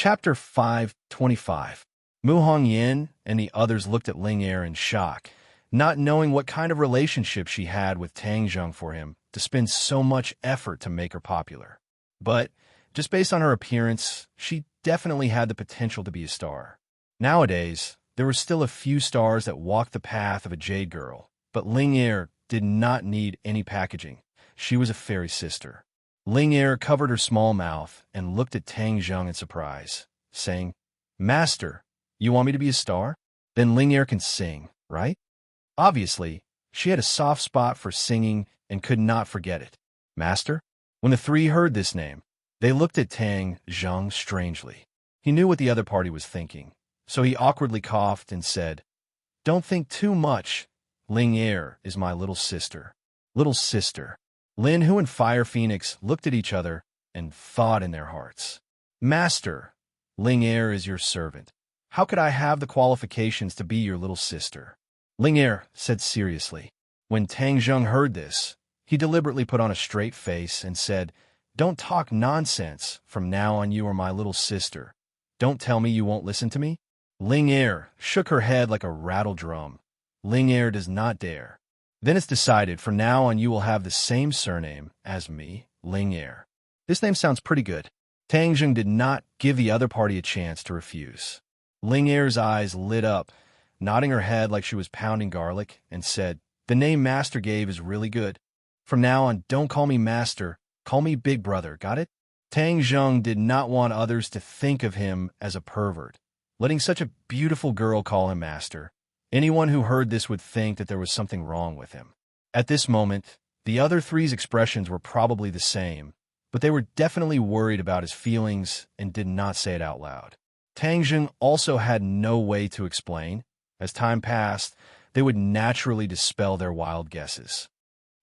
Chapter 525. Mu Hongyan and the others looked at Ling Er in shock, not knowing what kind of relationship she had with Tang Zheng for him to spend so much effort to make her popular. But, just based on her appearance, she definitely had the potential to be a star. Nowadays, there were still a few stars that walked the path of a jade girl, but Ling Er did not need any packaging. She was a fairy sister. Ling Er covered her small mouth and looked at Tang Zheng in surprise, saying, "Master, you want me to be a star? Then Ling Er can sing, right?" Obviously, she had a soft spot for singing and could not forget it. Master? When the three heard this name, they looked at Tang Zheng strangely. He knew what the other party was thinking, so he awkwardly coughed and said, "Don't think too much. Ling Er is my little sister." Little sister. Lin Hu and Fire Phoenix looked at each other and thought in their hearts, "Master, Ling Er is your servant. How could I have the qualifications to be your little sister?" Ling Er said seriously. When Tang Zheng heard this, he deliberately put on a straight face and said, "Don't talk nonsense. From now on you are my little sister. Don't tell me you won't listen to me." Ling Er shook her head like a rattle drum. Ling Er does not dare. "Then it's decided, from now on you will have the same surname as me, Ling Er." This name sounds pretty good. Tang Zheng did not give the other party a chance to refuse. Ling Er's eyes lit up, nodding her head like she was pounding garlic, and said, "The name Master gave is really good. From now on, don't call me Master, call me Big Brother, got it?" Tang Zheng did not want others to think of him as a pervert, letting such a beautiful girl call him Master. Anyone who heard this would think that there was something wrong with him. At this moment, the other three's expressions were probably the same, but they were definitely worried about his feelings and did not say it out loud. Tang Zheng also had no way to explain. As time passed, they would naturally dispel their wild guesses.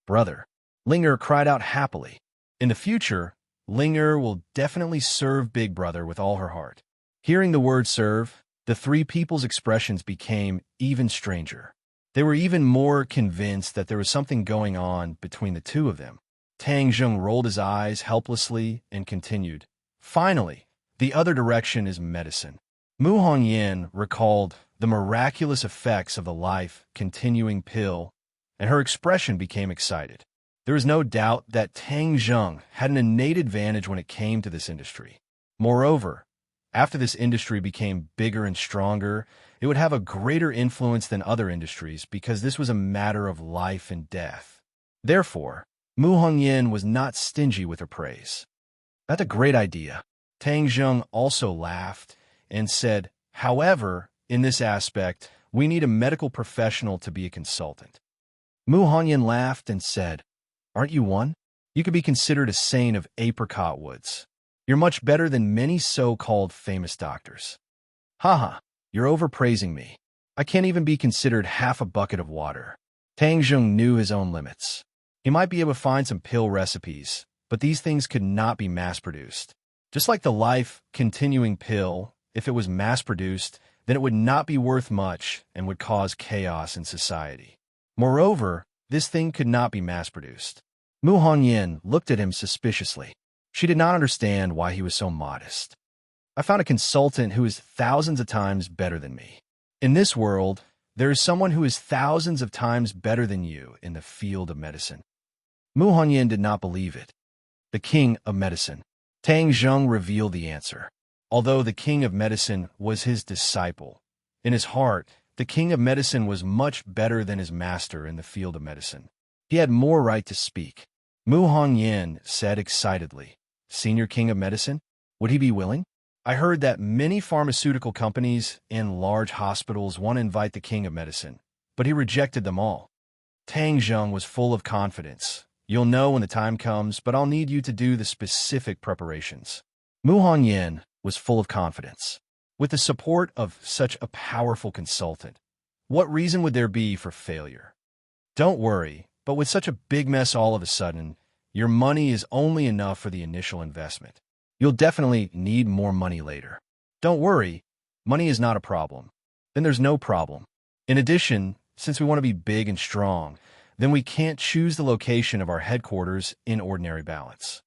"Brother," Ling Er cried out happily. In the future, Ling Er will definitely serve Big Brother with all her heart. Hearing the word serve, the three people's expressions became even stranger. They were even more convinced that there was something going on between the two of them. Tang Zheng rolled his eyes helplessly and continued, "Finally, the other direction is medicine." Mu Hongyan recalled the miraculous effects of the life-continuing pill, and her expression became excited. There is no doubt that Tang Zheng had an innate advantage when it came to this industry. Moreover, after this industry became bigger and stronger, it would have a greater influence than other industries because this was a matter of life and death. Therefore, Mu Hongyan was not stingy with her praise. "That's a great idea." Tang Zheng also laughed and said, "However, in this aspect, we need a medical professional to be a consultant." Mu Hongyan laughed and said, "Aren't you one? You could be considered a saint of apricot woods. You're much better than many so-called famous doctors." "Haha, you're overpraising me. I can't even be considered half a bucket of water." Tang Zheng knew his own limits. He might be able to find some pill recipes, but these things could not be mass-produced. Just like the life-continuing pill, if it was mass-produced, then it would not be worth much and would cause chaos in society. Moreover, this thing could not be mass-produced. Mu Hongyan looked at him suspiciously. She did not understand why he was so modest. "I found a consultant who is thousands of times better than me. In this world, there is someone who is thousands of times better than you in the field of medicine." Mu Hongyan did not believe it. The king of medicine. Tang Zheng revealed the answer. Although the king of medicine was his disciple, in his heart, the king of medicine was much better than his master in the field of medicine. He had more right to speak. Mu Hongyan said excitedly, "Senior king of medicine? Would he be willing? I heard that many pharmaceutical companies and large hospitals want to invite the king of medicine, but he rejected them all." Tang Zheng was full of confidence. "You'll know when the time comes, but I'll need you to do the specific preparations." Mu Hongyan was full of confidence. With the support of such a powerful consultant, what reason would there be for failure? "Don't worry, but with such a big mess all of a sudden, your money is only enough for the initial investment. You'll definitely need more money later." "Don't worry, money is not a problem." "Then there's no problem. In addition, since we want to be big and strong, then we can't choose the location of our headquarters in ordinary balance."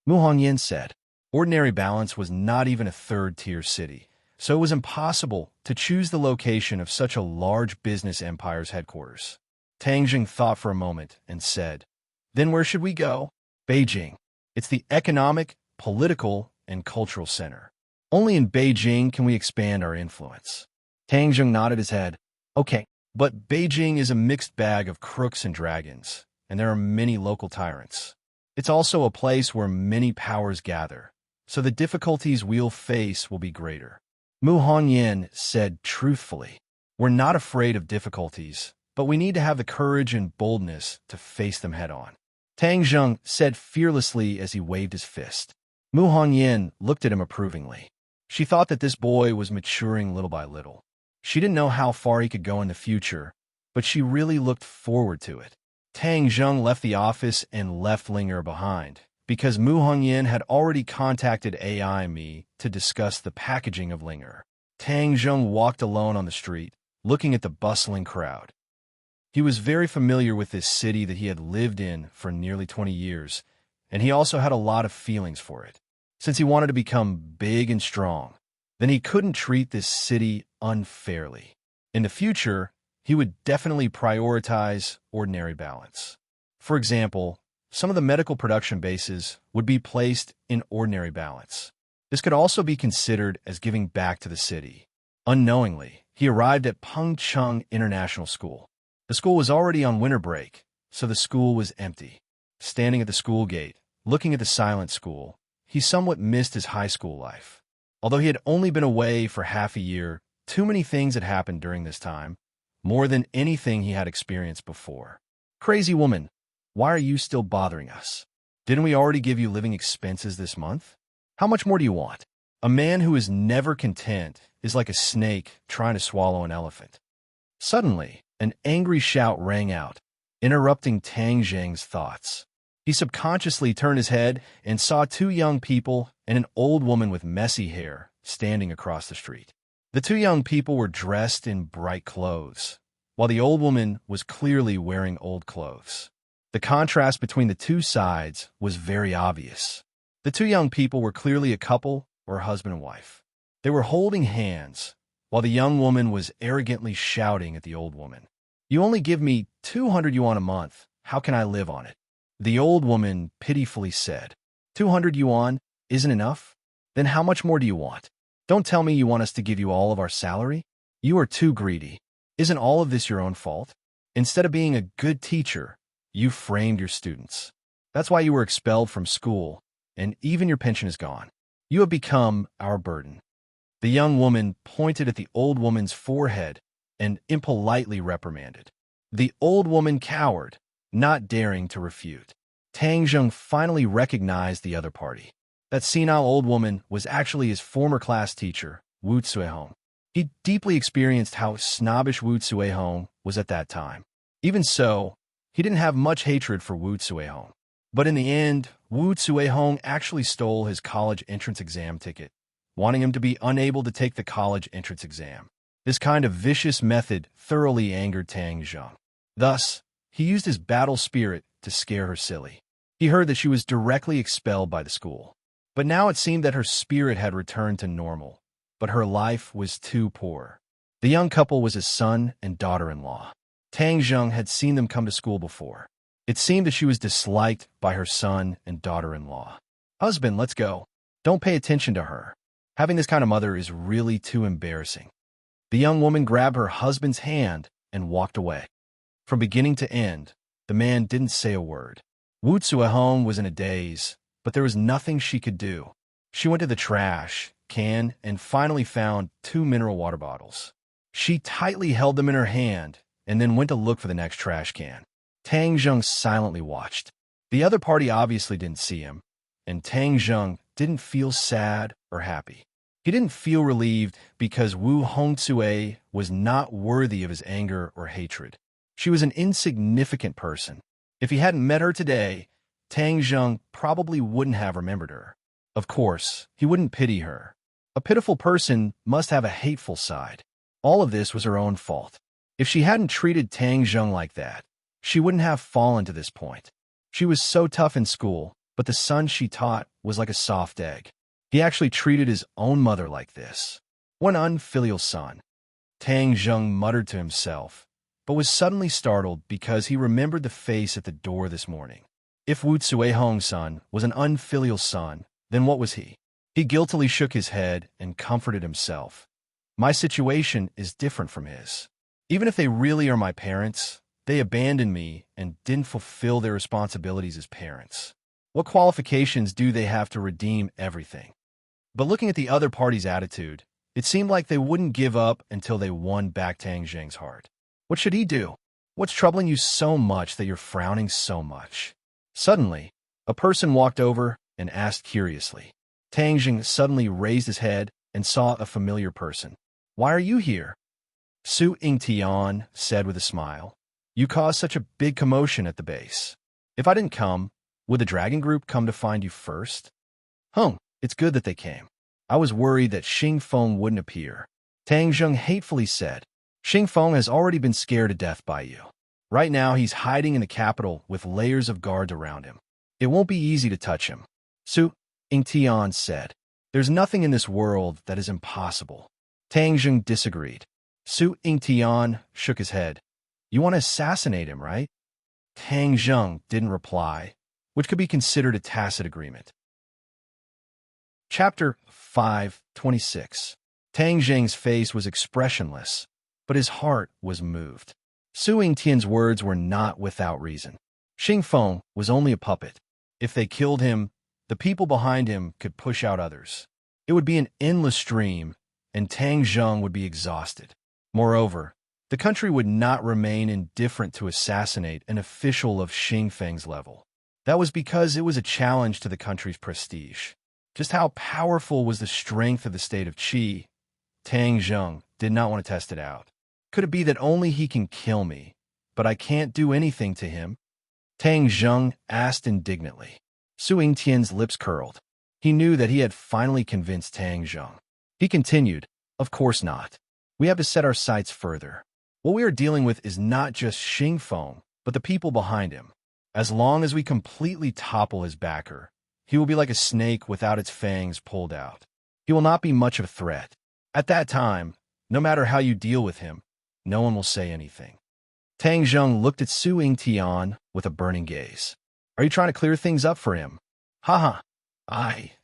Mu Hongyan said, Ordinary Balance was not even a third-tier city, so it was impossible to choose the location of such a large business empire's headquarters. Tang Jing thought for a moment and said, "Then where should we go?" "Beijing. It's the economic, political, and cultural center. Only in Beijing can we expand our influence." Tang Jing nodded his head. "Okay, but Beijing is a mixed bag of crooks and dragons, and there are many local tyrants. It's also a place where many powers gather, so the difficulties we'll face will be greater." Mu Hongyan said truthfully, "We're not afraid of difficulties, but we need to have the courage and boldness to face them head-on." Tang Jing said fearlessly as he waved his fist. Mu Hongyan looked at him approvingly. She thought that this boy was maturing little by little. She didn't know how far he could go in the future, but she really looked forward to it. Tang Jing left the office and left Linger behind, because Mu Hongyan had already contacted AI Me to discuss the packaging of Linger. Tang Jing walked alone on the street, looking at the bustling crowd. He was very familiar with this city that he had lived in for nearly 20 years, and he also had a lot of feelings for it. Since he wanted to become big and strong, then he couldn't treat this city unfairly. In the future, he would definitely prioritize Ordinary Balance. For example, some of the medical production bases would be placed in Ordinary Balance. This could also be considered as giving back to the city. Unknowingly, he arrived at Pengcheng International School. The school was already on winter break, so the school was empty. Standing at the school gate, looking at the silent school, he somewhat missed his high school life. Although he had only been away for half a year, too many things had happened during this time, more than anything he had experienced before. "Crazy woman, why are you still bothering us? Didn't we already give you living expenses this month? How much more do you want?" A man who is never content is like a snake trying to swallow an elephant. Suddenly, an angry shout rang out, interrupting Tang Jing's thoughts. He subconsciously turned his head and saw two young people and an old woman with messy hair standing across the street. The two young people were dressed in bright clothes, while the old woman was clearly wearing old clothes. The contrast between the two sides was very obvious. The two young people were clearly a couple or husband and wife. They were holding hands, while the young woman was arrogantly shouting at the old woman. "You only give me 200 yuan a month. How can I live on it?" The old woman pitifully said, 200 yuan isn't enough? Then how much more do you want? Don't tell me you want us to give you all of our salary? You are too greedy. Isn't all of this your own fault? Instead of being a good teacher, you framed your students. That's why you were expelled from school, and even your pension is gone. You have become our burden." The young woman pointed at the old woman's forehead and impolitely reprimanded. The old woman cowered, not daring to refute. Tang Jing finally recognized the other party. That senile old woman was actually his former class teacher, Wu Zuihong. He deeply experienced how snobbish Wu Zuihong was at that time. Even so, he didn't have much hatred for Wu Zuihong. But in the end, Wu Zuihong actually stole his college entrance exam ticket, wanting him to be unable to take the college entrance exam. This kind of vicious method thoroughly angered Tang Jing. Thus, he used his battle spirit to scare her silly. He heard that she was directly expelled by the school. But now it seemed that her spirit had returned to normal, but her life was too poor. The young couple was his son and daughter-in-law. Tang Jing had seen them come to school before. It seemed that she was disliked by her son and daughter-in-law. "Husband, let's go. Don't pay attention to her. Having this kind of mother is really too embarrassing." The young woman grabbed her husband's hand and walked away. From beginning to end, the man didn't say a word. Wu Zuihong was in a daze, but there was nothing she could do. She went to the trash can and finally found 2 mineral water bottles. She tightly held them in her hand and then went to look for the next trash can. Tang Jing silently watched. The other party obviously didn't see him, and Tang Jing didn't feel sad or happy. He didn't feel relieved because Wu Hongzue was not worthy of his anger or hatred. She was an insignificant person. If he hadn't met her today, Tang Jing probably wouldn't have remembered her. Of course, he wouldn't pity her. A pitiful person must have a hateful side. All of this was her own fault. If she hadn't treated Tang Jing like that, she wouldn't have fallen to this point. She was so tough in school, but the son she taught was like a soft egg. He actually treated his own mother like this. What an unfilial son. Tang Zheng muttered to himself, but was suddenly startled because he remembered the face at the door this morning. If Wu Hong's son was an unfilial son, then what was he? He guiltily shook his head and comforted himself. My situation is different from his. Even if they really are my parents, they abandoned me and didn't fulfill their responsibilities as parents. What qualifications do they have to redeem everything? But looking at the other party's attitude, it seemed like they wouldn't give up until they won back Tang Zheng's heart. What should he do? What's troubling you so much that you're frowning so much? Suddenly, a person walked over and asked curiously. Tang Zheng suddenly raised his head and saw a familiar person. Why are you here? Su Yingtian said with a smile. You caused such a big commotion at the base. If I didn't come, would the dragon group come to find you first? It's good that they came. I was worried that Xing Feng wouldn't appear. Tang Zheng hatefully said. Xing Feng has already been scared to death by you. Right now, he's hiding in the capital with layers of guards around him. It won't be easy to touch him. Su Yingtian said. There's nothing in this world that is impossible. Tang Zheng disagreed. Su Yingtian shook his head. You want to assassinate him, right? Tang Zheng didn't reply, which could be considered a tacit agreement. Chapter 5:26. Tang Zheng's face was expressionless, but his heart was moved. Su Yingtian's words were not without reason. Xing Feng was only a puppet. If they killed him, the people behind him could push out others. It would be an endless stream, and Tang Zheng would be exhausted. Moreover, the country would not remain indifferent to assassinate an official of Xing Feng's level. That was because it was a challenge to the country's prestige. Just how powerful was the strength of the state of Qi? Tang Zheng did not want to test it out. Could it be that only he can kill me, but I can't do anything to him? Tang Zheng asked indignantly. Su Yingtian's lips curled. He knew that he had finally convinced Tang Zheng. He continued, Of course not. We have to set our sights further. What we are dealing with is not just Xing Feng, but the people behind him. As long as we completely topple his backer, he will be like a snake without its fangs pulled out. He will not be much of a threat. At that time, no matter how you deal with him, no one will say anything. Tang Zheng looked at Su Yingtian with a burning gaze. Are you trying to clear things up for him? Haha.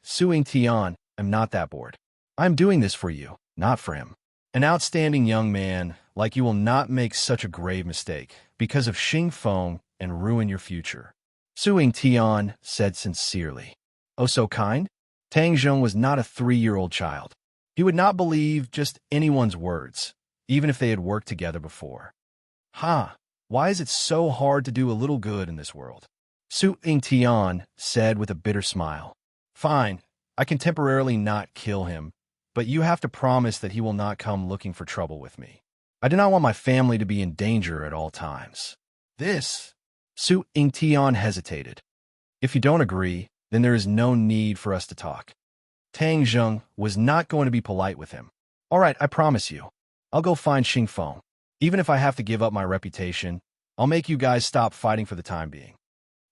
Su Yingtian, am not that bored. I'm doing this for you, not for him. An outstanding young man like you will not make such a grave mistake because of Xing Feng and ruin your future. Su Yingtian said sincerely. Oh, so kind? Tang Zheng was not a 3-year-old child. He would not believe just anyone's words, even if they had worked together before. Why is it so hard to do a little good in this world? Su Yingtian said with a bitter smile. Fine, I can temporarily not kill him, but you have to promise that he will not come looking for trouble with me. I do not want my family to be in danger at all times. Su Yingtian hesitated. If you don't agree, then there is no need for us to talk. Tang Zheng was not going to be polite with him. All right, I promise you. I'll go find Xing Feng. Even if I have to give up my reputation, I'll make you guys stop fighting for the time being.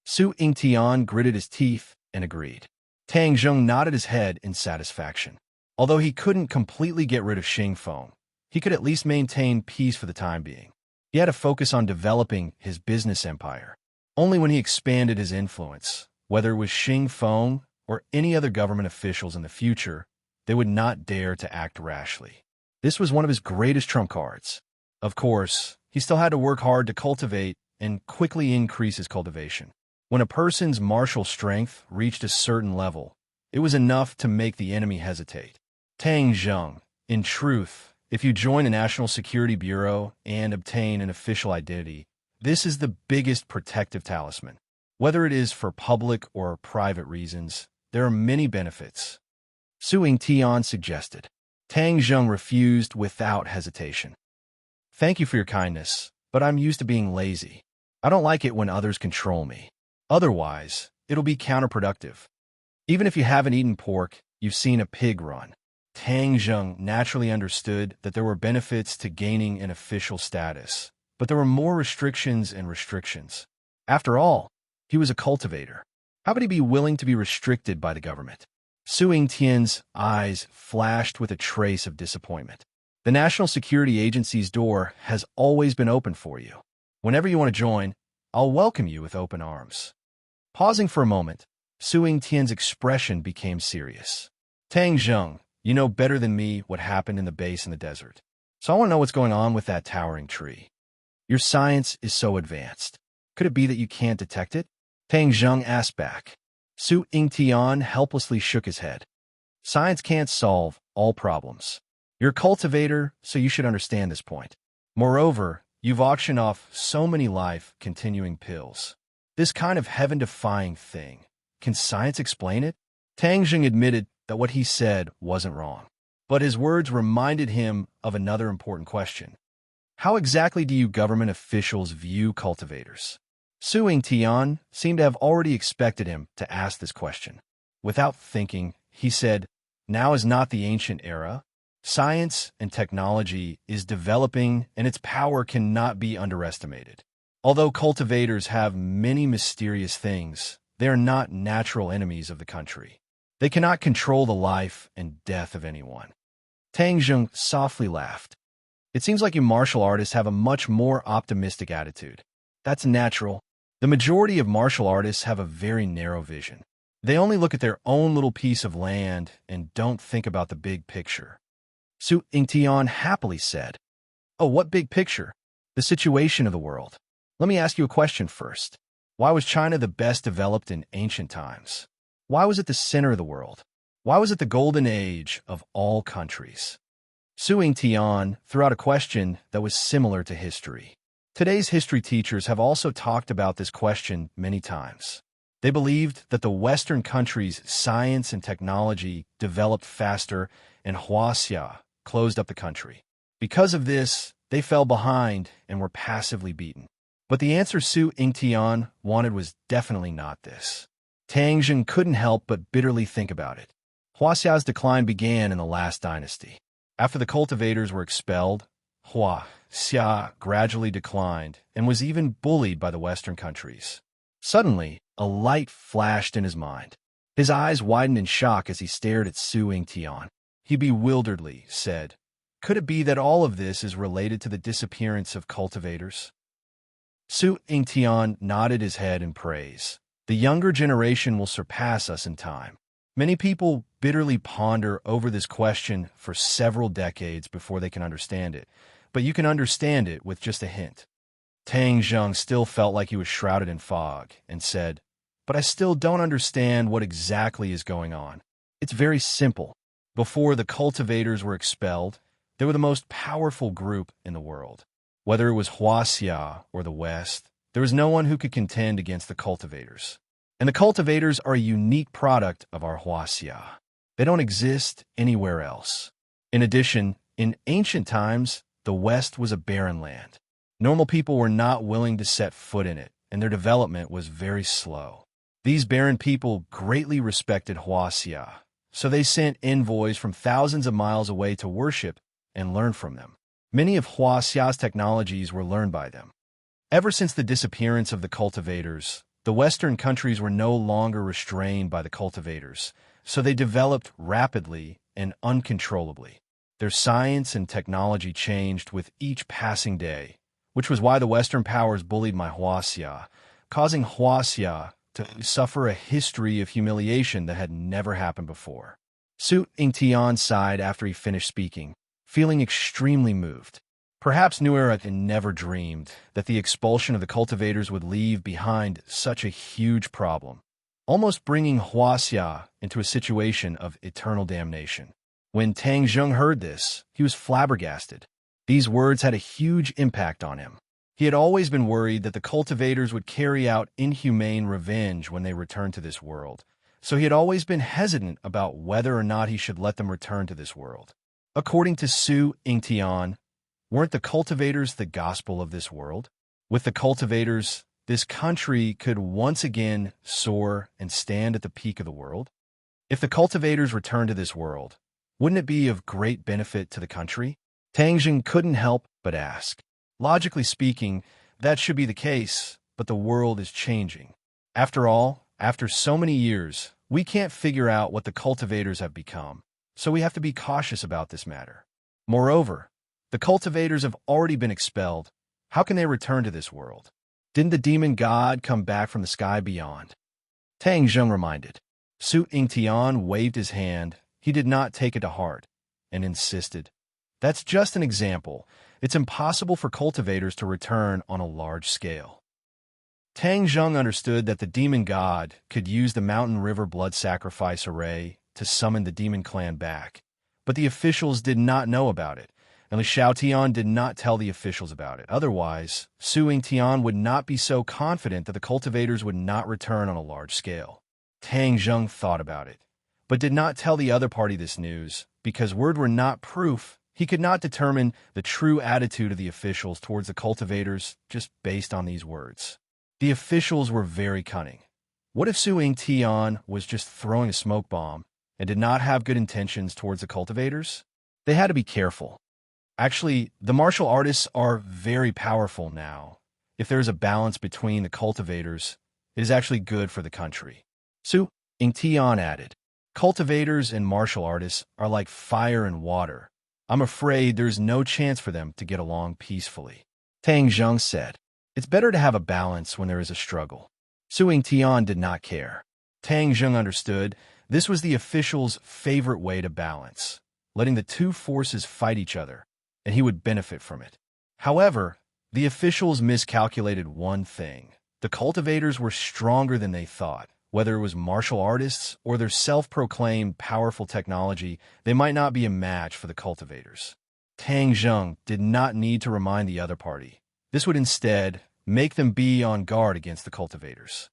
Su Yingtian gritted his teeth and agreed. Tang Zheng nodded his head in satisfaction. Although he couldn't completely get rid of Xing Feng, he could at least maintain peace for the time being. He had to focus on developing his business empire. Only when he expanded his influence, whether it was Xing Feng or any other government officials in the future, they would not dare to act rashly. This was one of his greatest trump cards. Of course, he still had to work hard to cultivate and quickly increase his cultivation. When a person's martial strength reached a certain level, it was enough to make the enemy hesitate. Tang Zheng, in truth, if you join the National Security Bureau and obtain an official identity, this is the biggest protective talisman. Whether it is for public or private reasons, there are many benefits. Su Yingtian suggested. Tang Zheng refused without hesitation. Thank you for your kindness, but I'm used to being lazy. I don't like it when others control me. Otherwise, it'll be counterproductive. Even if you haven't eaten pork, you've seen a pig run. Tang Zheng naturally understood that there were benefits to gaining an official status, but there were more restrictions and restrictions. After all, he was a cultivator. How would he be willing to be restricted by the government? Su Yingtian's eyes flashed with a trace of disappointment. The National Security Agency's door has always been open for you. Whenever you want to join, I'll welcome you with open arms. Pausing for a moment, Su Yingtian's expression became serious. Tang Zheng, you know better than me what happened in the base in the desert. So I want to know what's going on with that towering tree. Your science is so advanced. Could it be that you can't detect it? Tang Zheng asked back. Su Yingtian helplessly shook his head. Science can't solve all problems. You're a cultivator, so you should understand this point. Moreover, you've auctioned off so many life-continuing pills. This kind of heaven-defying thing. Can science explain it? Tang Zheng admitted that what he said wasn't wrong. But his words reminded him of another important question. How exactly do you government officials view cultivators? Su Yingtian seemed to have already expected him to ask this question. Without thinking, he said, now is not the ancient era. Science and technology is developing, and its power cannot be underestimated. Although cultivators have many mysterious things, they are not natural enemies of the country. They cannot control the life and death of anyone. Tang Zheng softly laughed. It seems like you martial artists have a much more optimistic attitude. That's natural. The majority of martial artists have a very narrow vision. They only look at their own little piece of land and don't think about the big picture. Su Yingtian happily said, Oh, what big picture? The situation of the world. Let me ask you a question first. Why was China the best developed in ancient times? Why was it the center of the world? Why was it the golden age of all countries? Su Yingtian threw out a question that was similar to history. Today's history teachers have also talked about this question many times. They believed that the Western countries' science and technology developed faster and Huaxia closed up the country. Because of this, they fell behind and were passively beaten. But the answer Su Yingtian wanted was definitely not this. Tang Zheng couldn't help but bitterly think about it. Huaxia's decline began in the last dynasty. After the cultivators were expelled, Huaxia gradually declined and was even bullied by the Western countries. Suddenly, a light flashed in his mind. His eyes widened in shock as he stared at Su Yingtian. He bewilderedly said, Could it be that all of this is related to the disappearance of cultivators? Su Yingtian nodded his head in praise. The younger generation will surpass us in time. Many people bitterly ponder over this question for several decades before they can understand it, but you can understand it with just a hint. Tang Zheng still felt like he was shrouded in fog and said, But I still don't understand what exactly is going on. It's very simple. Before the cultivators were expelled, they were the most powerful group in the world. Whether it was Huaxia or the West, there was no one who could contend against the cultivators. And the cultivators are a unique product of our Huaxia. They don't exist anywhere else. In addition, in ancient times, the West was a barren land. Normal people were not willing to set foot in it, and their development was very slow. These barren people greatly respected Huaxia, so they sent envoys from thousands of miles away to worship and learn from them. Many of Huaxia's technologies were learned by them. Ever since the disappearance of the cultivators, the Western countries were no longer restrained by the cultivators, so they developed rapidly and uncontrollably. Their science and technology changed with each passing day, which was why the Western powers bullied my Huaxia, causing Huaxia to suffer a history of humiliation that had never happened before. Su Yingtian sighed after he finished speaking, feeling extremely moved. Perhaps New Era had never dreamed that the expulsion of the cultivators would leave behind such a huge problem, almost bringing Huaxia into a situation of eternal damnation. When Tang Zheng heard this, he was flabbergasted. These words had a huge impact on him. He had always been worried that the cultivators would carry out inhumane revenge when they returned to this world, so he had always been hesitant about whether or not he should let them return to this world. According to Su Yingtian, weren't the cultivators the gospel of this world? With the cultivators, this country could once again soar and stand at the peak of the world. If the cultivators returned to this world, wouldn't it be of great benefit to the country? Tang Zheng couldn't help but ask. Logically speaking, that should be the case, but the world is changing. After all, after so many years, We can't figure out what the cultivators have become, so we have to be cautious about this matter. Moreover, the cultivators have already been expelled. How can they return to this world? Didn't the demon god come back from the sky beyond? Tang Zheng reminded. Su Yingtian waved his hand. He did not take it to heart, and insisted. That's just an example. It's impossible for cultivators to return on a large scale. Tang Zheng understood that the demon god could use the mountain river blood sacrifice array to summon the demon clan back, but the officials did not know about it, and Li Xiaotian did not tell the officials about it. Otherwise, Su Yingtian would not be so confident that the cultivators would not return on a large scale. Tang Zheng thought about it, but did not tell the other party this news, because words were not proof. He could not determine the true attitude of the officials towards the cultivators just based on these words. The officials were very cunning. What if Su Yingtian was just throwing a smoke bomb and did not have good intentions towards the cultivators? They had to be careful. Actually, the martial artists are very powerful now. If there is a balance between the cultivators, it is actually good for the country. Su Yingtian added, cultivators and martial artists are like fire and water. I'm afraid there's no chance for them to get along peacefully. Tang Zheng said, it's better to have a balance when there is a struggle. Su Yingtian did not care. Tang Zheng understood this was the official's favorite way to balance, letting the two forces fight each other, and he would benefit from it. However, the officials miscalculated one thing. The cultivators were stronger than they thought. Whether it was martial artists or their self-proclaimed powerful technology, they might not be a match for the cultivators. Tang Zheng did not need to remind the other party. This would instead make them be on guard against the cultivators.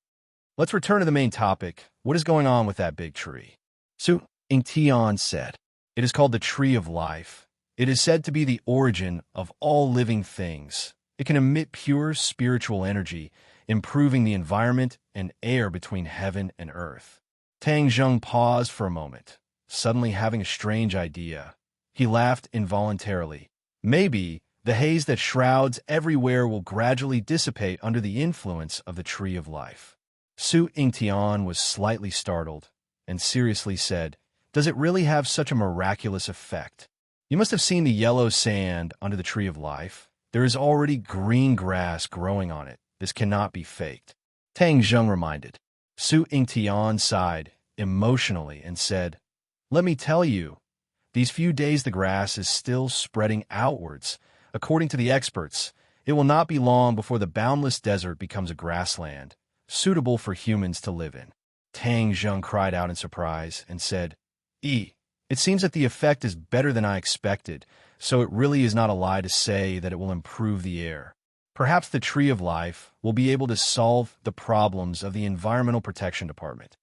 Let's return to the main topic. What is going on with that big tree? Su Yingtian said, it is called the Tree of Life. It is said to be the origin of all living things. It can emit pure spiritual energy, improving the environment and air between heaven and earth. Tang Zheng paused for a moment, suddenly having a strange idea. He laughed involuntarily. Maybe the haze that shrouds everywhere will gradually dissipate under the influence of the Tree of Life. Su Yingtian was slightly startled and seriously said, does it really have such a miraculous effect? You must have seen the yellow sand under the Tree of Life. There is already green grass growing on it. This cannot be faked. Tang Zheng reminded. Su Yingtian sighed emotionally and said, let me tell you, these few days the grass is still spreading outwards. According to the experts, it will not be long before the boundless desert becomes a grassland, suitable for humans to live in. Tang Zheng cried out in surprise and said, it seems that the effect is better than I expected, so it really is not a lie to say that it will improve the air. Perhaps the Tree of Life will be able to solve the problems of the Environmental Protection Department.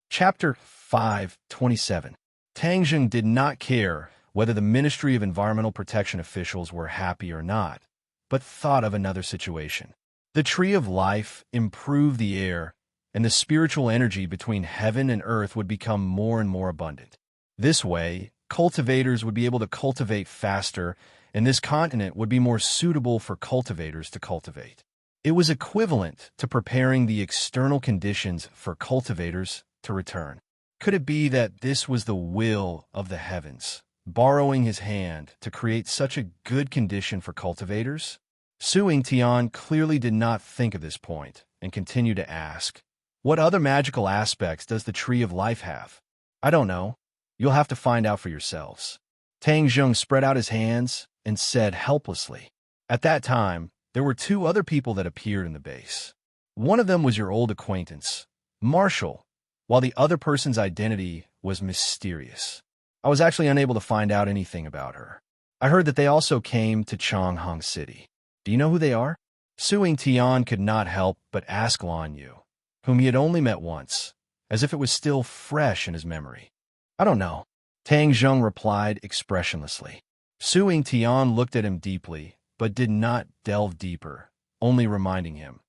Chapter 5:27. Tang Zheng did not care whether the Ministry of Environmental Protection officials were happy or not, but thought of another situation. The Tree of Life improved the air, and the spiritual energy between heaven and earth would become more and more abundant. This way, cultivators would be able to cultivate faster, and this continent would be more suitable for cultivators to cultivate. It was equivalent to preparing the external conditions for cultivators to return. Could it be that this was the will of the heavens, borrowing his hand to create such a good condition for cultivators? Su Yingtian clearly did not think of this point and continued to ask, what other magical aspects does the Tree of Life have? I don't know. You'll have to find out for yourselves. Tang Zheng spread out his hands and said helplessly. At that time, there were two other people that appeared in the base. One of them was your old acquaintance, Marshall, while the other person's identity was mysterious. I was actually unable to find out anything about her. I heard that they also came to Changhong City. Do you know who they are? Su Yingtian could not help but ask Lan Yu, whom he had only met once, as if it was still fresh in his memory. I don't know, Tang Zheng replied expressionlessly. Su Yingtian looked at him deeply, but did not delve deeper, only reminding him,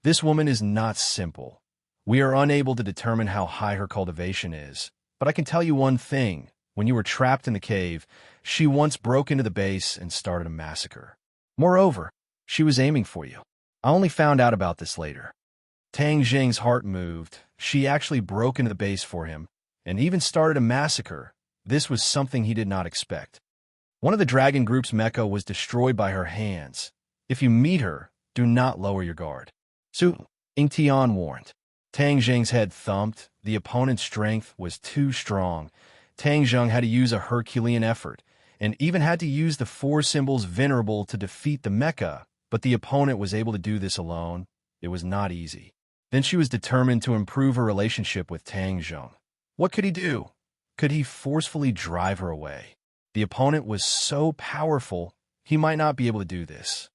this woman is not simple. We are unable to determine how high her cultivation is, but I can tell you one thing. When you were trapped in the cave, she once broke into the base and started a massacre. Moreover, she was aiming for you. I only found out about this later. Tang Zheng's heart moved. She actually broke into the base for him, and even started a massacre. This was something he did not expect. One of the dragon group's mecha was destroyed by her hands. If you meet her, do not lower your guard. Su Ingtian warned. Tang Zheng's head thumped. The opponent's strength was too strong. Tang Zheng had to use a Herculean effort, and even had to use the four symbols venerable to defeat the mecha, but the opponent was able to do this alone. It was not easy. Then she was determined to improve her relationship with Tang Zheng. What could he do? Could he forcefully drive her away? The opponent was so powerful, he might not be able to do this.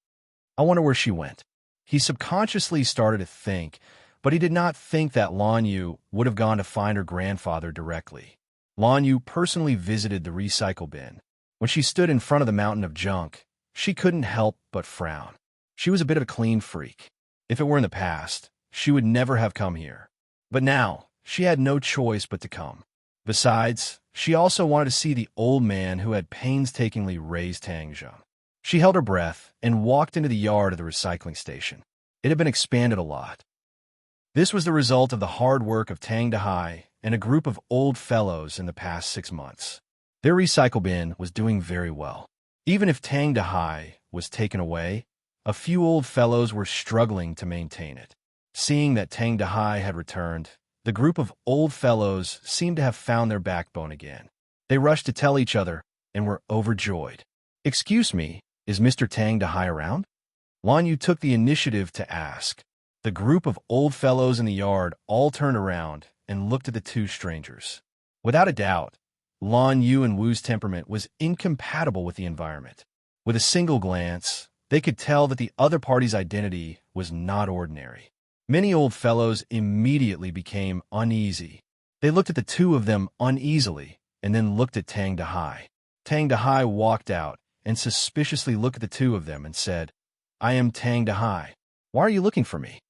I wonder where she went. He subconsciously started to think, but he did not think that Lan Yu would have gone to find her grandfather directly. Lan Yu personally visited the recycle bin. When she stood in front of the mountain of junk, she couldn't help but frown. She was a bit of a clean freak. If it were in the past, she would never have come here. But now, she had no choice but to come. Besides, she also wanted to see the old man who had painstakingly raised Tang Zheng. She held her breath and walked into the yard of the recycling station. It had been expanded a lot. This was the result of the hard work of Tang Dahai and a group of old fellows in the past 6 months. Their recycle bin was doing very well. Even if Tang Dahai was taken away, a few old fellows were struggling to maintain it. Seeing that Tang Dahai had returned, the group of old fellows seemed to have found their backbone again. They rushed to tell each other and were overjoyed. "Excuse me, is Mr. Tang Dahai around?" Lan Yu took the initiative to ask. The group of old fellows in the yard all turned around and looked at the two strangers. Without a doubt, Lan Yu and Wu's temperament was incompatible with the environment. With a single glance, they could tell that the other party's identity was not ordinary. Many old fellows immediately became uneasy. They looked at the two of them uneasily and then looked at Tang Dahai. Tang Dahai walked out and suspiciously looked at the two of them and said, "I am Tang Dahai. Why are you looking for me?"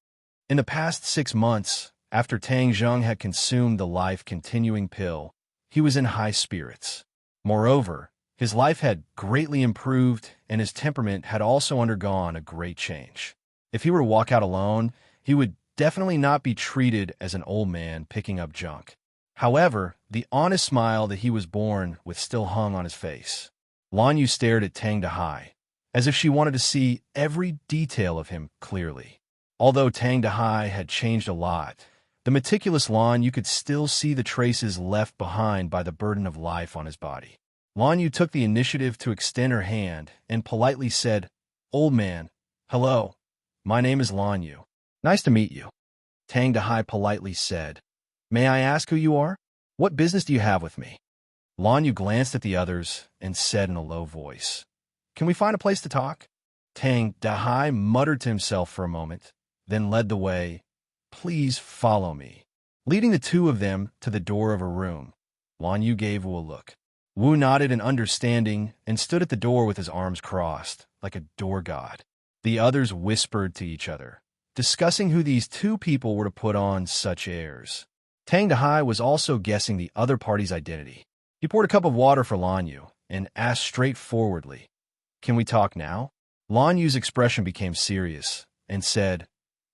In the past 6 months, after Tang Zheng had consumed the life-continuing pill, he was in high spirits. Moreover, his life had greatly improved and his temperament had also undergone a great change. If he were to walk out alone, he would definitely not be treated as an old man picking up junk. However, the honest smile that he was born with still hung on his face. Lan Yu stared at Tang Dahai, as if she wanted to see every detail of him clearly. Although Tang Dahai had changed a lot, the meticulous Lan Yu could still see the traces left behind by the burden of life on his body. Lan Yu took the initiative to extend her hand and politely said, "Old man, hello. My name is Lan Yu. Nice to meet you." Tang Dahai politely said, "May I ask who you are? What business do you have with me?" Lan Yu glanced at the others and said in a low voice, "Can we find a place to talk?" Tang Dahai muttered to himself for a moment, then led the way. "Please follow me." Leading the two of them to the door of a room, Lan Yu gave Wu a look. Wu nodded in understanding and stood at the door with his arms crossed, like a door god. The others whispered to each other, discussing who these two people were to put on such airs. Tang Dahai was also guessing the other party's identity. He poured a cup of water for Lan Yu and asked straightforwardly, "Can we talk now?" Lan Yu's expression became serious and said,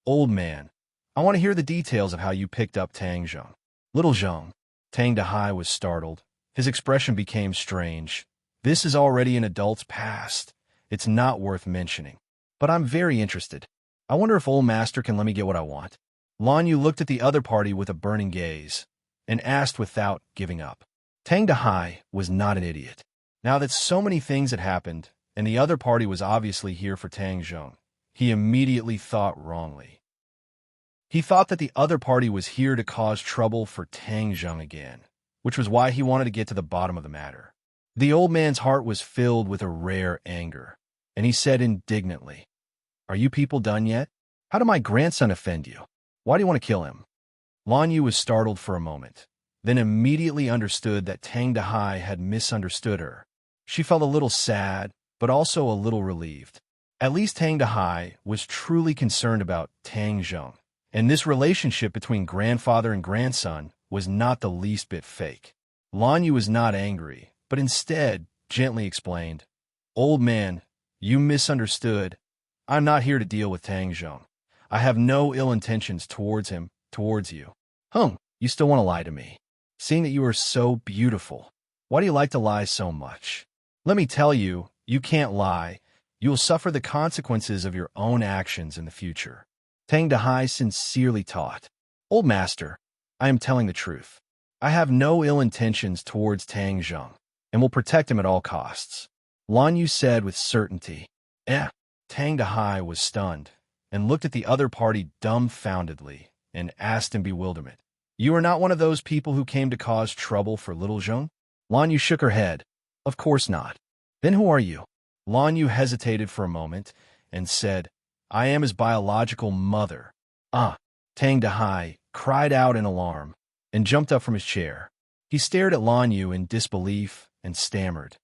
"Old man, I want to hear the details of how you picked up Tang Zheng." "Little Zheng." Tang Dahai was startled. His expression became strange. "This is already an adult's past. It's not worth mentioning. But I'm very interested. I wonder if old master can let me get what I want." Lan Yu looked at the other party with a burning gaze and asked without giving up. Tang Dahai was not an idiot. Now that so many things had happened, and the other party was obviously here for Tang Zheng, he immediately thought wrongly. He thought that the other party was here to cause trouble for Tang Zheng again, which was why he wanted to get to the bottom of the matter. The old man's heart was filled with a rare anger, and he said indignantly, "Are you people done yet? How did my grandson offend you? Why do you want to kill him?" Lan Yu was startled for a moment, then immediately understood that Tang Dahai had misunderstood her. She felt a little sad, but also a little relieved. At least Tang Dahai was truly concerned about Tang Zheng, and this relationship between grandfather and grandson was not the least bit fake. Lan Yu was not angry, but instead gently explained, "Old man, you misunderstood. I'm not here to deal with Tang Zheng. I have no ill intentions towards him, towards you." You still want to lie to me? Seeing that you are so beautiful, why do you like to lie so much? Let me tell you, you can't lie. You will suffer the consequences of your own actions in the future. Tang Dahai sincerely taught. Old master, I am telling the truth. I have no ill intentions towards Tang Zheng, and will protect him at all costs. Lan Yu said with certainty. Tang Dahai was stunned, and looked at the other party dumbfoundedly, and asked in bewilderment, You are not one of those people who came to cause trouble for little Zheng? Lan Yu shook her head. Of course not. Then who are you? Lan Yu hesitated for a moment, and said, I am his biological mother. Tang Dahai cried out in alarm, and jumped up from his chair. He stared at Lan Yu in disbelief, and stammered.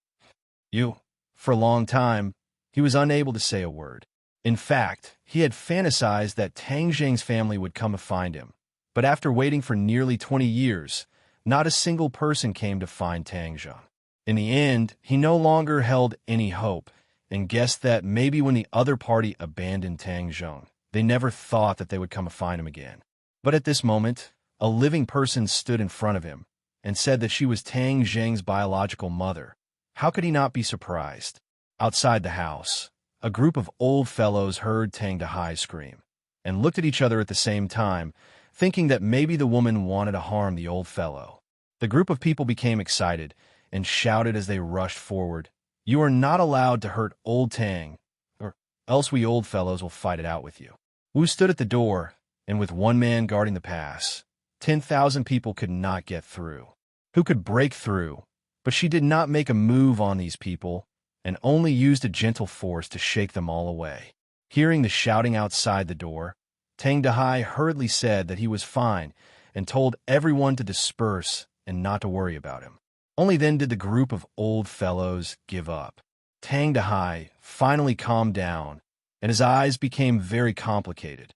For a long time, he was unable to say a word. In fact, he had fantasized that Tang Zheng's family would come to find him. But after waiting for nearly 20 years, not a single person came to find Tang Zheng. In the end, he no longer held any hope, and guessed that maybe when the other party abandoned Tang Zheng, they never thought that they would come to find him again. But at this moment, a living person stood in front of him, and said that she was Tang Zheng's biological mother. How could he not be surprised? Outside the house, a group of old fellows heard Tang Dahai scream, and looked at each other at the same time, thinking that maybe the woman wanted to harm the old fellow. The group of people became excited, and shouted as they rushed forward, You are not allowed to hurt old Tang, or else we old fellows will fight it out with you. Wu stood at the door, and with one man guarding the pass, 10,000 people could not get through. Who could break through? But she did not make a move on these people, and only used a gentle force to shake them all away. Hearing the shouting outside the door, Tang Dahai hurriedly said that he was fine, and told everyone to disperse and not to worry about him. Only then did the group of old fellows give up. Tang Dahai finally calmed down, and his eyes became very complicated.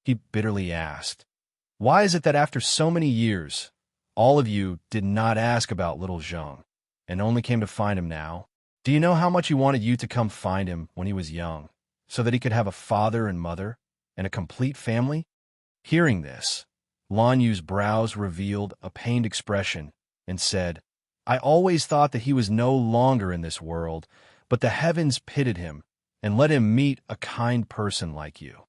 He bitterly asked, Why is it that after so many years, all of you did not ask about little Zheng, and only came to find him now? Do you know how much he wanted you to come find him when he was young, so that he could have a father and mother, and a complete family? Hearing this, Lan Yu's brows revealed a pained expression, and said, I always thought that he was no longer in this world, but the heavens pitied him, and let him meet a kind person like you.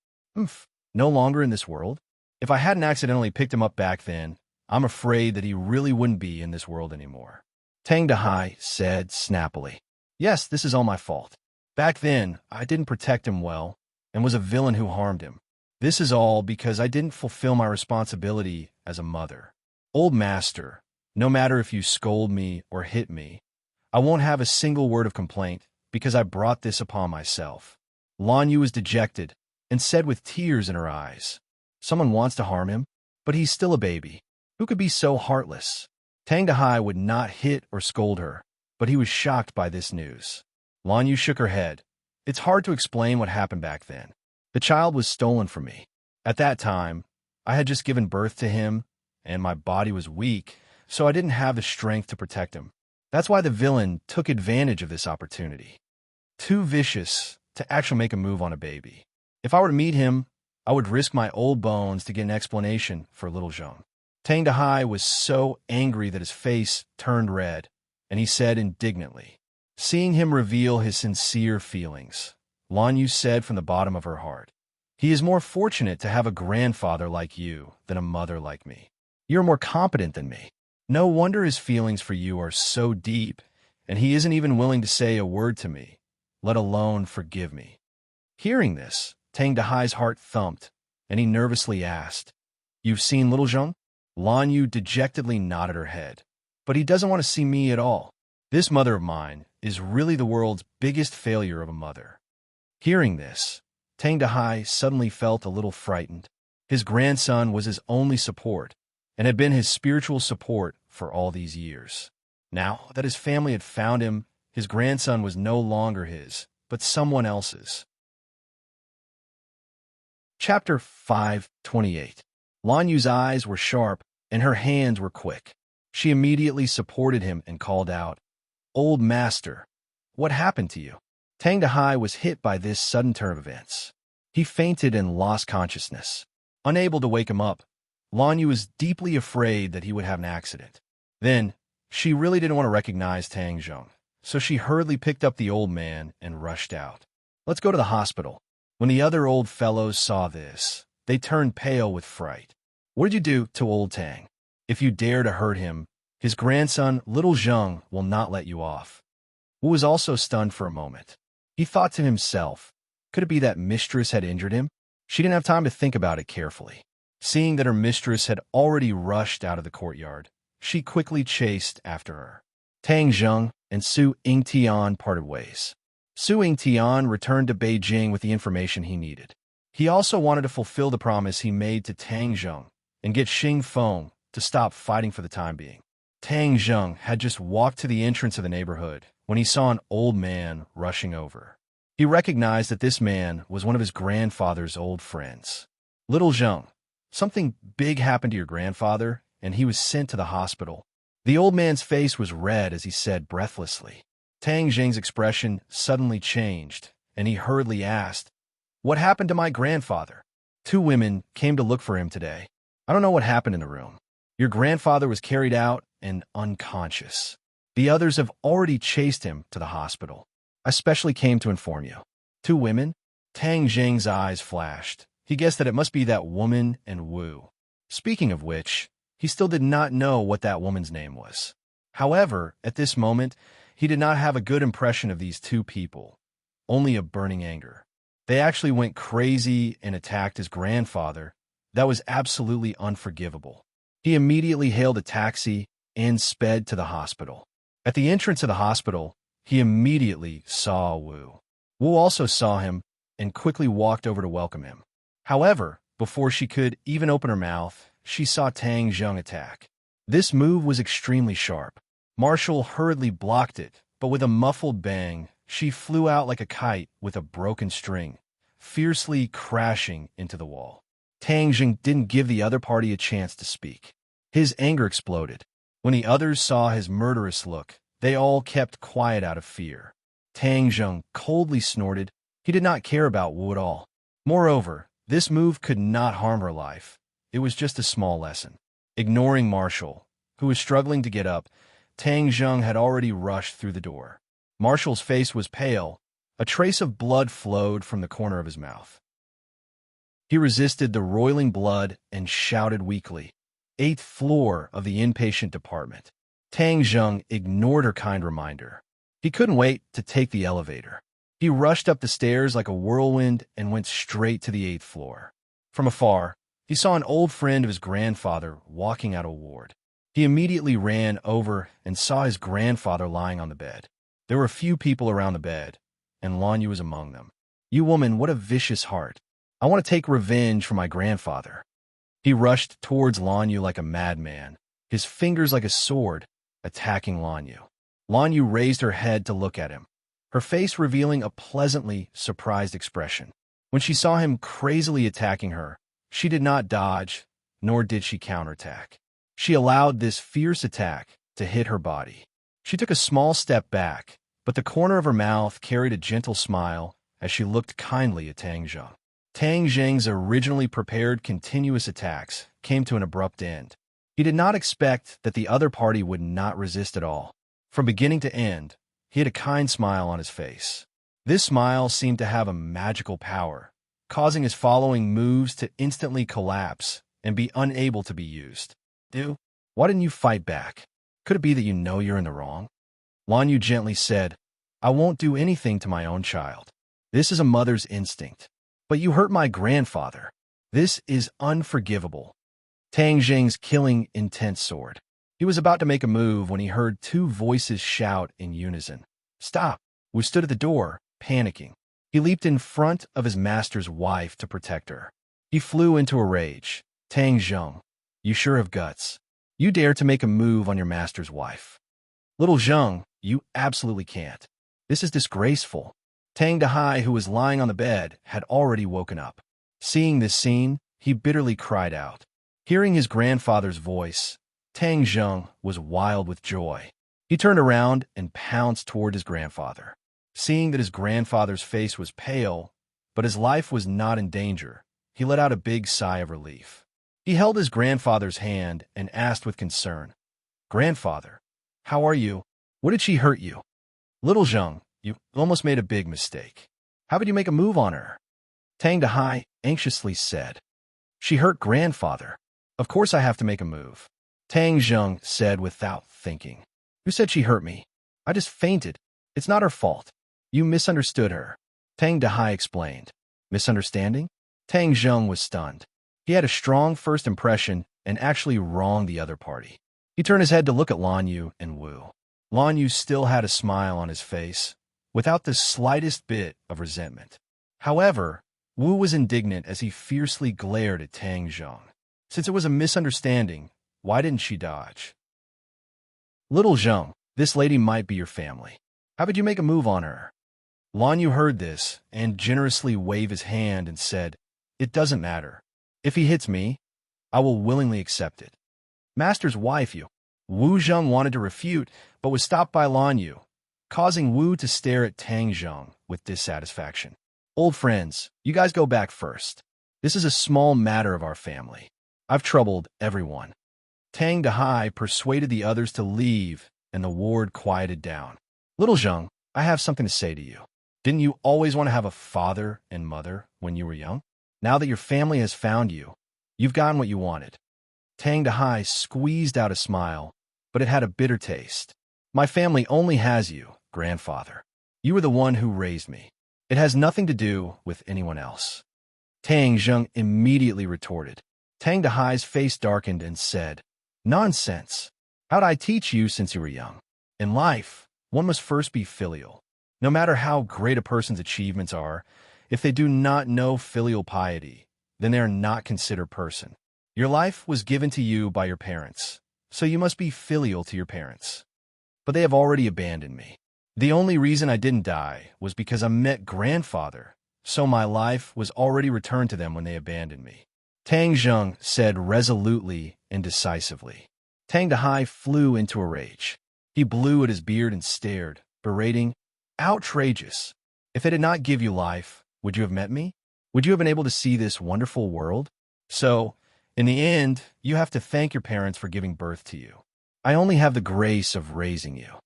No longer in this world? If I hadn't accidentally picked him up back then, I'm afraid that he really wouldn't be in this world anymore. Tang Dahai said snappily, Yes, this is all my fault. Back then, I didn't protect him well, and was a villain who harmed him. This is all because I didn't fulfill my responsibility as a mother. Old master, no matter if you scold me or hit me, I won't have a single word of complaint, because I brought this upon myself. Lan Yu was dejected, and said with tears in her eyes, Someone wants to harm him, but he's still a baby. Who could be so heartless? Tang Dahai would not hit or scold her, but he was shocked by this news. Lan Yu shook her head. It's hard to explain what happened back then. The child was stolen from me. At that time, I had just given birth to him, and my body was weak, so I didn't have the strength to protect him. That's why the villain took advantage of this opportunity. Too vicious to actually make a move on a baby. If I were to meet him, I would risk my old bones to get an explanation for little Zheng. Tang Dahai was so angry that his face turned red, and he said indignantly, seeing him reveal his sincere feelings, Lan Yu said from the bottom of her heart, He is more fortunate to have a grandfather like you than a mother like me. You're more competent than me. No wonder his feelings for you are so deep, and he isn't even willing to say a word to me, let alone forgive me. Hearing this, Tang Dahai's heart thumped, and he nervously asked, You've seen little Zheng? Lan Yu dejectedly nodded her head. But he doesn't want to see me at all. This mother of mine is really the world's biggest failure of a mother. Hearing this, Tang Dahai suddenly felt a little frightened. His grandson was his only support, and had been his spiritual support for all these years. Now that his family had found him, his grandson was no longer his, but someone else's. Chapter 5:28. Lan Yu's eyes were sharp, and her hands were quick. She immediately supported him and called out, Old master, what happened to you? Tang Dahai was hit by this sudden turn of events. He fainted and lost consciousness. Unable to wake him up, Lanyu was deeply afraid that he would have an accident. Then, she really didn't want to recognize Tang Zheng, so she hurriedly picked up the old man and rushed out. Let's go to the hospital. When the other old fellows saw this, they turned pale with fright. What did you do to old Tang? If you dare to hurt him, his grandson, little Zheng, will not let you off. Wu was also stunned for a moment. He thought to himself, could it be that mistress had injured him? She didn't have time to think about it carefully. Seeing that her mistress had already rushed out of the courtyard, she quickly chased after her. Tang Zheng and Su Yingtian parted ways. Su Yingtian returned to Beijing with the information he needed. He also wanted to fulfill the promise he made to Tang Zheng and get Xing Feng to stop fighting for the time being. Tang Zheng had just walked to the entrance of the neighborhood when he saw an old man rushing over. He recognized that this man was one of his grandfather's old friends. Little Zheng, something big happened to your grandfather, and he was sent to the hospital. The old man's face was red as he said breathlessly. Tang Zheng's expression suddenly changed, and he hurriedly asked, "What happened to my grandfather?" Two women came to look for him today. I don't know what happened in the room. Your grandfather was carried out and unconscious. The others have already chased him to the hospital. I specially came to inform you. Two women? Tang Zheng's eyes flashed. He guessed that it must be that woman and Wu. Speaking of which, he still did not know what that woman's name was. However, at this moment, he did not have a good impression of these two people, only a burning anger. They actually went crazy and attacked his grandfather. That was absolutely unforgivable. He immediately hailed a taxi and sped to the hospital. At the entrance of the hospital, he immediately saw Wu. Wu also saw him and quickly walked over to welcome him. However, before she could even open her mouth, she saw Tang Zheng attack. This move was extremely sharp. Marshall hurriedly blocked it, but with a muffled bang, she flew out like a kite with a broken string, fiercely crashing into the wall. Tang Zheng didn't give the other party a chance to speak. His anger exploded. When the others saw his murderous look, they all kept quiet out of fear. Tang Zheng coldly snorted. He did not care about Wu at all. Moreover, this move could not harm her life. It was just a small lesson. Ignoring Marshall, who was struggling to get up, Tang Zheng had already rushed through the door. Marshall's face was pale. A trace of blood flowed from the corner of his mouth. He resisted the roiling blood and shouted weakly, "8th floor of the inpatient department." Tang Zheng ignored her kind reminder. He couldn't wait to take the elevator. He rushed up the stairs like a whirlwind and went straight to the 8th floor. From afar, he saw an old friend of his grandfather walking out of a ward. He immediately ran over and saw his grandfather lying on the bed. There were a few people around the bed, and Lanyu was among them. "You woman, what a vicious heart. I want to take revenge for my grandfather." He rushed towards Lanyu like a madman, his fingers like a sword, attacking Lanyu. Lanyu raised her head to look at him, her face revealing a pleasantly surprised expression. When she saw him crazily attacking her, she did not dodge, nor did she counterattack. She allowed this fierce attack to hit her body. She took a small step back, but the corner of her mouth carried a gentle smile as she looked kindly at Tang Zheng. Tang Zheng's originally prepared continuous attacks came to an abrupt end. He did not expect that the other party would not resist at all. From beginning to end, he had a kind smile on his face. This smile seemed to have a magical power, causing his following moves to instantly collapse and be unable to be used. Why didn't you fight back? Could it be that you know you're in the wrong? Lanyu gently said, "I won't do anything to my own child. This is a mother's instinct. But you hurt my grandfather. This is unforgivable." Tang Zheng's killing intense soared. He was about to make a move when he heard two voices shout in unison, "Stop!" Wu stood at the door, panicking. He leaped in front of his master's wife to protect her. He flew into a rage. "Tang Zheng, you sure have guts. You dare to make a move on your master's wife. Little Zheng, you absolutely can't. This is disgraceful." Tang Dahai, who was lying on the bed, had already woken up. Seeing this scene, he bitterly cried out. Hearing his grandfather's voice, Tang Zheng was wild with joy. He turned around and pounced toward his grandfather. Seeing that his grandfather's face was pale, but his life was not in danger, he let out a big sigh of relief. He held his grandfather's hand and asked with concern, "Grandfather, how are you? What did she hurt you?" "Little Zheng, you almost made a big mistake. How would you make a move on her?" Tang Dahai anxiously said. "She hurt grandfather. Of course I have to make a move." Tang Zheng said without thinking. "Who said she hurt me? I just fainted. It's not her fault. You misunderstood her." Tang Dahai explained. Misunderstanding? Tang Zheng was stunned. He had a strong first impression and actually wronged the other party. He turned his head to look at Lan Yu and Wu. Lan Yu still had a smile on his face, without the slightest bit of resentment. However, Wu was indignant as he fiercely glared at Tang Zheng. Since it was a misunderstanding, why didn't she dodge? "Little Zheng, this lady might be your family. How would you make a move on her?" Lan Yu heard this and generously waved his hand and said, "It doesn't matter. If he hits me, I will willingly accept it." "Master's wife, you." Wu Zheng wanted to refute, but was stopped by Lan Yu, causing Wu to stare at Tang Zheng with dissatisfaction. "Old friends, you guys go back first. This is a small matter of our family. I've troubled everyone." Tang Dahai persuaded the others to leave, and the ward quieted down. "Little Zheng, I have something to say to you. Didn't you always want to have a father and mother when you were young? Now that your family has found you, you've gotten what you wanted." Tang Dahai squeezed out a smile, but it had a bitter taste. "My family only has you, grandfather. You were the one who raised me. It has nothing to do with anyone else." Tang Zheng immediately retorted. Tang Dahai's face darkened and said, "Nonsense. How'd I teach you since you were young? In life, one must first be filial. No matter how great a person's achievements are, if they do not know filial piety, then they are not considered person. Your life was given to you by your parents, so you must be filial to your parents. But they have already abandoned me. The only reason I didn't die was because I met grandfather, so my life was already returned to them when they abandoned me." Tang Zheng said resolutely and decisively. Tang Dahai flew into a rage. He blew at his beard and stared, berating, "Outrageous! If they did not give you life, would you have met me? Would you have been able to see this wonderful world? So, in the end, you have to thank your parents for giving birth to you. I only have the grace of raising you."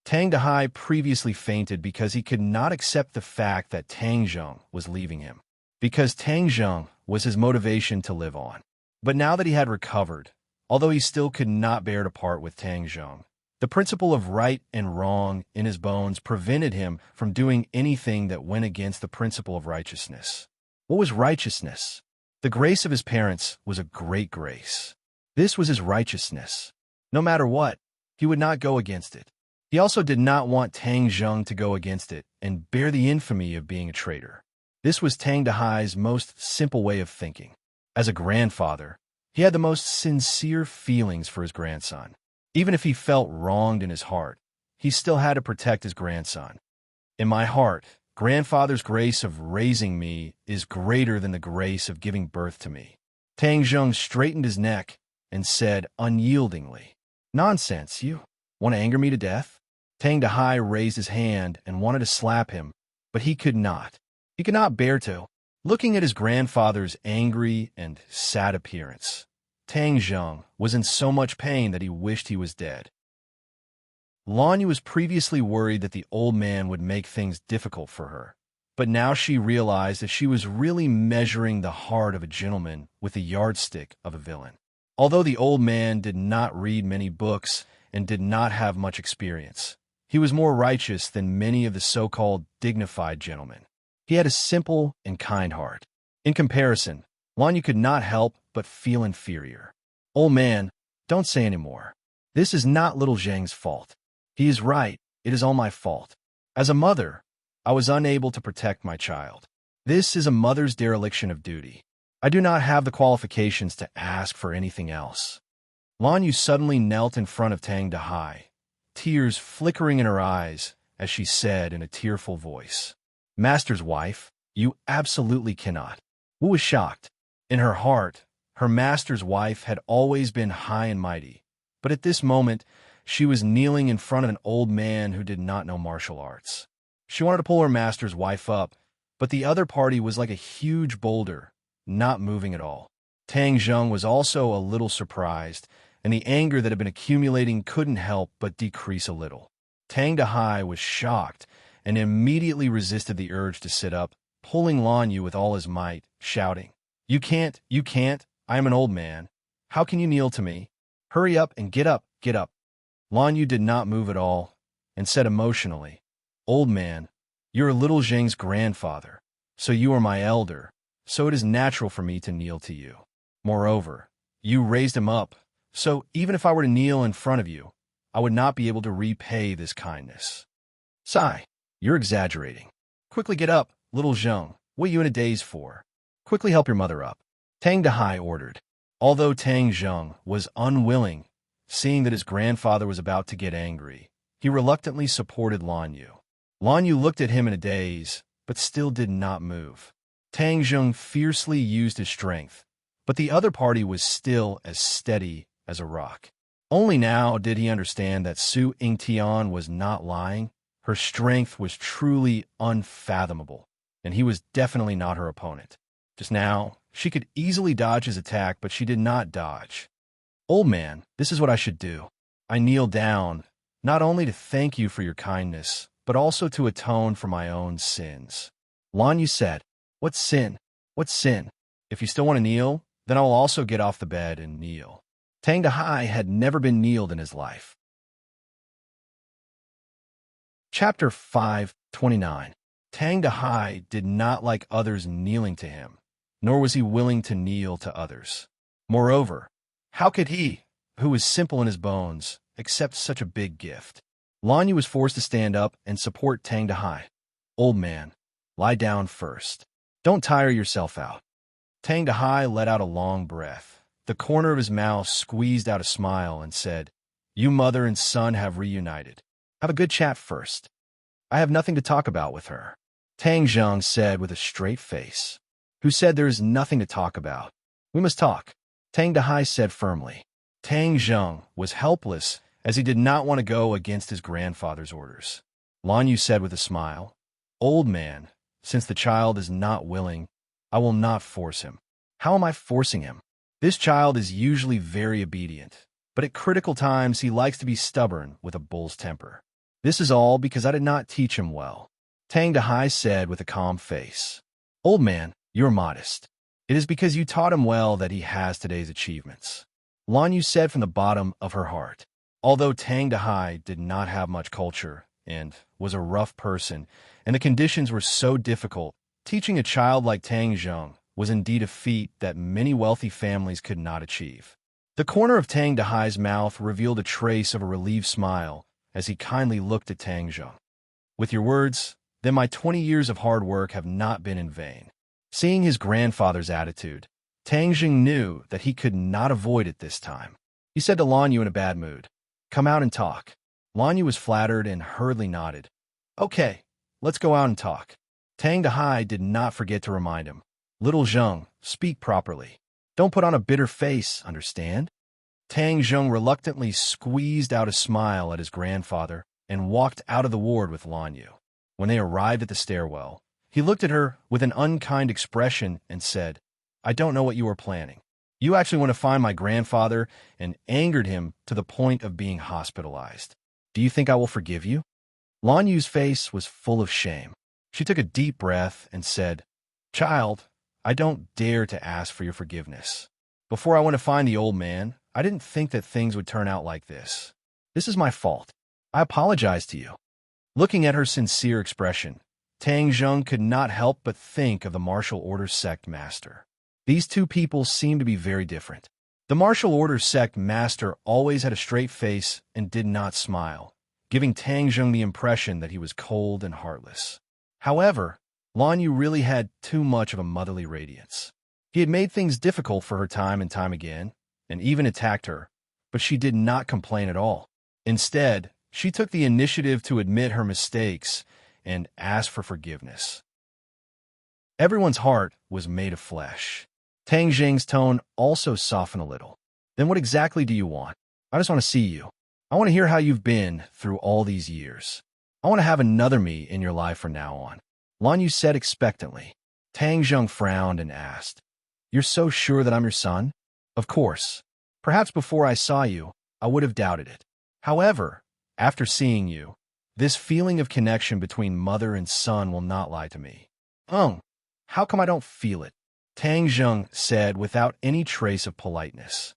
Tang Dahai previously fainted because he could not accept the fact that Tang Zheng was leaving him, because Tang Zheng was his motivation to live on. But now that he had recovered, although he still could not bear to part with Tang Zheng, the principle of right and wrong in his bones prevented him from doing anything that went against the principle of righteousness. What was righteousness? The grace of his parents was a great grace. This was his righteousness. No matter what, he would not go against it. He also did not want Tang Zheng to go against it and bear the infamy of being a traitor. This was Tang Dahai's most simple way of thinking. As a grandfather, he had the most sincere feelings for his grandson. Even if he felt wronged in his heart, he still had to protect his grandson. "In my heart, grandfather's grace of raising me is greater than the grace of giving birth to me." Tang Zheng straightened his neck and said unyieldingly, "Nonsense, you want to anger me to death?" Tang Dahai raised his hand and wanted to slap him, but he could not. He could not bear to. Looking at his grandfather's angry and sad appearance, Tang Zheng was in so much pain that he wished he was dead. Lan Yu was previously worried that the old man would make things difficult for her, but now she realized that she was really measuring the heart of a gentleman with the yardstick of a villain. Although the old man did not read many books and did not have much experience, he was more righteous than many of the so-called dignified gentlemen. He had a simple and kind heart. In comparison, Lan Yu could not help but feel inferior. "Old man, don't say any more. This is not little Zheng's fault. He is right, it is all my fault. As a mother, I was unable to protect my child. This is a mother's dereliction of duty. I do not have the qualifications to ask for anything else." Lan Yu suddenly knelt in front of Tang Dahai, tears flickering in her eyes as she said in a tearful voice, "Master's wife, you absolutely cannot." Wu was shocked. In her heart, her master's wife had always been high and mighty, but at this moment, she was kneeling in front of an old man who did not know martial arts. She wanted to pull her master's wife up, but the other party was like a huge boulder, not moving at all. Tang Zheng was also a little surprised, and the anger that had been accumulating couldn't help but decrease a little. Tang Dahai was shocked and immediately resisted the urge to sit up, pulling Lan Yu with all his might, shouting, you can't, I am an old man. How can you kneel to me? Hurry up and get up, get up. Lan Yu did not move at all and said emotionally, old man, you're little Zheng's grandfather, so you are my elder, so it is natural for me to kneel to you. Moreover, you raised him up, so even if I were to kneel in front of you, I would not be able to repay this kindness. Sigh, you're exaggerating. Quickly get up, little Zheng. What are you in a daze for? Quickly help your mother up. Tang Dahai ordered. Although Tang Zheng was unwilling, seeing that his grandfather was about to get angry, he reluctantly supported Lan Yu. Lan Yu looked at him in a daze, but still did not move. Tang Zheng fiercely used his strength, but the other party was still as steady as a rock. Only now did he understand that Su Yingtian was not lying. Her strength was truly unfathomable, and he was definitely not her opponent. Just now, she could easily dodge his attack, but she did not dodge. Old man, this is what I should do. I kneel down, not only to thank you for your kindness, but also to atone for my own sins. Lan Yu said, what sin? What sin? If you still want to kneel, then I will also get off the bed and kneel. Tang Dahai had never been kneeled in his life. Chapter 5:29. Tang Dahai did not like others kneeling to him, nor was he willing to kneel to others. Moreover, how could he, who was simple in his bones, accept such a big gift? Lan Yu was forced to stand up and support Tang Dahai. Old man, lie down first. Don't tire yourself out. Tang Dahai let out a long breath. The corner of his mouth squeezed out a smile and said, you mother and son have reunited. Have a good chat first. I have nothing to talk about with her. Tang Zheng said with a straight face. Who said there is nothing to talk about? We must talk. Tang Dahai said firmly. Tang Zheng was helpless as he did not want to go against his grandfather's orders. Lan Yu said with a smile, old man, since the child is not willing, I will not force him. How am I forcing him? This child is usually very obedient, but at critical times he likes to be stubborn with a bull's temper. This is all because I did not teach him well. Tang Dahai said with a calm face. Old man, you're modest. It is because you taught him well that he has today's achievements. Lan Yu said from the bottom of her heart. Although Tang Dahai did not have much culture and was a rough person, and the conditions were so difficult, teaching a child like Tang Zheng was indeed a feat that many wealthy families could not achieve. The corner of Tang Dahai's mouth revealed a trace of a relieved smile as he kindly looked at Tang Zheng. With your words, then my 20 years of hard work have not been in vain. Seeing his grandfather's attitude, Tang Zheng knew that he could not avoid it this time. He said to Lan Yu in a bad mood, come out and talk. Lan Yu was flattered and hurriedly nodded. Okay, let's go out and talk. Tang Dahai did not forget to remind him. Little Zheng, speak properly. Don't put on a bitter face, understand? Tang Zheng reluctantly squeezed out a smile at his grandfather and walked out of the ward with Lan Yu. When they arrived at the stairwell, he looked at her with an unkind expression and said, I don't know what you are planning. You actually want to find my grandfather and angered him to the point of being hospitalized. Do you think I will forgive you? Lan Yu's face was full of shame. She took a deep breath and said, Child, I don't dare to ask for your forgiveness. Before I went to find the old man, I didn't think that things would turn out like this. This is my fault. I apologize to you. Looking at her sincere expression, Tang Zheng could not help but think of the martial order sect master. These two people seemed to be very different. The martial order sect master always had a straight face and did not smile, giving Tang Zheng the impression that he was cold and heartless. However, Lan Yu really had too much of a motherly radiance. He had made things difficult for her time and time again, and even attacked her, but she did not complain at all. Instead, she took the initiative to admit her mistakes and ask for forgiveness. Everyone's heart was made of flesh. Tang Zheng's tone also softened a little. Then what exactly do you want? I just want to see you. I want to hear how you've been through all these years. I want to have another me in your life from now on. Lan Yu said expectantly. Tang Zheng frowned and asked, You're so sure that I'm your son? Of course. Perhaps before I saw you, I would have doubted it. However, after seeing you, this feeling of connection between mother and son will not lie to me. How come I don't feel it? Tang Zheng said without any trace of politeness.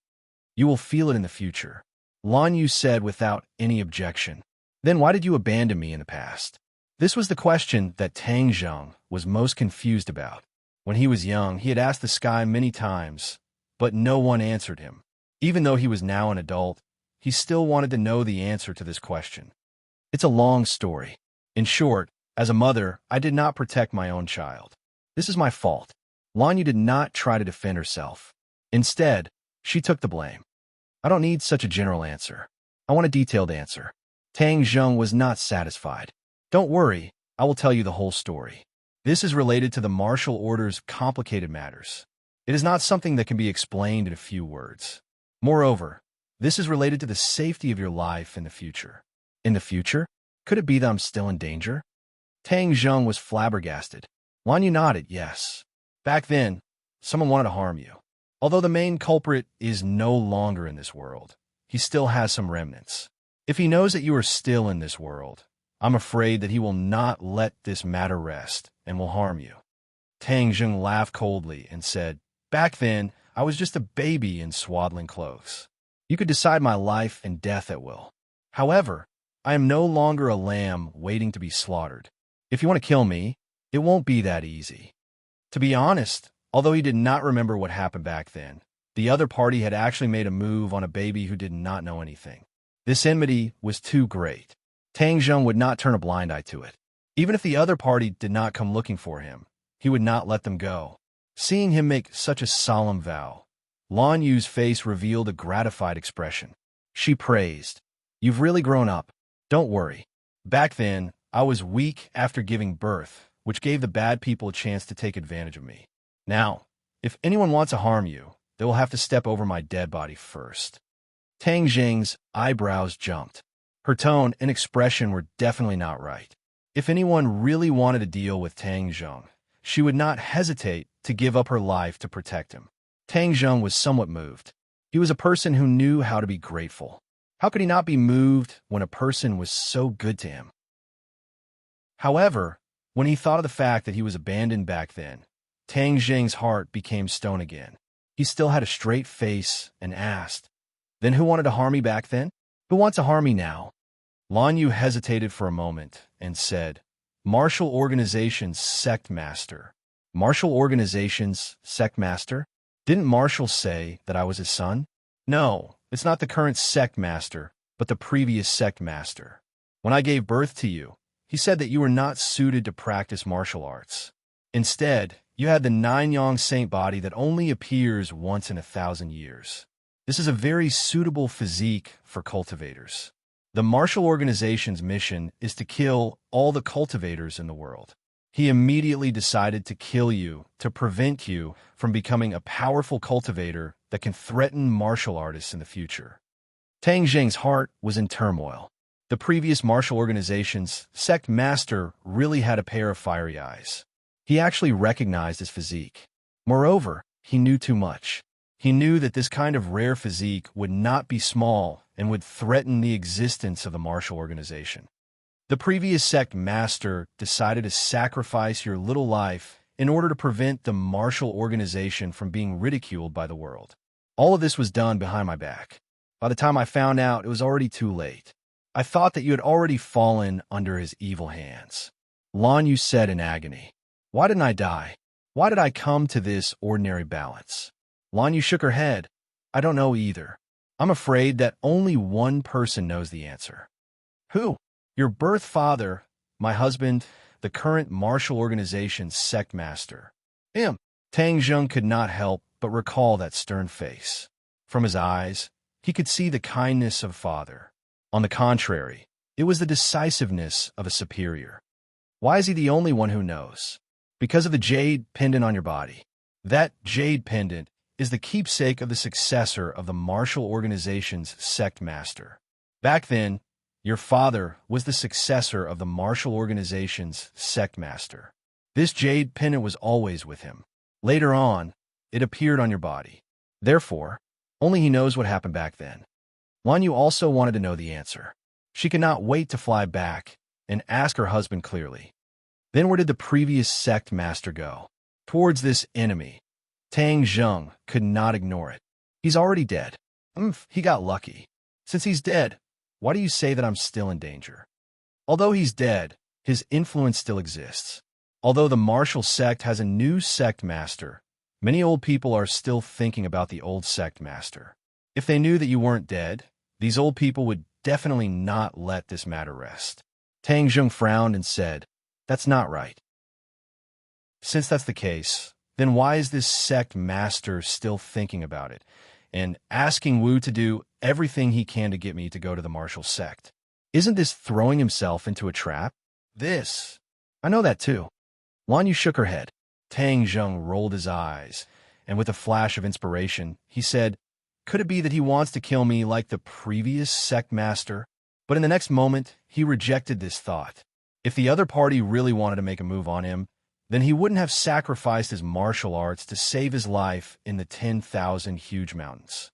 You will feel it in the future. Lan Yu said without any objection. Then why did you abandon me in the past? This was the question that Tang Zheng was most confused about. When he was young, he had asked the sky many times, but no one answered him. Even though he was now an adult, he still wanted to know the answer to this question. It's a long story. In short, as a mother, I did not protect my own child. This is my fault. Lan Yu did not try to defend herself. Instead, she took the blame. I don't need such a general answer. I want a detailed answer. Tang Zheng was not satisfied. Don't worry, I will tell you the whole story. This is related to the martial order's complicated matters. It is not something that can be explained in a few words. Moreover, this is related to the safety of your life in the future. In the future? Could it be that I'm still in danger? Tang Zheng was flabbergasted. Lan Yu nodded, yes. Back then, someone wanted to harm you. Although the main culprit is no longer in this world, he still has some remnants. If he knows that you are still in this world, I'm afraid that he will not let this matter rest and will harm you. Tang Zheng laughed coldly and said, Back then, I was just a baby in swaddling clothes. You could decide my life and death at will. However, I am no longer a lamb waiting to be slaughtered. If you want to kill me, it won't be that easy. To be honest, although he did not remember what happened back then, the other party had actually made a move on a baby who did not know anything. This enmity was too great. Tang Zheng would not turn a blind eye to it. Even if the other party did not come looking for him, he would not let them go. Seeing him make such a solemn vow, Lan Yu's face revealed a gratified expression. She praised, You've really grown up. Don't worry. Back then, I was weak after giving birth, which gave the bad people a chance to take advantage of me. Now, if anyone wants to harm you, they will have to step over my dead body first. Tang Zheng's eyebrows jumped. Her tone and expression were definitely not right. If anyone really wanted to deal with Tang Zheng, she would not hesitate to give up her life to protect him. Tang Zheng was somewhat moved. He was a person who knew how to be grateful. How could he not be moved when a person was so good to him? However, when he thought of the fact that he was abandoned back then, Tang Zheng's heart became stone again. He still had a straight face and asked, Then who wanted to harm me back then? Who wants to harm me now? Lan Yu hesitated for a moment and said, Martial Organization's Sect Master. Martial Organization's Sect Master? Didn't Marshall say that I was his son? No, it's not the current Sect Master, but the previous Sect Master. When I gave birth to you, he said that you were not suited to practice martial arts. Instead, you had the nine-yang saint body that only appears once in 1,000 years. This is a very suitable physique for cultivators. The martial organization's mission is to kill all the cultivators in the world. He immediately decided to kill you to prevent you from becoming a powerful cultivator that can threaten martial artists in the future. Tang Zheng's heart was in turmoil. The previous martial organization's sect master really had a pair of fiery eyes. He actually recognized his physique. Moreover, he knew too much. He knew that this kind of rare physique would not be small and would threaten the existence of the martial organization. The previous sect master decided to sacrifice your little life in order to prevent the martial organization from being ridiculed by the world. All of this was done behind my back. By the time I found out, it was already too late. I thought that you had already fallen under his evil hands. Lan Yu said in agony, Why didn't I die? Why did I come to this ordinary balance? Lan Yu shook her head. I don't know either. I'm afraid that only one person knows the answer. Who? Your birth father, my husband, the current martial organization's sect master. Him. Tang Zheng could not help but recall that stern face. From his eyes, he could see the kindness of father. On the contrary, it was the decisiveness of a superior. Why is he the only one who knows? Because of the jade pendant on your body. That jade pendant is the keepsake of the successor of the martial organization's sect master. Back then, your father was the successor of the martial organization's sect master. This jade pendant was always with him. Later on, it appeared on your body. Therefore, only he knows what happened back then. Wan Yu also wanted to know the answer. She could not wait to fly back and ask her husband clearly. Then where did the previous sect master go? Towards this enemy. Tang Zheng could not ignore it. He's already dead. He got lucky. Since he's dead, why do you say that I'm still in danger? Although he's dead, his influence still exists. Although the martial sect has a new sect master, many old people are still thinking about the old sect master. If they knew that you weren't dead, these old people would definitely not let this matter rest. Tang Zheng frowned and said, "That's not right." Since that's the case, then why is this sect master still thinking about it and asking Wu to do everything he can to get me to go to the martial sect? Isn't this throwing himself into a trap? I know that too. Wan Yu shook her head. Tang Zheng rolled his eyes, and with a flash of inspiration, he said, "Could it be that he wants to kill me like the previous sect master?" But in the next moment, he rejected this thought. If the other party really wanted to make a move on him, then he wouldn't have sacrificed his martial arts to save his life in the 10,000 huge mountains.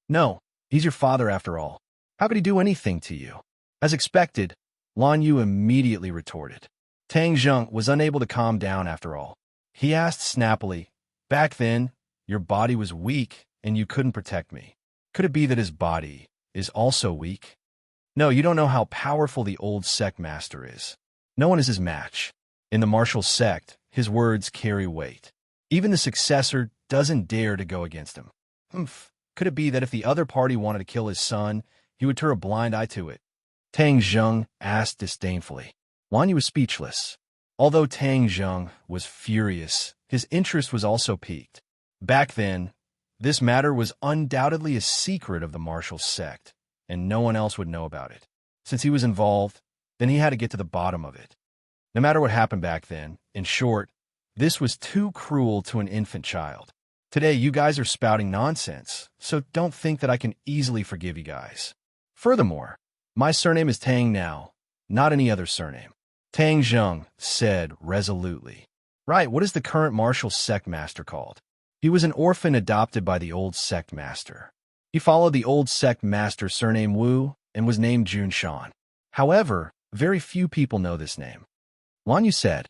No, he's your father after all. How could he do anything to you? As expected, Lan Yu immediately retorted. Tang Zheng was unable to calm down after all. He asked snappily, "Back then, your body was weak and you couldn't protect me. Could it be that his body is also weak?" "No, you don't know how powerful the old sect master is. No one is his match. In the martial sect, his words carry weight. Even the successor doesn't dare to go against him." Could it be that if the other party wanted to kill his son, he would turn a blind eye to it? Tang Zheng asked disdainfully. Wan Yu was speechless. Although Tang Zheng was furious, his interest was also piqued. Back then, this matter was undoubtedly a secret of the martial sect, and no one else would know about it. Since he was involved, then he had to get to the bottom of it. No matter what happened back then, in short, this was too cruel to an infant child. Today, you guys are spouting nonsense, so don't think that I can easily forgive you guys. Furthermore, my surname is Tang now, not any other surname. Tang Zheng said resolutely. Right, what is the current martial sect master called? He was an orphan adopted by the old sect master. He followed the old sect master's surname Wu and was named Jun Shan. However, very few people know this name. Wan Yu said,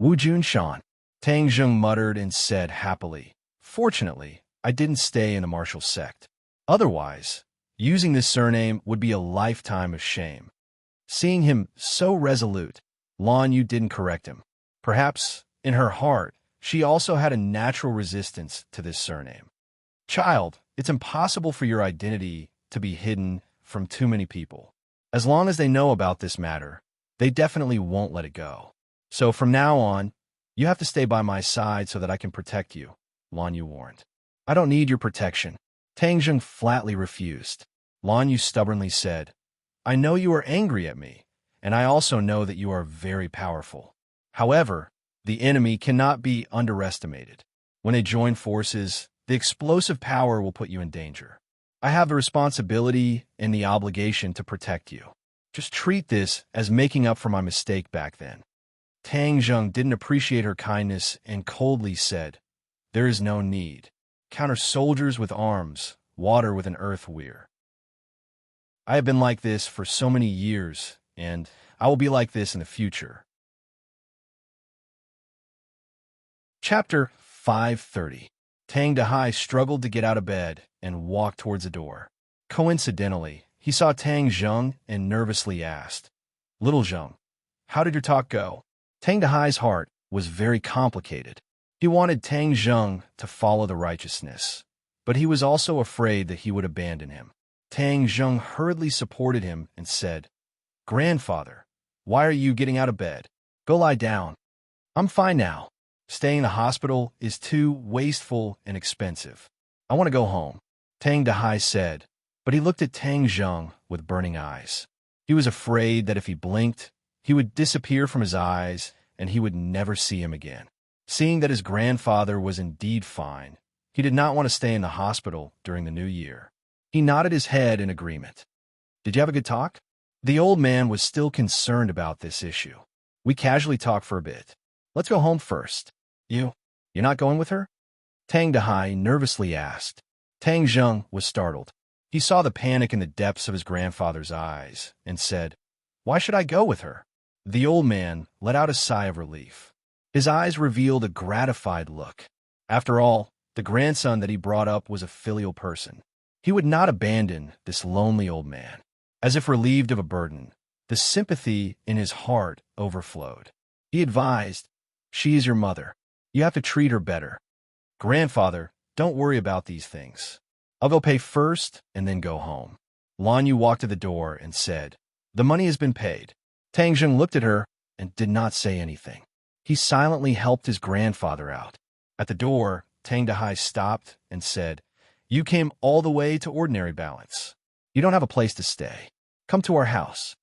"Wu Jun Shan." Tang Zheng muttered and said happily, "Fortunately, I didn't stay in the martial sect. Otherwise, using this surname would be a lifetime of shame." Seeing him so resolute, Lan Yu didn't correct him. Perhaps, in her heart, she also had a natural resistance to this surname. "Child, it's impossible for your identity to be hidden from too many people. As long as they know about this matter, they definitely won't let it go. So from now on, you have to stay by my side so that I can protect you," Lan Yu warned. "I don't need your protection." Tang Zheng flatly refused. Lan Yu stubbornly said, "I know you are angry at me, and I also know that you are very powerful. However, the enemy cannot be underestimated. When they join forces, the explosive power will put you in danger. I have the responsibility and the obligation to protect you. Just treat this as making up for my mistake back then." Tang Zheng didn't appreciate her kindness and coldly said, "There is no need. Counter soldiers with arms, water with an earth weir. I have been like this for so many years, and I will be like this in the future." Chapter 530. Tang Dahai struggled to get out of bed and walked towards the door. Coincidentally, he saw Tang Zheng and nervously asked, "Little Zheng, how did your talk go?" Tang Dahai's heart was very complicated. He wanted Tang Zheng to follow the righteousness, but he was also afraid that he would abandon him. Tang Zheng hurriedly supported him and said, "Grandfather, why are you getting out of bed? Go lie down. I'm fine now. Staying in the hospital is too wasteful and expensive. I want to go home," Tang Dahai said, but he looked at Tang Zheng with burning eyes. He was afraid that if he blinked, he would disappear from his eyes and he would never see him again. Seeing that his grandfather was indeed fine, he did not want to stay in the hospital during the new year. He nodded his head in agreement. "Did you have a good talk?" The old man was still concerned about this issue. "We casually talked for a bit. Let's go home first." You're not going with her?" Tang Dehai nervously asked. Tang Zheng was startled. He saw the panic in the depths of his grandfather's eyes and said, "Why should I go with her?" The old man let out a sigh of relief. His eyes revealed a gratified look. After all, the grandson that he brought up was a filial person. He would not abandon this lonely old man. As if relieved of a burden, the sympathy in his heart overflowed. He advised, "She is your mother. You have to treat her better. Grandfather, don't worry about these things. I'll go pay first and then go home." Lan Yu walked to the door and said, "The money has been paid." Tang Zheng looked at her and did not say anything. He silently helped his grandfather out. At the door, Tang Dehai stopped and said, "You came all the way to Ordinary Balance. You don't have a place to stay. Come to our house."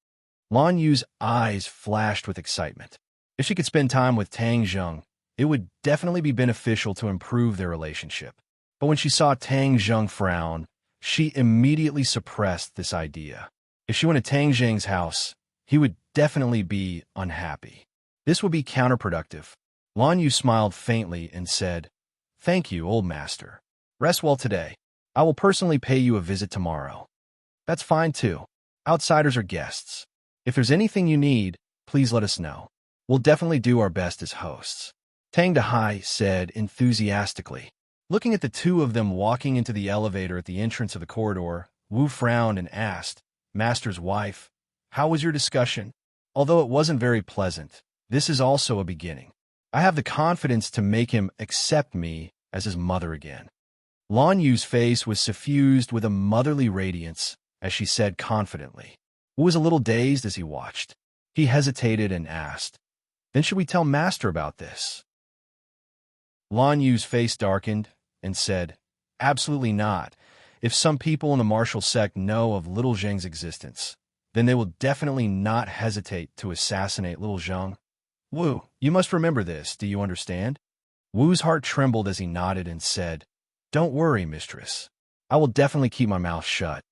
Lan Yu's eyes flashed with excitement. If she could spend time with Tang Zheng, it would definitely be beneficial to improve their relationship. But when she saw Tang Zheng frown, she immediately suppressed this idea. If she went to Tang Zheng's house, he would definitely be unhappy. This would be counterproductive. Lan Yu smiled faintly and said, "Thank you, old master. Rest well today. I will personally pay you a visit tomorrow." "That's fine too. Outsiders are guests. If there's anything you need, please let us know. We'll definitely do our best as hosts," Tang Dehai said enthusiastically. Looking at the two of them walking into the elevator at the entrance of the corridor, Wu frowned and asked, "Master's wife, how was your discussion?" "Although it wasn't very pleasant, this is also a beginning. I have the confidence to make him accept me as his mother again." Lan Yu's face was suffused with a motherly radiance as she said confidently. Wu was a little dazed as he watched. He hesitated and asked, "Then should we tell Master about this?" Lan Yu's face darkened and said, "Absolutely not. If some people in the martial sect know of Little Zheng's existence, then they will definitely not hesitate to assassinate Little Zheng. Wu, you must remember this, do you understand?" Wu's heart trembled as he nodded and said, "Don't worry, mistress. I will definitely keep my mouth shut.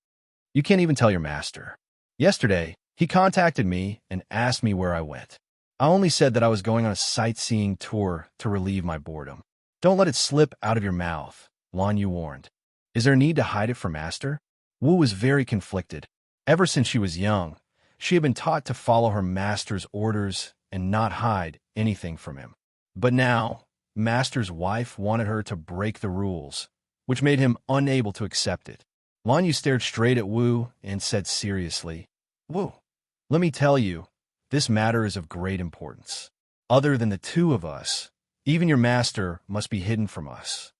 You can't even tell your master. Yesterday, he contacted me and asked me where I went. I only said that I was going on a sightseeing tour to relieve my boredom. Don't let it slip out of your mouth," Lan Yu warned. "Is there need to hide it from Master?" Wu was very conflicted. Ever since she was young, she had been taught to follow her master's orders and not hide anything from him. But now, Master's wife wanted her to break the rules, which made him unable to accept it. Lan Yu stared straight at Wu and said seriously, "Wu, let me tell you, this matter is of great importance. Other than the two of us, even your master must be hidden from us."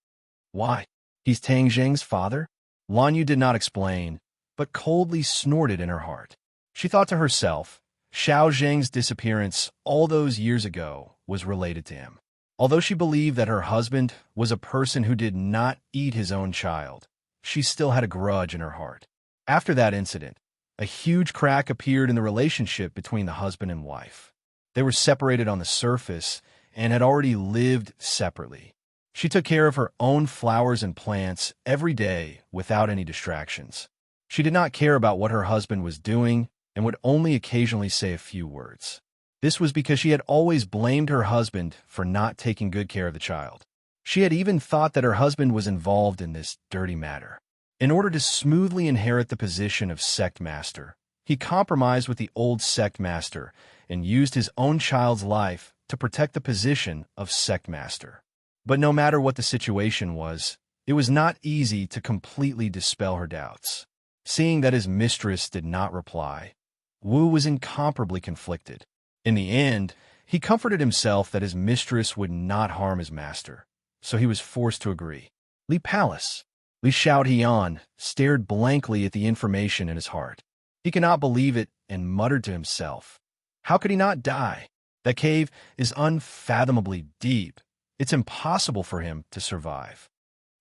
"Why? He's Tang Zheng's father?" Lan Yu did not explain, but coldly snorted in her heart. She thought to herself, Xiao Zheng's disappearance all those years ago was related to him. Although she believed that her husband was a person who did not eat his own child, she still had a grudge in her heart. After that incident, a huge crack appeared in the relationship between the husband and wife. They were separated on the surface and had already lived separately. She took care of her own flowers and plants every day without any distractions. She did not care about what her husband was doing and would only occasionally say a few words. This was because she had always blamed her husband for not taking good care of the child. She had even thought that her husband was involved in this dirty matter. In order to smoothly inherit the position of sect master, he compromised with the old sect master and used his own child's life to protect the position of sect master. But no matter what the situation was, it was not easy to completely dispel her doubts. Seeing that his mistress did not reply, Wu was incomparably conflicted. In the end, he comforted himself that his mistress would not harm his master, so he was forced to agree. Li Palace. Li Xiaotian stared blankly at the information in his heart. He could not believe it and muttered to himself, "How could he not die? That cave is unfathomably deep. It's impossible for him to survive.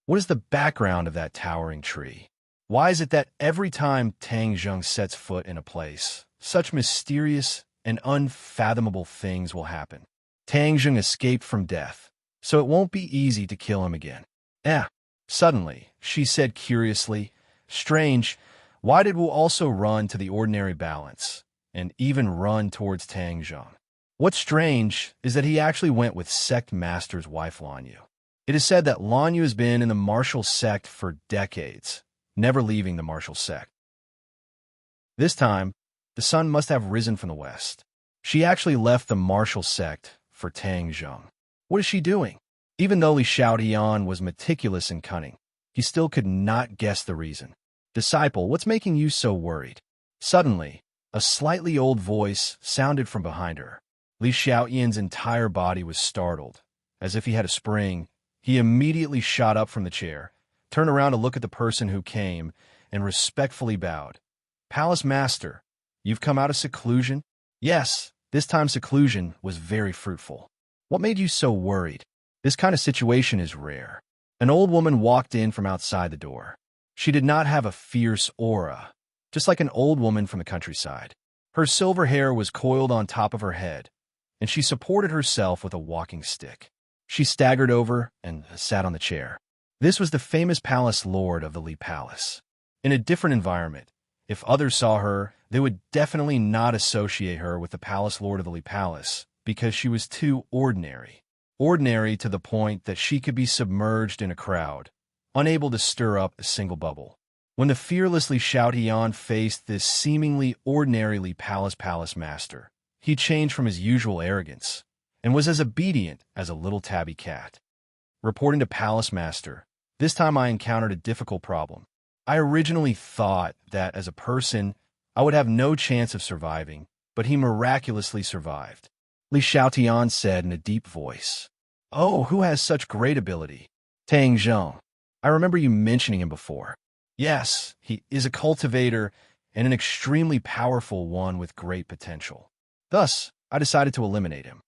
What is the background of that towering tree? Why is it that every time Tang Zheng sets foot in a place, such mysterious and unfathomable things will happen? Tang Zheng escaped from death, so it won't be easy to kill him again." Suddenly, she said curiously, "Strange, why did Wu also run to the Ordinary Balance, and even run towards Tang Zheng? What's strange is that he actually went with Sect Master's wife Lan Yu. It is said that Lan Yu has been in the martial sect for decades, never leaving the martial sect. This time, the sun must have risen from the west. She actually left the martial sect for Tang Zheng. What is she doing? Even though Li Xiaotian was meticulous and cunning, he still could not guess the reason. Disciple, what's making you so worried? Suddenly, a slightly old voice sounded from behind her. Li Xiaotian's entire body was startled. As if he had a spring, he immediately shot up from the chair, turned around to look at the person who came, and respectfully bowed. Palace Master, you've come out of seclusion? Yes, this time seclusion was very fruitful. What made you so worried? This kind of situation is rare. An old woman walked in from outside the door. She did not have a fierce aura, just like an old woman from the countryside. Her silver hair was coiled on top of her head, and she supported herself with a walking stick. She staggered over and sat on the chair. This was the famous palace lord of the Li Palace. In a different environment, if others saw her, they would definitely not associate her with the palace lord of the Li Palace because she was too ordinary. Ordinary to the point that she could be submerged in a crowd, unable to stir up a single bubble. When the fearlessly Xiaotian faced this seemingly ordinarily palace master, he changed from his usual arrogance and was as obedient as a little tabby cat. Reporting to Palace Master, this time I encountered a difficult problem. I originally thought that as a person, I would have no chance of surviving, but he miraculously survived. Li Xiaotian said in a deep voice. Oh, who has such great ability? Tang Zheng. I remember you mentioning him before. Yes, he is a cultivator and an extremely powerful one with great potential. Thus, I decided to eliminate him.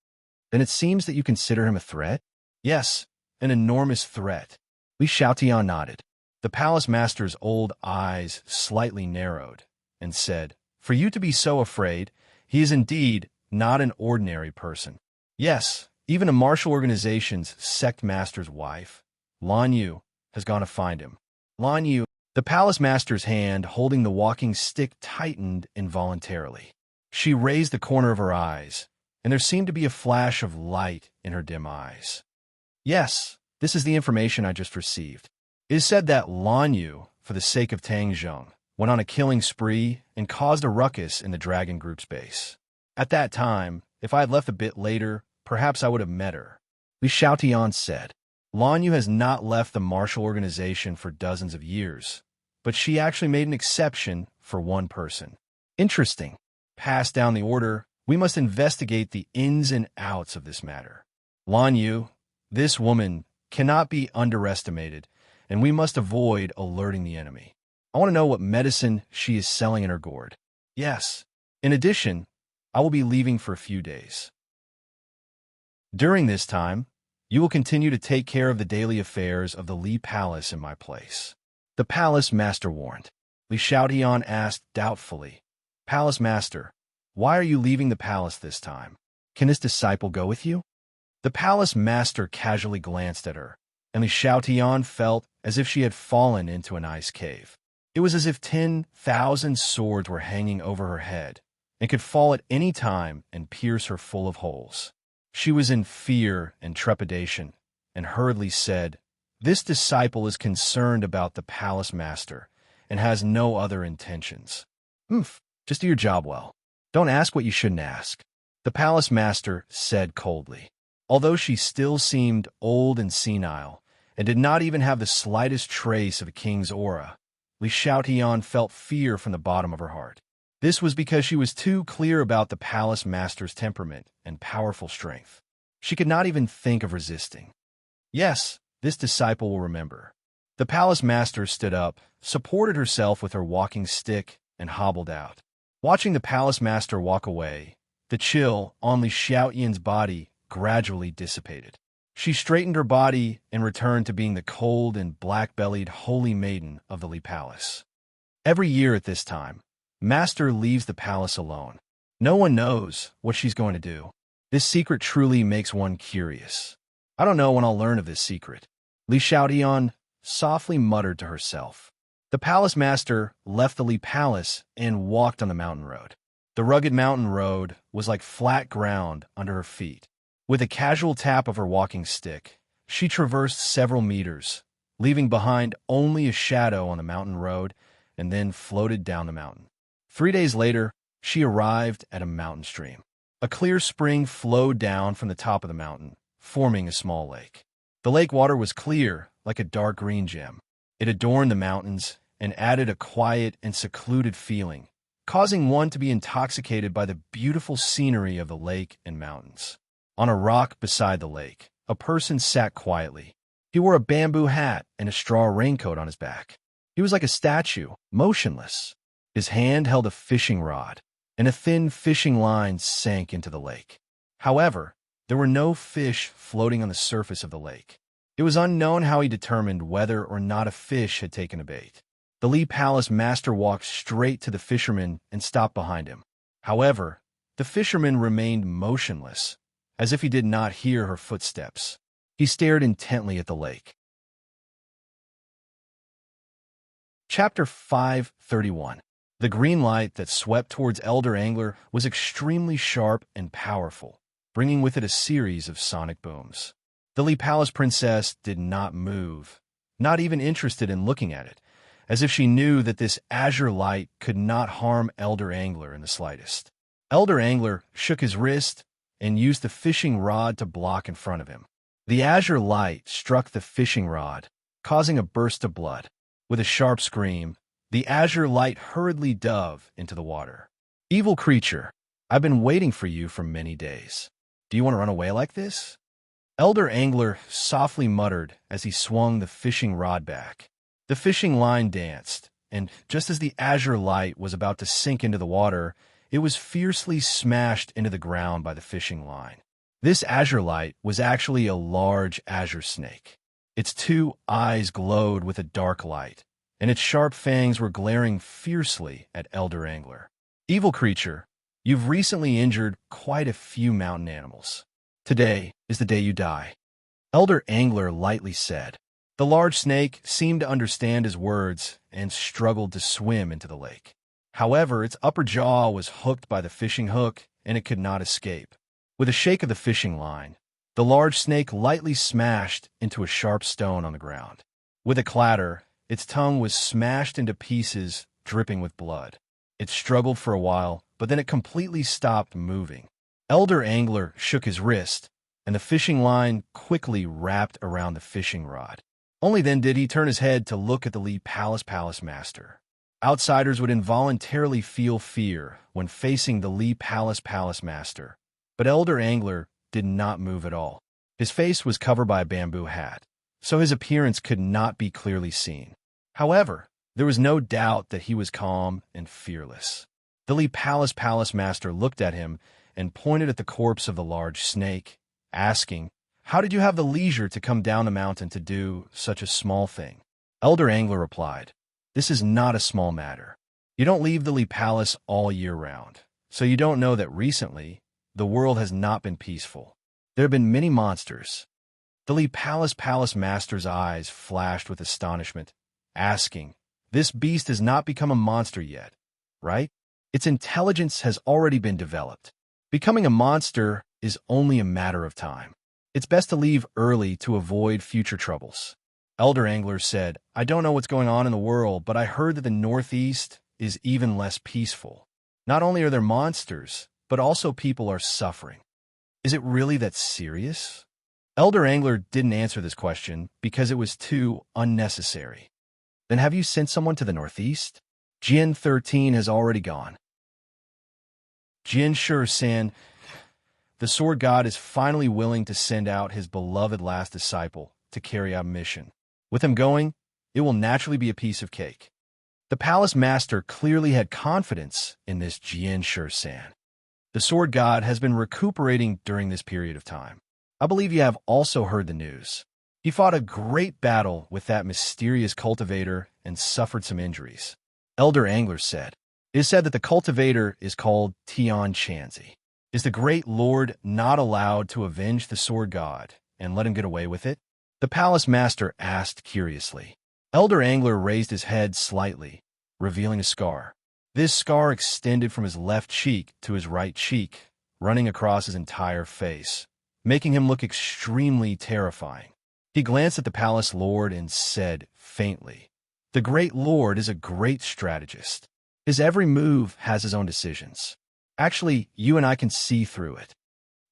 Then it seems that you consider him a threat? Yes, an enormous threat. Li Xiaotian nodded. The palace master's old eyes slightly narrowed and said, For you to be so afraid, he is indeed not an ordinary person. Yes, even a martial organization's sect master's wife, Lan Yu, has gone to find him. Lan Yu, the palace master's hand holding the walking stick tightened involuntarily. She raised the corner of her eyes, and there seemed to be a flash of light in her dim eyes. Yes, this is the information I just received. It is said that Lan Yu, for the sake of Tang Zheng, went on a killing spree and caused a ruckus in the Dragon Group's base. At that time, if I had left a bit later, perhaps I would have met her. Li Xiaotian said. Lan Yu has not left the martial organization for dozens of years, but she actually made an exception for one person. Interesting. Pass down the order, we must investigate the ins and outs of this matter. Lan Yu, this woman cannot be underestimated, and we must avoid alerting the enemy. I want to know what medicine she is selling in her gourd. Yes. In addition, I will be leaving for a few days. During this time, you will continue to take care of the daily affairs of the Li Palace in my place. The Palace Master warned. Li Xiaotian asked doubtfully, Palace Master, why are you leaving the palace this time? Can this disciple go with you? The Palace Master casually glanced at her, and Li Xiaotian felt as if she had fallen into an ice cave. It was as if 10,000 swords were hanging over her head and could fall at any time and pierce her full of holes. She was in fear and trepidation, and hurriedly said, This disciple is concerned about the Palace Master and has no other intentions. Just do your job well. Don't ask what you shouldn't ask. The Palace Master said coldly. Although she still seemed old and senile, and did not even have the slightest trace of a king's aura, Li Xiaotian felt fear from the bottom of her heart. This was because she was too clear about the Palace Master's temperament and powerful strength. She could not even think of resisting. Yes, this disciple will remember. The Palace Master stood up, supported herself with her walking stick, and hobbled out. Watching the Palace Master walk away, the chill on Li Xiaotian's body gradually dissipated. She straightened her body and returned to being the cold and black-bellied holy maiden of the Li Palace. Every year at this time, Master leaves the palace alone. No one knows what she's going to do. This secret truly makes one curious. I don't know when I'll learn of this secret. Li Xiaotian softly muttered to herself. The Palace Master left the Li Palace and walked on the mountain road. The rugged mountain road was like flat ground under her feet. With a casual tap of her walking stick, She traversed several meters, leaving behind only a shadow on the mountain road, and then floated down the mountain. 3 days later, she arrived at a mountain stream. A clear spring flowed down from the top of the mountain, forming a small lake. The lake water was clear, like a dark green gem. It adorned the mountains and added a quiet and secluded feeling, causing one to be intoxicated by the beautiful scenery of the lake and mountains. On a rock beside the lake, a person sat quietly. He wore a bamboo hat and a straw raincoat on his back. He was like a statue, motionless. His hand held a fishing rod, and a thin fishing line sank into the lake. However, there were no fish floating on the surface of the lake. It was unknown how he determined whether or not a fish had taken a bait. The Lee Palace master walked straight to the fisherman and stopped behind him. However, the fisherman remained motionless, as if he did not hear her footsteps. He stared intently at the lake. Chapter 531. The green light that swept towards Elder Angler was extremely sharp and powerful, bringing with it a series of sonic booms. The Lee Palace princess did not move, not even interested in looking at it, as if she knew that this azure light could not harm Elder Angler in the slightest. Elder Angler shook his wrist and used the fishing rod to block in front of him. The azure light struck the fishing rod, causing a burst of blood. With a sharp scream, the azure light hurriedly dove into the water. "Evil creature, I've been waiting for you for many days. Do you want to run away like this?" Elder Angler softly muttered as he swung the fishing rod back. The fishing line danced, and just as the azure light was about to sink into the water, it was fiercely smashed into the ground by the fishing line. This azure light was actually a large azure snake. Its two eyes glowed with a dark light, and its sharp fangs were glaring fiercely at Elder Angler. "Evil creature, you've recently injured quite a few mountain animals. Today is the day you die," Elder Angler lightly said. The large snake seemed to understand his words and struggled to swim into the lake. However, its upper jaw was hooked by the fishing hook, and it could not escape. With a shake of the fishing line, the large snake lightly smashed into a sharp stone on the ground. With a clatter, its tongue was smashed into pieces, dripping with blood. It struggled for a while, but then it completely stopped moving. Elder Angler shook his wrist, and the fishing line quickly wrapped around the fishing rod. Only then did he turn his head to look at the Lee Palace master. Outsiders would involuntarily feel fear when facing the Lee Palace master, but Elder Angler did not move at all. His face was covered by a bamboo hat, so his appearance could not be clearly seen. However, there was no doubt that he was calm and fearless. The Lee Palace master looked at him and pointed at the corpse of the large snake, asking, "How did you have the leisure to come down the mountain to do such a small thing?" Elder Angler replied, "This is not a small matter. You don't leave the Lee Palace all year round, so you don't know that recently the world has not been peaceful. There have been many monsters." The Lee Palace master's eyes flashed with astonishment, asking, "This beast has not become a monster yet, right? Its intelligence has already been developed. Becoming a monster is only a matter of time. It's best to leave early to avoid future troubles." Elder Angler said, "I don't know what's going on in the world, but I heard that the Northeast is even less peaceful. Not only are there monsters, but also people are suffering. Is it really that serious?" Elder Angler didn't answer this question because it was too unnecessary. "Then have you sent someone to the Northeast?" "Jin 13 has already gone." Jin Shur-san, the sword god, is finally willing to send out his beloved last disciple to carry out a mission. With him going, it will naturally be a piece of cake. The palace master clearly had confidence in this Jin Shur-san. The sword god has been recuperating during this period of time. I believe you have also heard the news. He fought a great battle with that mysterious cultivator and suffered some injuries. Elder Angler said, "It is said that the cultivator is called Tian Chanzi. Is the great lord not allowed to avenge the sword god and let him get away with it?" The palace master asked curiously. Elder Angler raised his head slightly, revealing a scar. This scar extended from his left cheek to his right cheek, running across his entire face, making him look extremely terrifying. He glanced at the palace lord and said faintly, "The great lord is a great strategist. His every move has his own decisions. Actually, you and I can see through it."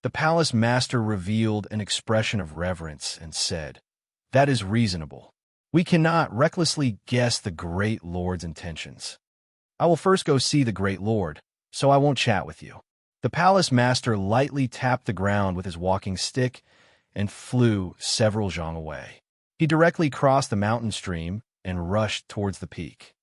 The palace master revealed an expression of reverence and said, "That is reasonable. We cannot recklessly guess the great lord's intentions. I will first go see the great lord, so I won't chat with you." The palace master lightly tapped the ground with his walking stick and flew several zhang away. He directly crossed the mountain stream and rushed towards the peak.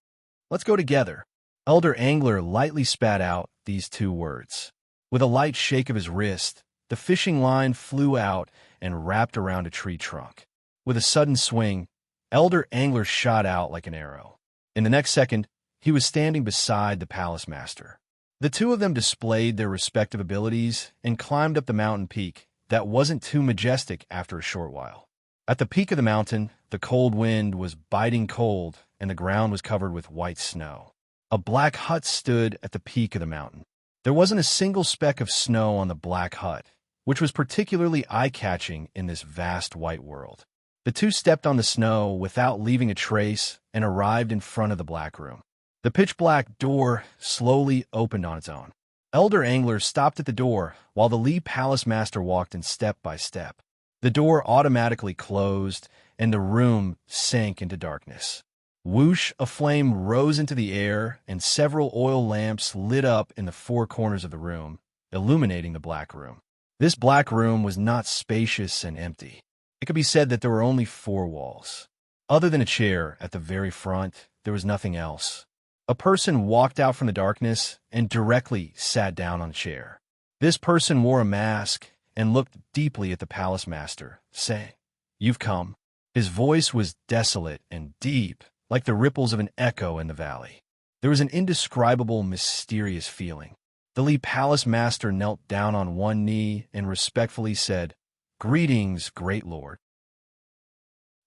"Let's go together." Elder Angler lightly spat out these two words. With a light shake of his wrist, the fishing line flew out and wrapped around a tree trunk. With a sudden swing, Elder Angler shot out like an arrow. In the next second, he was standing beside the palace master. The two of them displayed their respective abilities and climbed up the mountain peak that wasn't too majestic after a short while. At the peak of the mountain, the cold wind was biting cold and the ground was covered with white snow. A black hut stood at the peak of the mountain. There wasn't a single speck of snow on the black hut, which was particularly eye-catching in this vast white world. The two stepped on the snow without leaving a trace and arrived in front of the black room. The pitch-black door slowly opened on its own. Elder Angler stopped at the door while the Lee Palace Master walked in step by step. The door automatically closed and the room sank into darkness. Whoosh, a flame rose into the air and several oil lamps lit up in the four corners of the room, illuminating the black room. This black room was not spacious and empty. It could be said that there were only four walls. Other than a chair at the very front, there was nothing else. A person walked out from the darkness and directly sat down on a chair. This person wore a mask and looked deeply at the palace master, saying, "You've come." His voice was desolate and deep, like the ripples of an echo in the valley. There was an indescribable, mysterious feeling. The Lee Palace Master knelt down on one knee and respectfully said, "Greetings, great lord."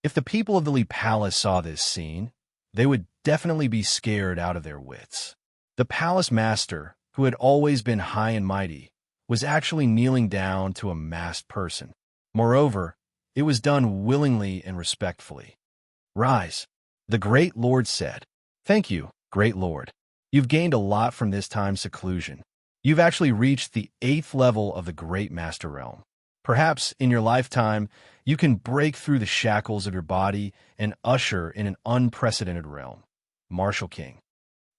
If the people of the Lee Palace saw this scene, they would definitely be scared out of their wits. The palace master, who had always been high and mighty, was actually kneeling down to a masked person. Moreover, it was done willingly and respectfully. "Rise," the great lord said. "Thank you, great lord. You've gained a lot from this time's seclusion. You've actually reached the 8th level of the great master realm. Perhaps in your lifetime, you can break through the shackles of your body and usher in an unprecedented realm." Martial King.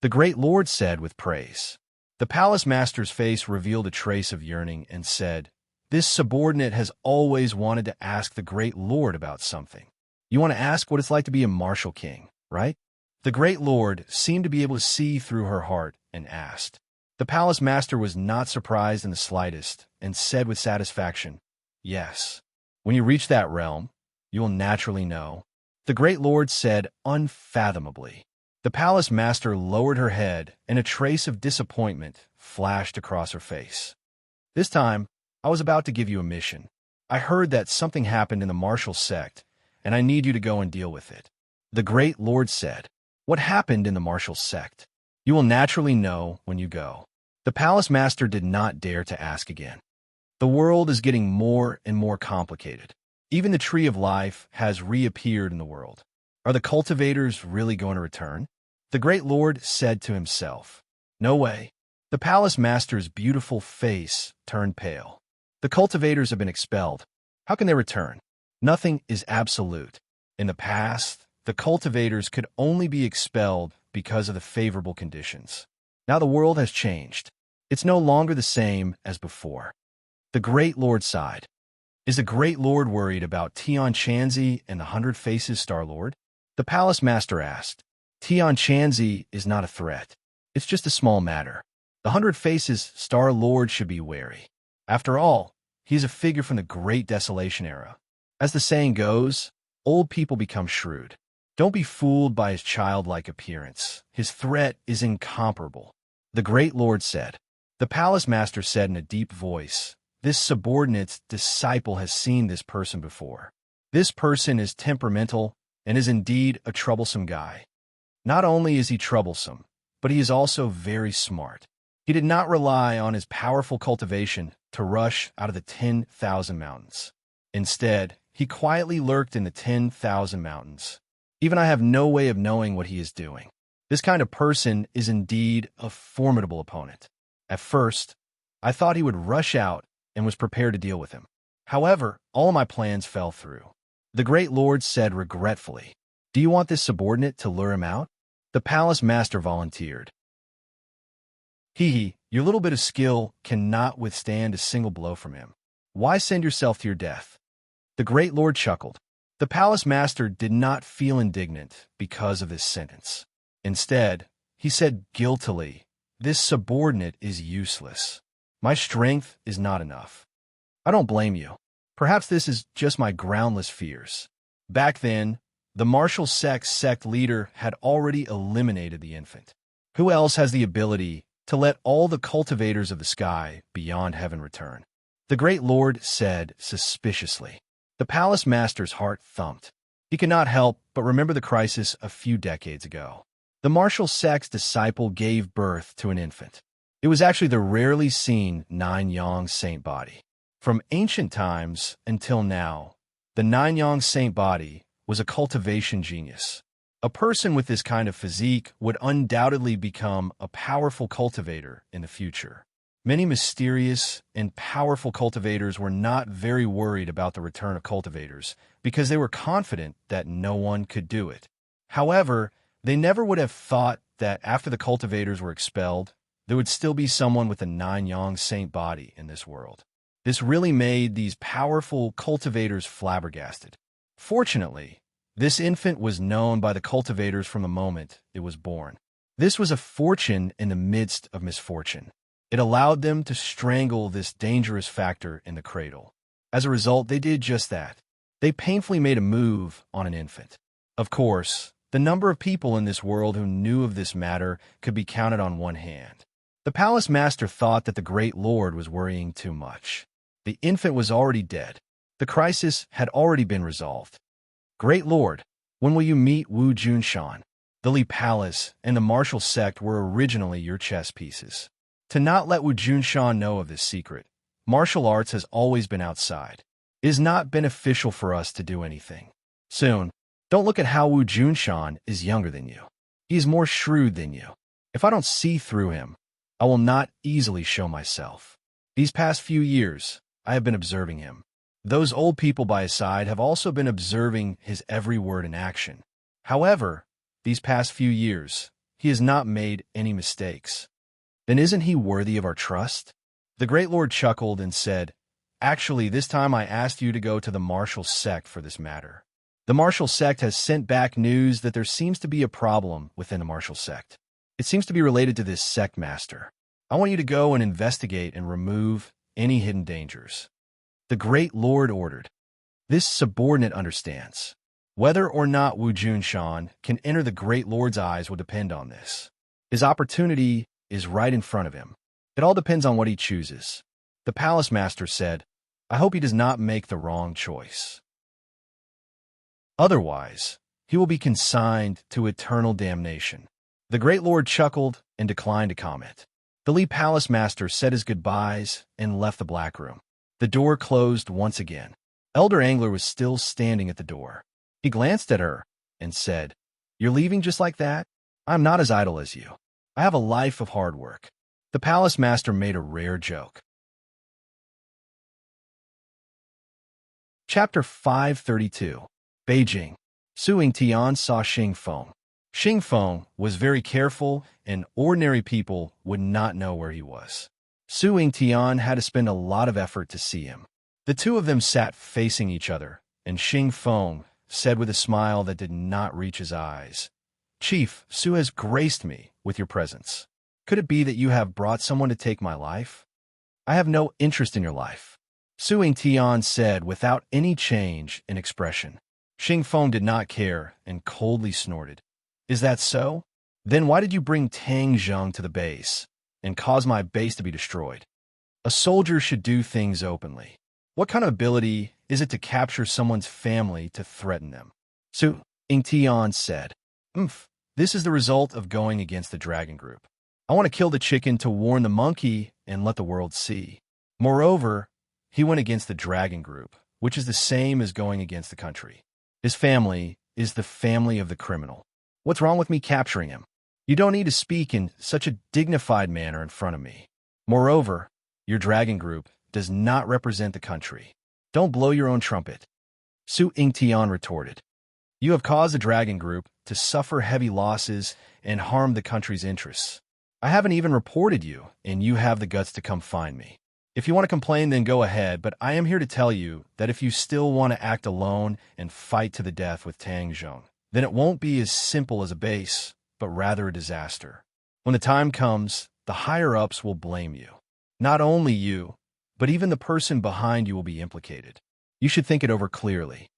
The great lord said with praise. The palace master's face revealed a trace of yearning and said, "This subordinate has always wanted to ask the great lord about something. You want to ask what it's like to be a martial king, right?" The great lord seemed to be able to see through her heart and asked. The palace master was not surprised in the slightest and said with satisfaction, "Yes. When you reach that realm, you will naturally know." The great lord said unfathomably. The palace master lowered her head and a trace of disappointment flashed across her face. "This time, I was about to give you a mission. I heard that something happened in the martial sect, and I need you to go and deal with it." The great lord said, "What happened in the martial sect? You will naturally know when you go." The palace master did not dare to ask again. The world is getting more and more complicated. Even the tree of life has reappeared in the world. Are the cultivators really going to return? The great lord said to himself. No way. The palace master's beautiful face turned pale. The cultivators have been expelled. How can they return? Nothing is absolute. In the past, the cultivators could only be expelled because of the favorable conditions. Now the world has changed. It's no longer the same as before. The great lord sighed. Is the great lord worried about Tian Chanzi and the 100 Faces Star-Lord? The palace master asked. Tian Chanzi is not a threat. It's just a small matter. The 100 Faces Star-Lord should be wary. After all, he is a figure from the Great Desolation era. As the saying goes, old people become shrewd. Don't be fooled by his childlike appearance. His threat is incomparable. The great lord said. The palace master said in a deep voice, this subordinate's disciple has seen this person before. This person is temperamental and is indeed a troublesome guy. Not only is he troublesome, but he is also very smart. He did not rely on his powerful cultivation to rush out of the 10,000 mountains. Instead, he quietly lurked in the 10,000 mountains. Even I have no way of knowing what he is doing. This kind of person is indeed a formidable opponent. At first, I thought he would rush out and was prepared to deal with him. However, all my plans fell through. The great lord said regretfully, "Do you want this subordinate to lure him out?" The palace master volunteered. Your little bit of skill cannot withstand a single blow from him. Why send yourself to your death?" The great lord chuckled. The palace master did not feel indignant because of this sentence. Instead, he said guiltily, "This subordinate is useless. My strength is not enough." I don't blame you. Perhaps this is just my groundless fears. Back then, the martial sect leader had already eliminated the infant. Who else has the ability to let all the cultivators of the sky beyond heaven return? The great lord said suspiciously. The palace master's heart thumped. He could not help but remember the crisis a few decades ago. The martial sect's disciple gave birth to an infant. It was actually the rarely seen nine-yang saint body. From ancient times until now, the nine-yang saint body was a cultivation genius. A person with this kind of physique would undoubtedly become a powerful cultivator in the future. Many mysterious and powerful cultivators were not very worried about the return of cultivators because they were confident that no one could do it. However, they never would have thought that after the cultivators were expelled, there would still be someone with a nine-yang saint body in this world. This really made these powerful cultivators flabbergasted. Fortunately, this infant was known by the cultivators from the moment it was born. This was a fortune in the midst of misfortune. It allowed them to strangle this dangerous factor in the cradle. As a result, they did just that. They painfully made a move on an infant. Of course, the number of people in this world who knew of this matter could be counted on one hand. The palace master thought that the great lord was worrying too much. The infant was already dead. The crisis had already been resolved. "Great lord, when will you meet Wu Junshan? The Li Palace and the martial sect were originally your chess pieces. To not let Wu Junshan know of this secret, martial arts has always been outside. It is not beneficial for us to do anything. Soon, don't look at how Wu Junshan is younger than you. He is more shrewd than you. If I don't see through him, I will not easily show myself. These past few years, I have been observing him. Those old people by his side have also been observing his every word and action. However, these past few years, he has not made any mistakes. Then isn't he worthy of our trust?" The great lord chuckled and said, "Actually, this time I asked you to go to the martial sect for this matter. The martial sect has sent back news that there seems to be a problem within the martial sect. It seems to be related to this sect master. I want you to go and investigate and remove any hidden dangers." The great lord ordered. This subordinate understands. Whether or not Wu Junshan can enter the great lord's eyes will depend on this. His opportunity is right in front of him. It all depends on what he chooses. The palace master said, "I hope he does not make the wrong choice. Otherwise, he will be consigned to eternal damnation." The great lord chuckled and declined to comment. The Li Palace master said his goodbyes and left the black room. The door closed once again. Elder Angler was still standing at the door. He glanced at her and said, "You're leaving just like that? I'm not as idle as you. I have a life of hard work." The palace master made a rare joke. Chapter 532. Beijing. Su Yingtian saw Xing Feng. Xing Feng was very careful, and ordinary people would not know where he was. Su Yingtian had to spend a lot of effort to see him. The two of them sat facing each other, and Xing Feng said with a smile that did not reach his eyes, "Chief, Su has graced me with your presence. Could it be that you have brought someone to take my life?" "I have no interest in your life," Su Yingtian said without any change in expression. Xing Feng did not care and coldly snorted. "Is that so? Then why did you bring Tang Zheng to the base and cause my base to be destroyed? A soldier should do things openly. What kind of ability is it to capture someone's family to threaten them?" Su Yingtian said, This is the result of going against the dragon group. I want to kill the chicken to warn the monkey and let the world see. Moreover, he went against the dragon group, which is the same as going against the country. His family is the family of the criminal. What's wrong with me capturing him? You don't need to speak in such a dignified manner in front of me. Moreover, your dragon group does not represent the country. Don't blow your own trumpet. Su Ingtian retorted. You have caused the dragon group to suffer heavy losses and harm the country's interests. I haven't even reported you, and you have the guts to come find me. If you want to complain, then go ahead, but I am here to tell you that if you still want to act alone and fight to the death with Tang Zheng, then it won't be as simple as a base, but rather a disaster. When the time comes, the higher-ups will blame you. Not only you, but even the person behind you will be implicated. You should think it over clearly.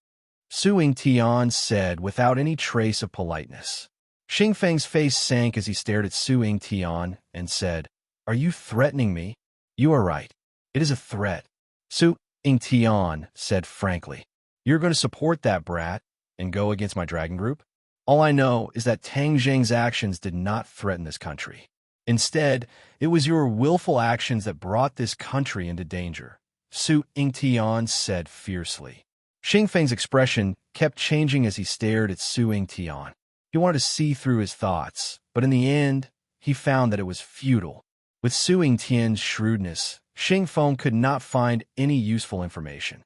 Su Ingtian said without any trace of politeness. Xingfeng's face sank as he stared at Su Ingtian and said, Are you threatening me? You are right. It is a threat. Su Ingtian said frankly. You're going to support that brat and go against my dragon group? All I know is that Tang Zheng's actions did not threaten this country. Instead, it was your willful actions that brought this country into danger, Su Ingtian said fiercely. Xingfeng's expression kept changing as he stared at Su Ingtian. He wanted to see through his thoughts, but in the end, he found that it was futile. With Su Ingtian's shrewdness, Xingfeng could not find any useful information.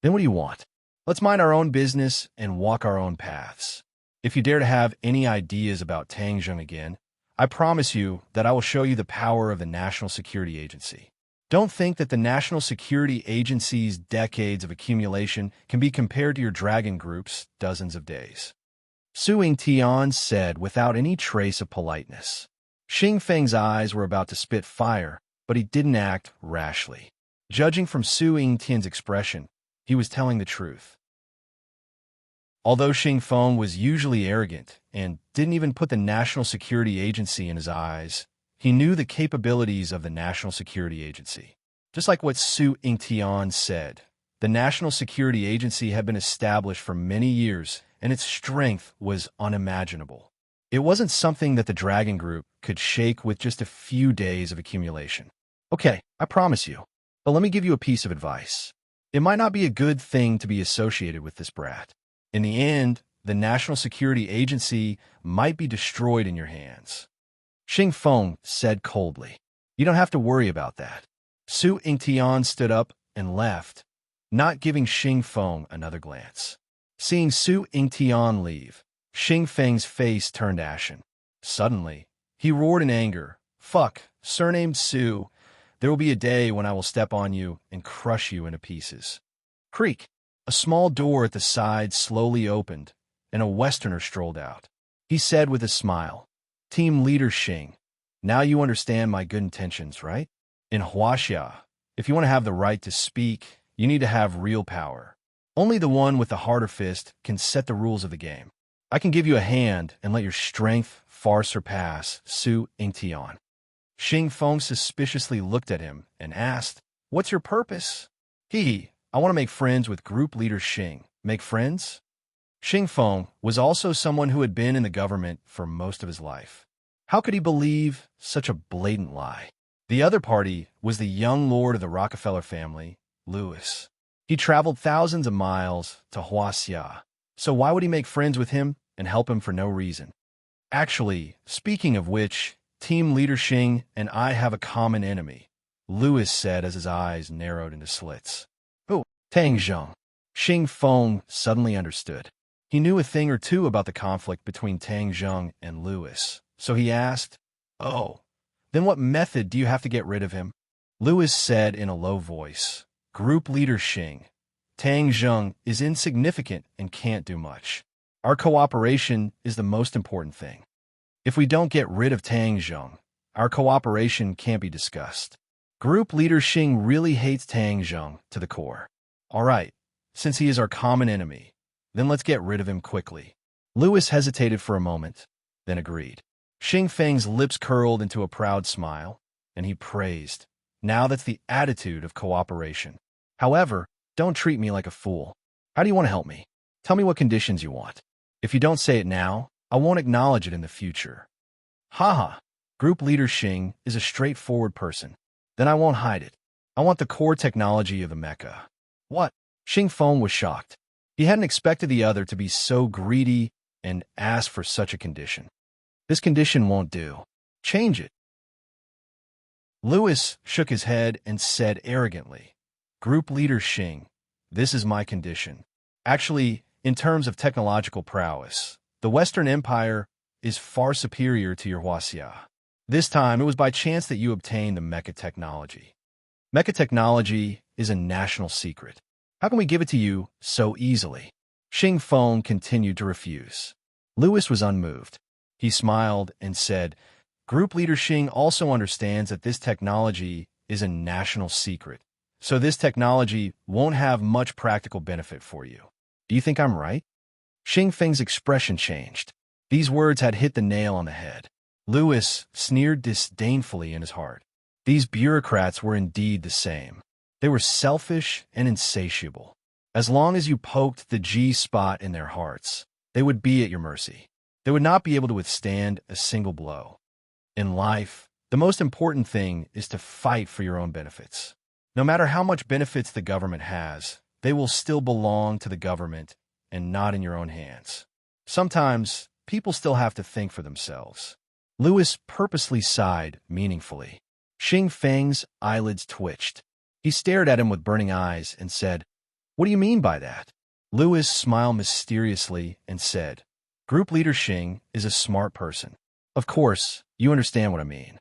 Then what do you want? Let's mind our own business and walk our own paths. If you dare to have any ideas about Tang Zheng again, I promise you that I will show you the power of the National Security Agency. Don't think that the National Security Agency's decades of accumulation can be compared to your dragon group's dozens of days. Su Ingtian said without any trace of politeness. Xingfeng's eyes were about to spit fire, but he didn't act rashly. Judging from Su Ingtian's expression, he was telling the truth. Although Xingfeng was usually arrogant and didn't even put the National Security Agency in his eyes, he knew the capabilities of the National Security Agency. Just like what Su Ingtian said, the National Security Agency had been established for many years, and its strength was unimaginable. It wasn't something that the Dragon Group could shake with just a few days of accumulation. Okay, I promise you. But let me give you a piece of advice. It might not be a good thing to be associated with this brat. In the end, the National Security Agency might be destroyed in your hands. Xingfeng said coldly. You don't have to worry about that. Su Ingtian stood up and left, not giving Xingfeng another glance. Seeing Su Ingtian leave, Xingfeng's face turned ashen. Suddenly, he roared in anger. Fuck, surnamed Su. There will be a day when I will step on you and crush you into pieces. Creak. A small door at the side slowly opened, and a Westerner strolled out. He said with a smile, Team Leader Xing, now you understand my good intentions, right? In Huaxia, if you want to have the right to speak, you need to have real power. Only the one with the harder fist can set the rules of the game. I can give you a hand and let your strength far surpass Su Ingtian. Xingfeng suspiciously looked at him and asked, What's your purpose? I want to make friends with Group Leader Xing. Make friends? Xingfeng was also someone who had been in the government for most of his life. How could he believe such a blatant lie? The other party was the young lord of the Rockefeller family, Louis. He traveled thousands of miles to Huaxia, so why would he make friends with him and help him for no reason? Actually, speaking of which, Team Leader Xing and I have a common enemy, Louis said as his eyes narrowed into slits. Tang Zheng. Xingfeng suddenly understood. He knew a thing or two about the conflict between Tang Zheng and Louis, so he asked, Oh, then what method do you have to get rid of him? Louis said in a low voice, Group Leader Xing, Tang Zheng is insignificant and can't do much. Our cooperation is the most important thing. If we don't get rid of Tang Zheng, our cooperation can't be discussed. Group Leader Xing really hates Tang Zheng to the core. All right, since he is our common enemy, then let's get rid of him quickly. Louis hesitated for a moment, then agreed. Xingfeng's lips curled into a proud smile, and he praised. Now that's the attitude of cooperation. However, don't treat me like a fool. How do you want to help me? Tell me what conditions you want. If you don't say it now, I won't acknowledge it in the future. Haha, Group Leader Xing is a straightforward person. Then I won't hide it. I want the core technology of the mecha. What? Xing Feng was shocked. He hadn't expected the other to be so greedy and ask for such a condition. This condition won't do. Change it. Lewis shook his head and said arrogantly, Group Leader Xing, this is my condition. Actually, in terms of technological prowess, the Western Empire is far superior to your Huaxia. This time, it was by chance that you obtained the mecha technology. Mecha technology is a national secret. How can we give it to you so easily? Xing Feng continued to refuse. Lewis was unmoved. He smiled and said, Group Leader Xing also understands that this technology is a national secret, so this technology won't have much practical benefit for you. Do you think I'm right? Xing Feng's expression changed. These words had hit the nail on the head. Lewis sneered disdainfully in his heart. These bureaucrats were indeed the same. They were selfish and insatiable. As long as you poked the G-spot in their hearts, they would be at your mercy. They would not be able to withstand a single blow. In life, the most important thing is to fight for your own benefits. No matter how much benefits the government has, they will still belong to the government and not in your own hands. Sometimes, people still have to think for themselves. Lewis purposely sighed meaningfully. Xing Feng's eyelids twitched. He stared at him with burning eyes and said, What do you mean by that? Lewis smiled mysteriously and said, Group Leader Xing is a smart person. Of course, you understand what I mean.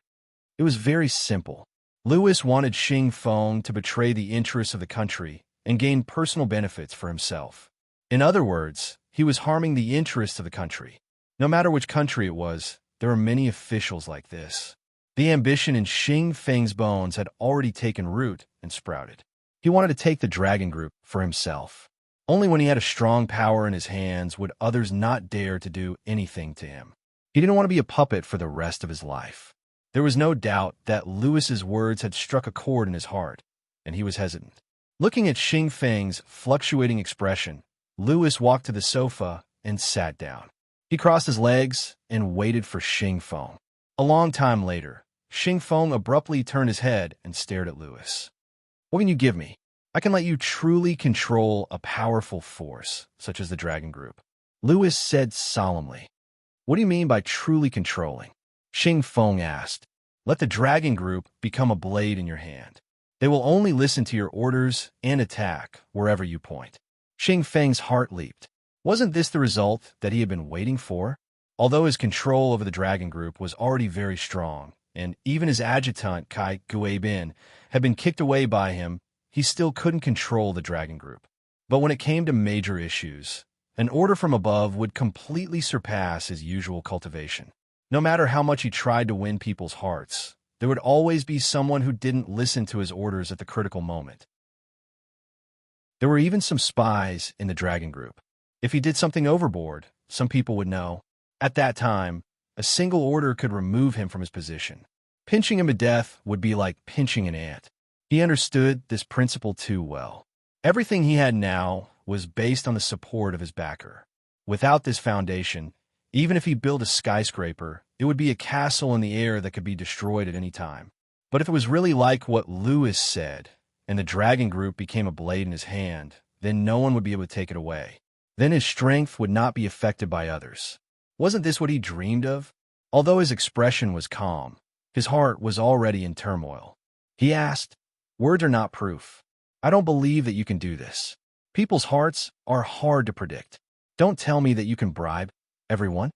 It was very simple. Lewis wanted Xing Feng to betray the interests of the country and gain personal benefits for himself. In other words, he was harming the interests of the country. No matter which country it was, there are many officials like this. The ambition in Xing Feng's bones had already taken root and sprouted. He wanted to take the dragon group for himself. Only when he had a strong power in his hands would others not dare to do anything to him. He didn't want to be a puppet for the rest of his life. There was no doubt that Lewis's words had struck a chord in his heart, and he was hesitant. Looking at Xing Feng's fluctuating expression, Lewis walked to the sofa and sat down. He crossed his legs and waited for Xing Feng. A long time later, Xing Feng abruptly turned his head and stared at Lewis. What can you give me? I can let you truly control a powerful force, such as the Dragon Group. Lewis said solemnly. What do you mean by truly controlling? Xing Feng asked. Let the Dragon Group become a blade in your hand. They will only listen to your orders and attack wherever you point. Xing Feng's heart leaped. Wasn't this the result that he had been waiting for? Although his control over the Dragon Group was already very strong, and even his adjutant, Kai Guibin, had been kicked away by him, he still couldn't control the Dragon Group. But when it came to major issues, an order from above would completely surpass his usual cultivation. No matter how much he tried to win people's hearts, there would always be someone who didn't listen to his orders at the critical moment. There were even some spies in the Dragon Group. If he did something overboard, some people would know. At that time, a single order could remove him from his position. Pinching him to death would be like pinching an ant. He understood this principle too well. Everything he had now was based on the support of his backer. Without this foundation, even if he built a skyscraper, it would be a castle in the air that could be destroyed at any time. But if it was really like what Lewis said, and the Dragon Group became a blade in his hand, then no one would be able to take it away. Then his strength would not be affected by others. Wasn't this what he dreamed of? Although his expression was calm, his heart was already in turmoil. He asked, Words are not proof. I don't believe that you can do this. People's hearts are hard to predict. Don't tell me that you can bribe everyone.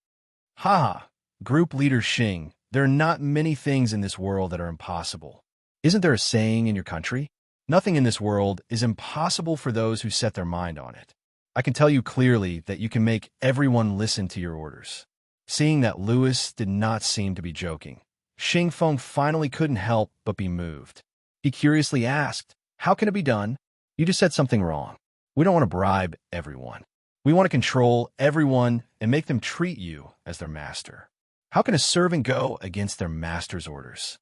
Ha ha, Group Leader Xing, there are not many things in this world that are impossible. Isn't there a saying in your country? Nothing in this world is impossible for those who set their mind on it. I can tell you clearly that you can make everyone listen to your orders. Seeing that Lewis did not seem to be joking, Xing Feng finally couldn't help but be moved. He curiously asked, How can it be done? You just said something wrong. We don't want to bribe everyone. We want to control everyone and make them treat you as their master. How can a servant go against their master's orders?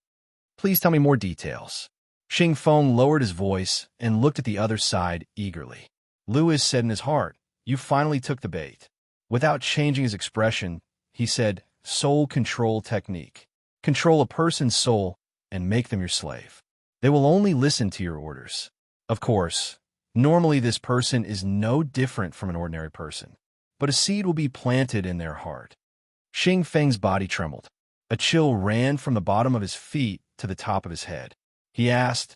Please tell me more details. Xing Feng lowered his voice and looked at the other side eagerly. Lewis said in his heart, You finally took the bait. Without changing his expression, he said, Soul control technique. Control a person's soul and make them your slave. They will only listen to your orders. Of course, Normally, this person is no different from an ordinary person, but a seed will be planted in their heart. Xing Feng's body trembled. A chill ran from the bottom of his feet to the top of his head. He asked,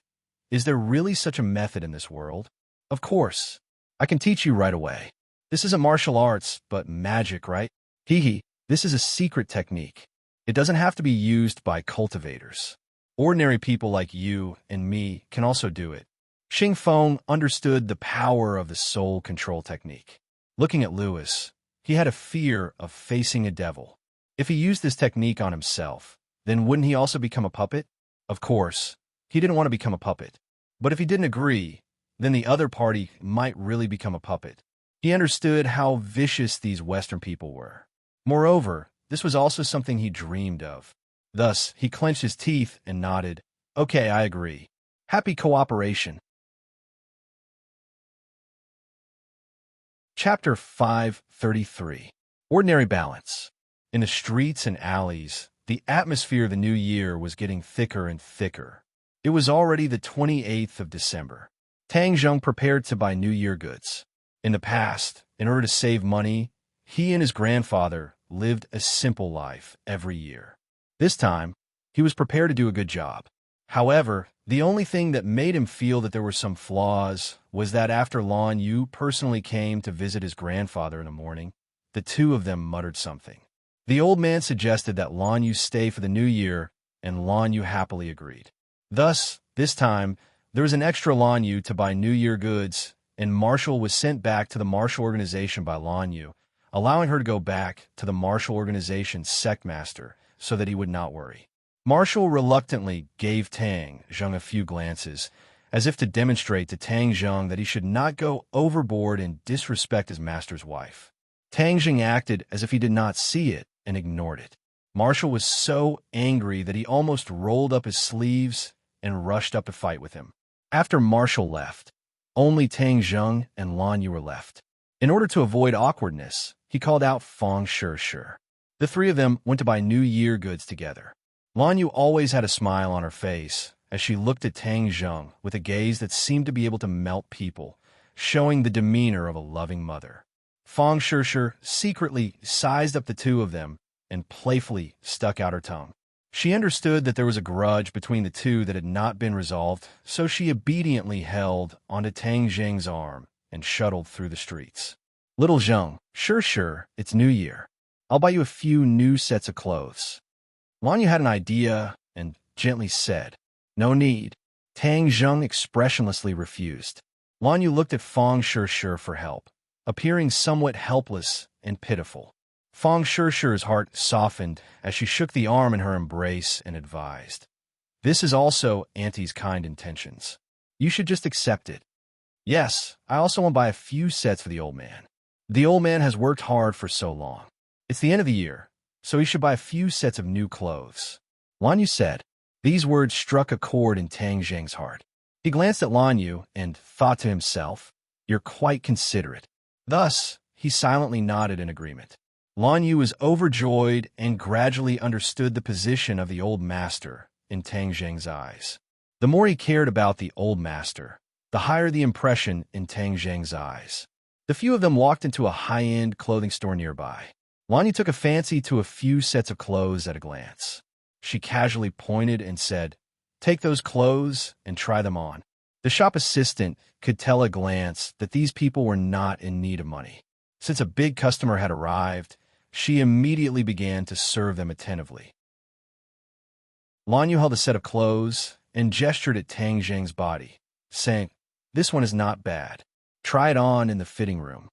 "Is there really such a method in this world?" "Of course. I can teach you right away. This isn't martial arts, but magic, right? Hee. This is a secret technique. It doesn't have to be used by cultivators. Ordinary people like you and me can also do it." Xing Feng understood the power of the soul control technique. Looking at Lewis, he had a fear of facing a devil. If he used this technique on himself, then wouldn't he also become a puppet? Of course, he didn't want to become a puppet. But if he didn't agree, then the other party might really become a puppet. He understood how vicious these Western people were. Moreover, this was also something he dreamed of. Thus, he clenched his teeth and nodded. "Okay, I agree. Happy cooperation." Chapter 533. Ordinary Balance. In the streets and alleys, the atmosphere of the new year was getting thicker and thicker. It was already the 28th of December. Tang Zheng prepared to buy New Year goods. In the past, in order to save money, he and his grandfather lived a simple life every year. This time, he was prepared to do a good job. However, the only thing that made him feel that there were some flaws was that after Lan Yu personally came to visit his grandfather in the morning, the two of them muttered something. The old man suggested that Lan Yu stay for the new year, and Lan Yu happily agreed. Thus, this time, there was an extra Lan Yu to buy New Year goods, and Marshall was sent back to the Marshall Organization by Lan Yu, allowing her to go back to the Marshall Organization's sect master so that he would not worry. Marshall reluctantly gave Tang Zheng a few glances, as if to demonstrate to Tang Zheng that he should not go overboard and disrespect his master's wife. Tang Zheng acted as if he did not see it and ignored it. Marshall was so angry that he almost rolled up his sleeves and rushed up to fight with him. After Marshall left, only Tang Zheng and Lan Yu were left. In order to avoid awkwardness, he called out Feng Shi. The three of them went to buy New Year goods together. Lan Yu always had a smile on her face as she looked at Tang Zheng with a gaze that seemed to be able to melt people, showing the demeanor of a loving mother. Feng Shi secretly sized up the two of them and playfully stuck out her tongue. She understood that there was a grudge between the two that had not been resolved, so she obediently held onto Tang Zheng's arm and shuttled through the streets. "Little Zheng, sure, it's New Year. I'll buy you a few new sets of clothes." Lan Yu had an idea and gently said, "No need." Tang Zheng expressionlessly refused. Lan Yu looked at Feng Shi for help, appearing somewhat helpless and pitiful. Feng Shi's heart softened as she shook the arm in her embrace and advised, "This is also Auntie's kind intentions. You should just accept it. Yes, I also want to buy a few sets for the old man. The old man has worked hard for so long. It's the end of the year, so he should buy a few sets of new clothes." Lan Yu said. These words struck a chord in Tang Zheng's heart. He glanced at Lan Yu and thought to himself, "You're quite considerate." Thus, he silently nodded in agreement. Lan Yu was overjoyed and gradually understood the position of the old master in Tang Zheng's eyes. The more he cared about the old master, the higher the impression in Tang Zheng's eyes. The few of them walked into a high-end clothing store nearby. Lan Yu took a fancy to a few sets of clothes at a glance. She casually pointed and said, "Take those clothes and try them on." The shop assistant could tell at a glance that these people were not in need of money. Since a big customer had arrived, she immediately began to serve them attentively. Lan Yu held a set of clothes and gestured at Tang Zheng's body, saying, "This one is not bad. Try it on in the fitting room."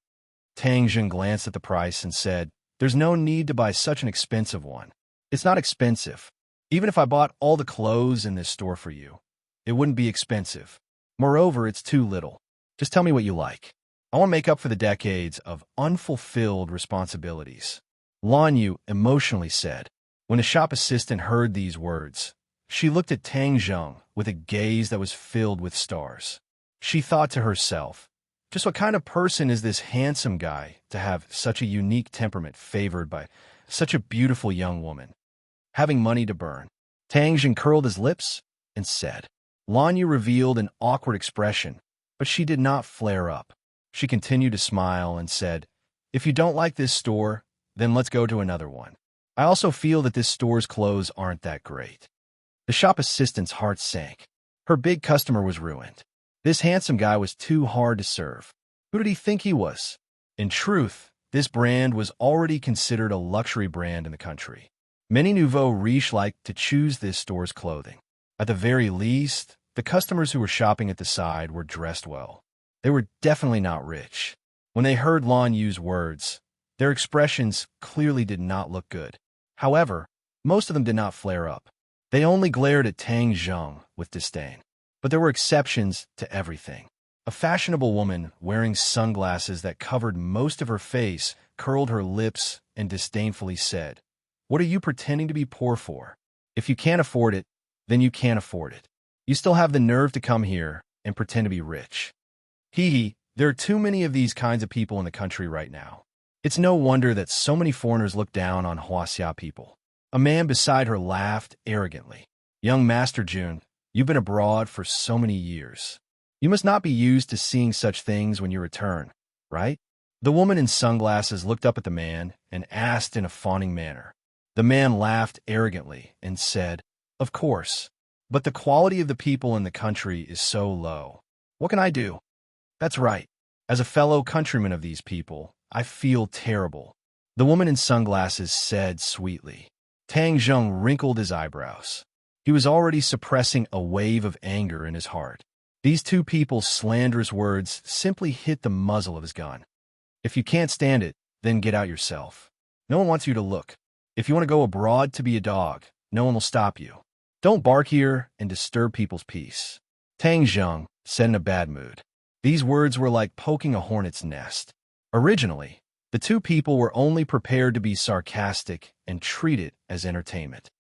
Tang Zheng glanced at the price and said, "There's no need to buy such an expensive one. It's not expensive. Even if I bought all the clothes in this store for you, it wouldn't be expensive. Moreover, it's too little. Just tell me what you like. I want to make up for the decades of unfulfilled responsibilities." Lan Yu emotionally said. When the shop assistant heard these words, she looked at Tang Zheng with a gaze that was filled with stars. She thought to herself, just what kind of person is this handsome guy to have such a unique temperament favored by such a beautiful young woman? Having money to burn. Tang Zheng curled his lips and said. Lan Yu revealed an awkward expression But she did not flare up. She continued to smile and said, "If you don't like this store, then let's go to another one. I also feel that this store's clothes aren't that great." The shop assistant's heart sank. Her big customer was ruined. This handsome guy was too hard to serve. Who did he think he was? In truth, this brand was already considered a luxury brand in the country. Many nouveau riches liked to choose this store's clothing. At the very least, the customers who were shopping at the side were dressed well. They were definitely not rich. When they heard Lan Yu's words, their expressions clearly did not look good. However, most of them did not flare up. They only glared at Tang Zheng with disdain. But there were exceptions to everything. A fashionable woman wearing sunglasses that covered most of her face curled her lips and disdainfully said, "What are you pretending to be poor for? If you can't afford it, then you can't afford it. You still have the nerve to come here and pretend to be rich." Hee hee, there are too many of these kinds of people in the country right now. It's no wonder that so many foreigners look down on Huaxia people. A man beside her laughed arrogantly. "Young Master Jun, you've been abroad for so many years. You must not be used to seeing such things when you return, right?" The woman in sunglasses looked up at the man and asked in a fawning manner. The man laughed arrogantly and said, "Of course, but the quality of the people in the country is so low. What can I do?" "That's right. As a fellow countryman of these people, I feel terrible," the woman in sunglasses said sweetly. Tang Zheng wrinkled his eyebrows. He was already suppressing a wave of anger in his heart. These two people's slanderous words simply hit the muzzle of his gun. If you can't stand it, then get out yourself. No one wants you to look. If you want to go abroad to be a dog, no one will stop you. Don't bark here and disturb people's peace." Tang Zheng said in a bad mood. These words were like poking a hornet's nest. Originally, the two people were only prepared to be sarcastic and treat it as entertainment.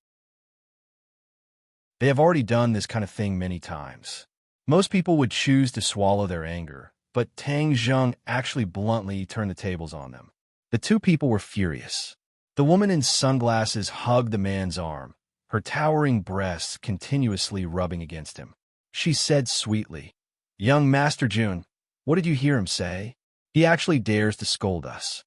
They have already done this kind of thing many times. Most people would choose to swallow their anger, but Tang Zheng actually bluntly turned the tables on them. The two people were furious. The woman in sunglasses hugged the man's arm, her towering breasts continuously rubbing against him. She said sweetly, "Young Master Jun, what did you hear him say? He actually dares to scold us."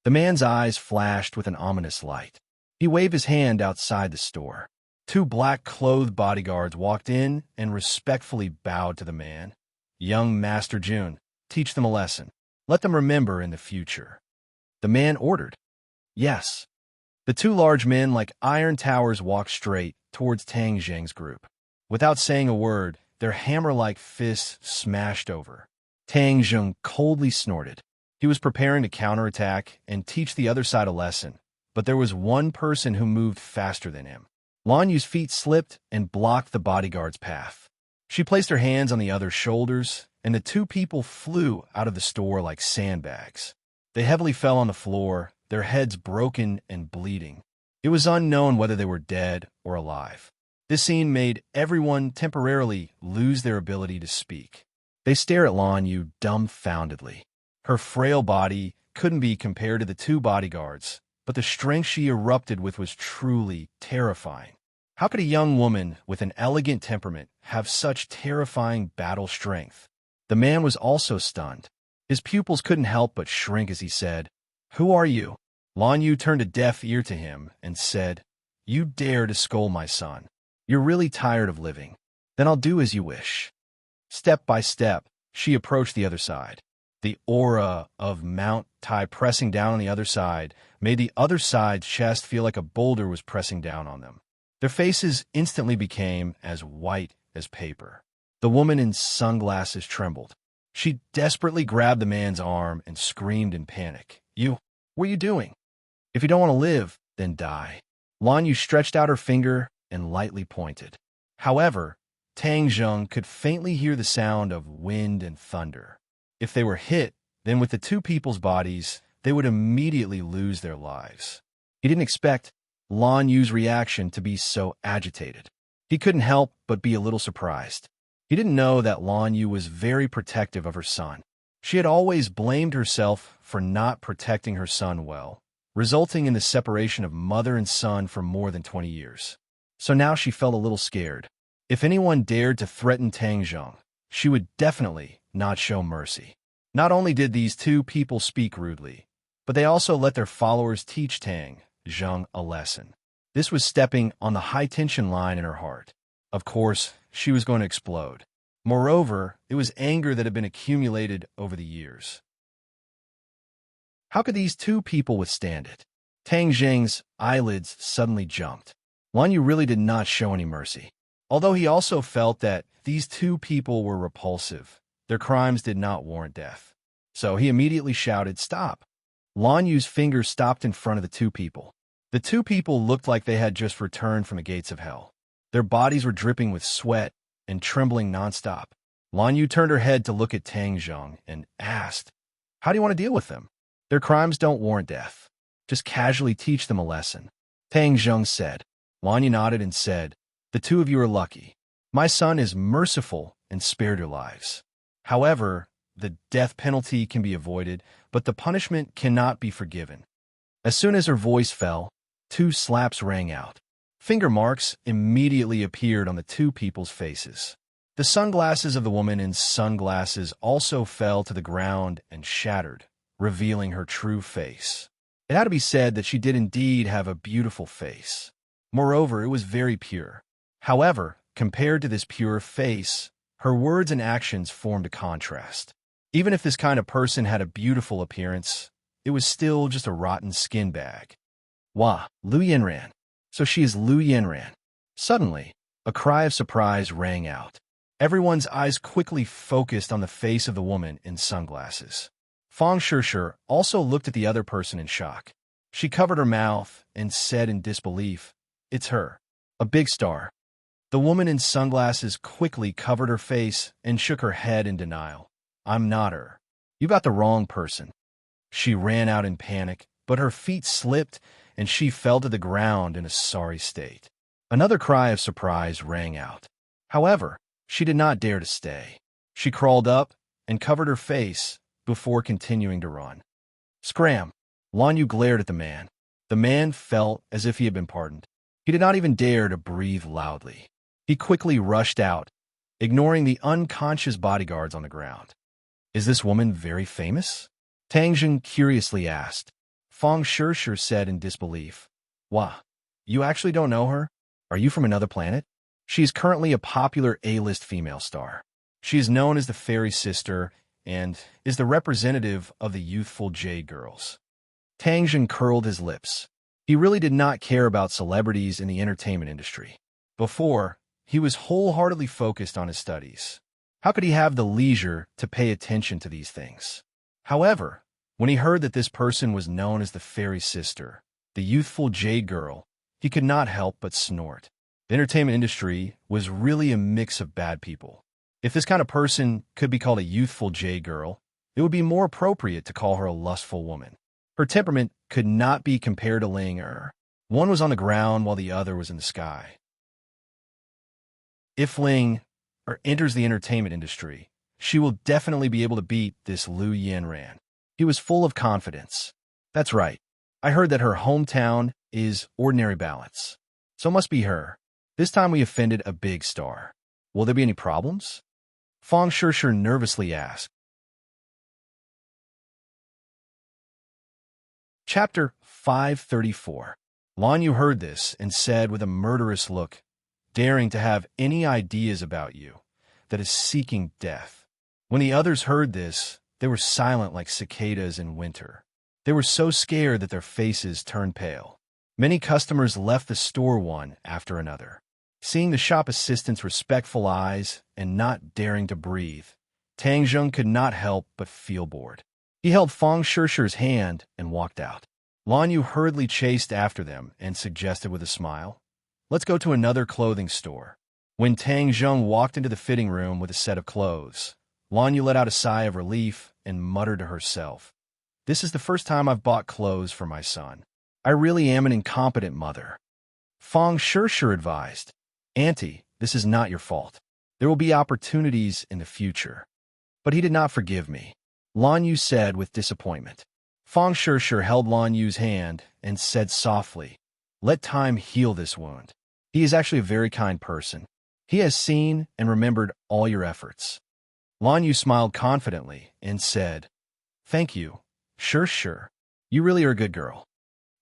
The man's eyes flashed with an ominous light. He waved his hand outside the store. Two black-clothed bodyguards walked in and respectfully bowed to the man. "Young Master Jun, teach them a lesson. Let them remember in the future." The man ordered. "Yes." The two large men like iron towers walked straight towards Tang Zheng's group. Without saying a word, their hammer-like fists smashed over. Tang Zheng coldly snorted. He was preparing to counterattack and teach the other side a lesson, but there was one person who moved faster than him. Lan Yu's feet slipped and blocked the bodyguard's path. She placed her hands on the other's shoulders, and the two people flew out of the store like sandbags. They heavily fell on the floor, their heads broken and bleeding. It was unknown whether they were dead or alive. This scene made everyone temporarily lose their ability to speak. They stared at Lan Yu dumbfoundedly. Her frail body couldn't be compared to the two bodyguards, but the strength she erupted with was truly terrifying. How could a young woman with an elegant temperament have such terrifying battle strength? The man was also stunned. His pupils couldn't help but shrink as he said, "Who are you?" Lan Yu turned a deaf ear to him and said, "You dare to scold my son. You're really tired of living. Then I'll do as you wish." Step by step, she approached the other side. The aura of Mount Tai pressing down on the other side made the other side's chest feel like a boulder was pressing down on them. Their faces instantly became as white as paper. The woman in sunglasses trembled. She desperately grabbed the man's arm and screamed in panic. What are you doing? If you don't want to live, then die." Lan Yu stretched out her finger and lightly pointed. However, Tang Zheng could faintly hear the sound of wind and thunder. If they were hit, then with the two people's bodies, they would immediately lose their lives. He didn't expect Lan Yu's reaction to be so agitated. He couldn't help but be a little surprised. He didn't know that Lan Yu was very protective of her son. She had always blamed herself for not protecting her son well, resulting in the separation of mother and son for more than 20 years. So now she felt a little scared. If anyone dared to threaten Tang Zheng, she would definitely not show mercy. Not only did these two people speak rudely, but they also let their followers teach Tang Zheng a lesson. This was stepping on the high-tension line in her heart. Of course, she was going to explode. Moreover, it was anger that had been accumulated over the years. How could these two people withstand it? Tang Zheng's eyelids suddenly jumped. Lan Yu really did not show any mercy. Although he also felt that these two people were repulsive, their crimes did not warrant death. So he immediately shouted, "Stop!" Lan Yu's fingers stopped in front of the two people. The two people looked like they had just returned from the gates of hell. Their bodies were dripping with sweat and trembling nonstop. Lan Yu turned her head to look at Tang Zheng and asked, "How do you want to deal with them? Their crimes don't warrant death. Just casually teach them a lesson." Tang Zheng said. Lan Yu nodded and said, "The two of you are lucky. My son is merciful and spared your lives. However, the death penalty can be avoided, but the punishment cannot be forgiven." As soon as her voice fell, 2 slaps rang out. Finger marks immediately appeared on the two people's faces. The sunglasses of the woman in sunglasses also fell to the ground and shattered, revealing her true face. It had to be said that she did indeed have a beautiful face. Moreover, it was very pure. However, compared to this pure face, her words and actions formed a contrast. Even if this kind of person had a beautiful appearance, it was still just a rotten skin bag. Wah, Lu Yanran. So she is Lu Yanran. Suddenly, a cry of surprise rang out. Everyone's eyes quickly focused on the face of the woman in sunglasses. Fang Shishir also looked at the other person in shock. She covered her mouth and said in disbelief, "It's her. A big star." The woman in sunglasses quickly covered her face and shook her head in denial. "I'm not her. You got the wrong person." She ran out in panic, but her feet slipped and she fell to the ground in a sorry state. Another cry of surprise rang out. However, she did not dare to stay. She crawled up and covered her face before continuing to run. Scram! Lan Yu glared at the man. The man felt as if he had been pardoned. He did not even dare to breathe loudly. He quickly rushed out, ignoring the unconscious bodyguards on the ground. "Is this woman very famous?" Tang Zheng curiously asked. Fang Shishir said in disbelief, "Wah, you actually don't know her? Are you from another planet?" She is currently a popular A-list female star. She is known as the Fairy Sister and is the representative of the youthful Jade Girls. Tang Zheng curled his lips. He really did not care about celebrities in the entertainment industry. Before, he was wholeheartedly focused on his studies. How could he have the leisure to pay attention to these things? However, when he heard that this person was known as the Fairy Sister, the youthful Jade Girl, he could not help but snort. The entertainment industry was really a mix of bad people. If this kind of person could be called a youthful Jade Girl, it would be more appropriate to call her a lustful woman. Her temperament could not be compared to Ling Er. One was on the ground while the other was in the sky. If Ling Er enters the entertainment industry, she will definitely be able to beat this Lu Yanran. He was full of confidence. That's right. I heard that her hometown is Ordinary Balance. So it must be her. This time we offended a big star. Will there be any problems? Fang Shishir nervously asked. Chapter 534. Lan Yu heard this and said with a murderous look, "Daring to have any ideas about you, that is seeking death." When the others heard this, they were silent like cicadas in winter. They were so scared that their faces turned pale. Many customers left the store one after another. Seeing the shop assistant's respectful eyes and not daring to breathe, Tang Zheng could not help but feel bored. He held Fang Shishir's hand and walked out. Lan Yu hurriedly chased after them and suggested with a smile, "Let's go to another clothing store." When Tang Zheng walked into the fitting room with a set of clothes, Lan Yu let out a sigh of relief and muttered to herself, "This is the first time I've bought clothes for my son. I really am an incompetent mother." Fang Shishir advised, "Auntie, this is not your fault. There will be opportunities in the future." But he did not forgive me, Lan Yu said with disappointment. Fang Shishir held Lan Yu's hand and said softly, "Let time heal this wound. He is actually a very kind person. He has seen and remembered all your efforts." Lan Yu smiled confidently and said, "Thank you. Sure, sure. You really are a good girl."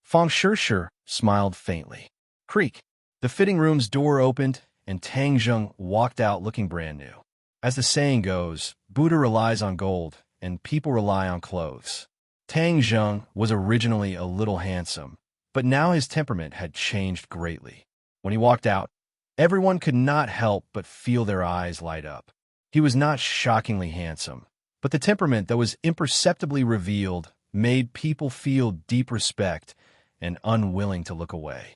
Fong Sure smiled faintly. Creak. The fitting room's door opened, and Tang Zheng walked out looking brand new. As the saying goes, Buddha relies on gold, and people rely on clothes. Tang Zheng was originally a little handsome, but now his temperament had changed greatly. When he walked out, everyone could not help but feel their eyes light up. He was not shockingly handsome, but the temperament that was imperceptibly revealed made people feel deep respect and unwilling to look away.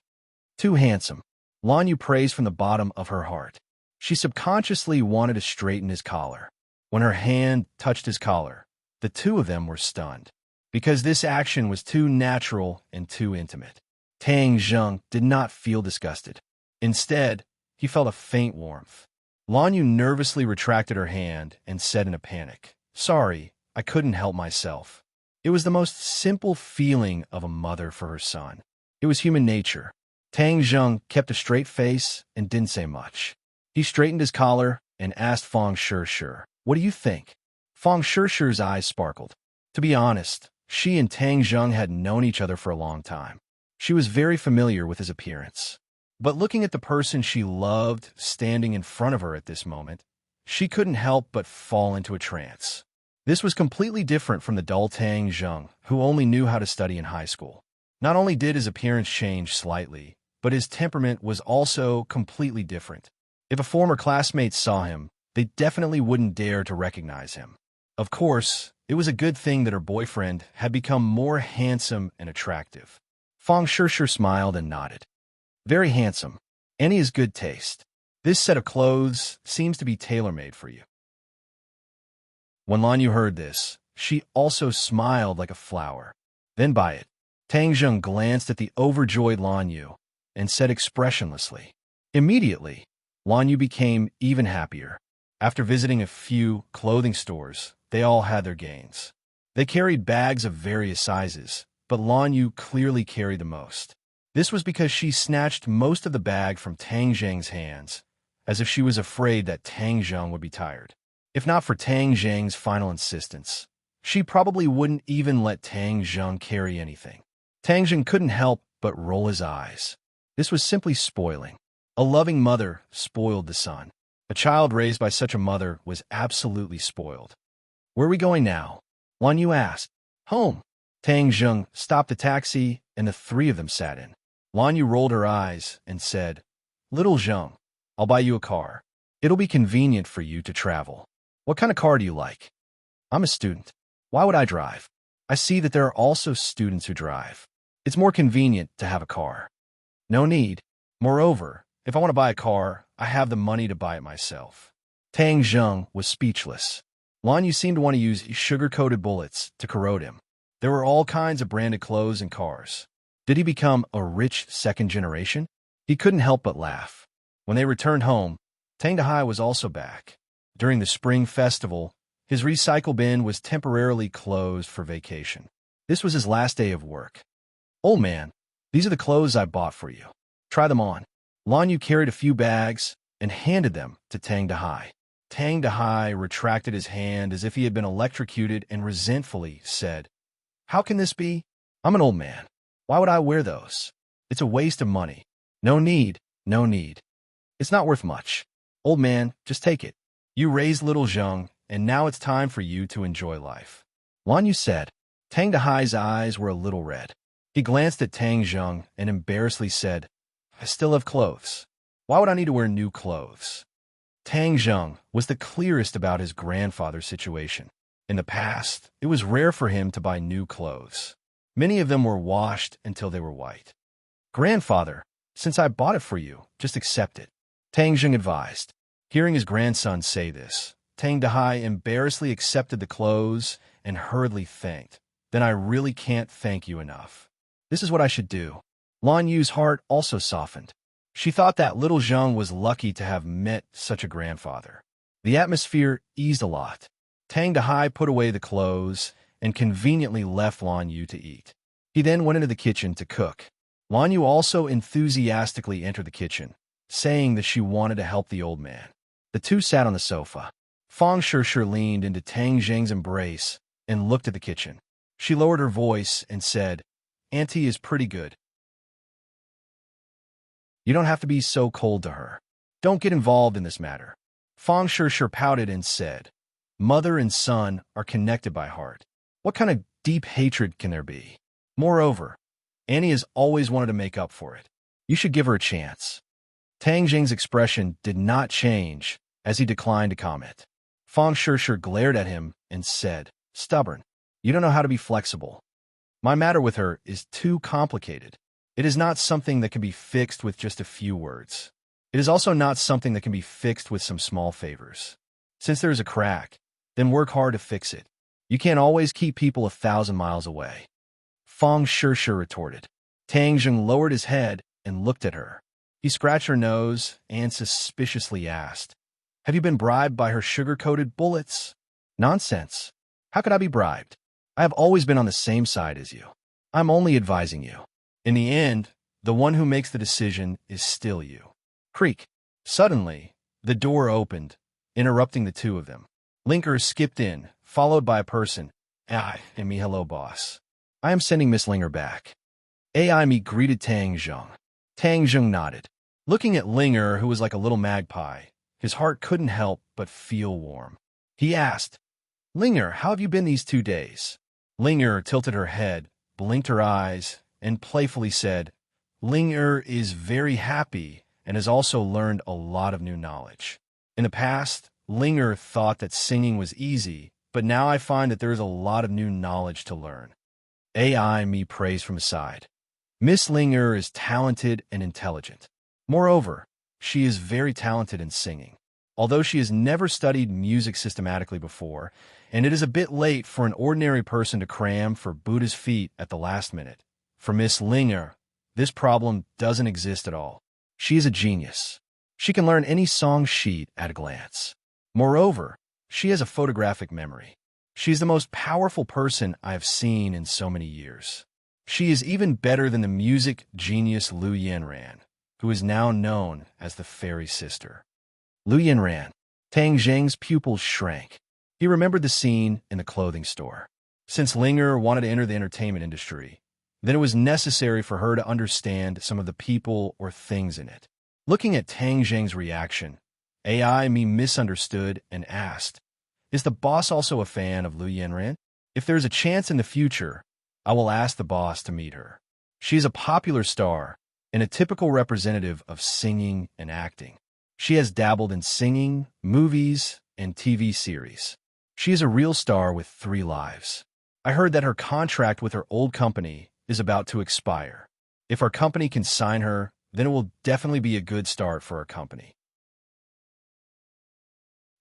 Too handsome. Lan Yu praised from the bottom of her heart. She subconsciously wanted to straighten his collar. When her hand touched his collar, the two of them were stunned, because this action was too natural and too intimate. Tang Zheng did not feel disgusted. Instead, he felt a faint warmth. Lan Yu nervously retracted her hand and said in a panic, "Sorry, I couldn't help myself." It was the most simple feeling of a mother for her son. It was human nature. Tang Zheng kept a straight face and didn't say much. He straightened his collar and asked Fong Sure, "What do you think?" Fong Sure's eyes sparkled. To be honest, she and Tang Zheng had known each other for a long time. She was very familiar with his appearance. But looking at the person she loved standing in front of her at this moment, she couldn't help but fall into a trance. This was completely different from the dull Tang Zheng, who only knew how to study in high school. Not only did his appearance change slightly, but his temperament was also completely different. If a former classmate saw him, they definitely wouldn't dare to recognize him. Of course, it was a good thing that her boyfriend had become more handsome and attractive. Fong Sure smiled and nodded. "Very handsome, and he has good taste. This set of clothes seems to be tailor-made for you." When Lan Yu heard this, she also smiled like a flower. "Then buy it." Tang Zheng glanced at the overjoyed Lan Yu and said expressionlessly. Immediately, Lan Yu became even happier. After visiting a few clothing stores, they all had their gains. They carried bags of various sizes, but Lan Yu clearly carried the most. This was because she snatched most of the bag from Tang Zheng's hands, as if she was afraid that Tang Zheng would be tired. If not for Tang Zheng's final insistence, she probably wouldn't even let Tang Zheng carry anything. Tang Zheng couldn't help but roll his eyes. This was simply spoiling. A loving mother spoiled the son. A child raised by such a mother was absolutely spoiled. "Where are we going now?" Lan Yu asked. "Home." Tang Zheng stopped the taxi, and the three of them sat in. Lan Yu rolled her eyes and said, "Little Zheng, I'll buy you a car. It'll be convenient for you to travel. What kind of car do you like?" "I'm a student. Why would I drive?" "I see that there are also students who drive. It's more convenient to have a car." "No need. Moreover, if I want to buy a car, I have the money to buy it myself." Tang Zheng was speechless. Lan Yu seemed to want to use sugar-coated bullets to corrode him. There were all kinds of branded clothes and cars. Did he become a rich second generation? He couldn't help but laugh. When they returned home, Tang Dahai was also back. During the spring festival, his recycle bin was temporarily closed for vacation. This was his last day of work. "Old man, these are the clothes I bought for you. Try them on." Lan Yu carried a few bags and handed them to Tang Dahai. Tang Dahai retracted his hand as if he had been electrocuted and resentfully said, "How can this be? I'm an old man. Why would I wear those? It's a waste of money. No need, no need. It's not worth much. Old man, just take it. You raised little Zheng, and now it's time for you to enjoy life." Lan Yu said. Tang Dahai's eyes were a little red. He glanced at Tang Zheng and embarrassedly said, "I still have clothes. Why would I need to wear new clothes?" Tang Zheng was the clearest about his grandfather's situation. In the past, it was rare for him to buy new clothes. Many of them were washed until they were white. "Grandfather, since I bought it for you, just accept it," Tang Zheng advised. Hearing his grandson say this, Tang Dahai embarrassedly accepted the clothes and hurriedly thanked. "Then I really can't thank you enough. This is what I should do." Lan Yu's heart also softened. She thought that little Zheng was lucky to have met such a grandfather. The atmosphere eased a lot. Tang Dahai put away the clothes and conveniently left Lan Yu to eat. He then went into the kitchen to cook. Lan Yu also enthusiastically entered the kitchen, saying that she wanted to help the old man. The two sat on the sofa. Fang Shishir leaned into Tang Zheng's embrace and looked at the kitchen. She lowered her voice and said, "Auntie is pretty good. You don't have to be so cold to her. Don't get involved in this matter." Fang Shishir pouted and said, "Mother and son are connected by heart. What kind of deep hatred can there be? Moreover, Annie has always wanted to make up for it. You should give her a chance." Tang Jing's expression did not change as he declined to comment. Fang Shishir glared at him and said, "Stubborn. You don't know how to be flexible. My matter with her is too complicated. It is not something that can be fixed with just a few words. It is also not something that can be fixed with some small favors. Since there is a crack, then work hard to fix it. You can't always keep people 1,000 miles away." Fang Shishir retorted. Tang Jing lowered his head and looked at her. He scratched her nose and suspiciously asked, "Have you been bribed by her sugar-coated bullets?" "Nonsense. How could I be bribed? I have always been on the same side as you. I'm only advising you. In the end, the one who makes the decision is still you." Creak. Suddenly, the door opened, interrupting the two of them. Linker skipped in, followed by a person. "Me hello, boss. I am sending Miss Linger back." Me greeted Tang Zheng. Tang Zheng nodded. Looking at Linger, who was like a little magpie, his heart couldn't help but feel warm. He asked, "Linger, how have you been these 2 days?" Linger tilted her head, blinked her eyes, and playfully said, "Linger is very happy and has also learned a lot of new knowledge. In the past, Linger thought that singing was easy, but now I find that there is a lot of new knowledge to learn." Me praised from his side. "Miss Linger is talented and intelligent. Moreover, she is very talented in singing. Although she has never studied music systematically before, and it is a bit late for an ordinary person to cram for Buddha's feet at the last minute, for Miss Linger, this problem doesn't exist at all. She is a genius. She can learn any song sheet at a glance. Moreover, she has a photographic memory. She is the most powerful person I have seen in so many years. She is even better than the music genius Lu Yanran, who is now known as the Fairy Sister." Lu Yanran. Tang Zheng's pupils shrank. He remembered the scene in the clothing store. Since Linger wanted to enter the entertainment industry, then it was necessary for her to understand some of the people or things in it. Looking at Tang Zheng's reaction, Me misunderstood and asked, "Is the boss also a fan of Lu Yanran? If there is a chance in the future, I will ask the boss to meet her. She is a popular star and a typical representative of singing and acting. She has dabbled in singing, movies, and TV series. She is a real star with 3 lives. I heard that her contract with her old company is about to expire. If our company can sign her, then it will definitely be a good start for our company."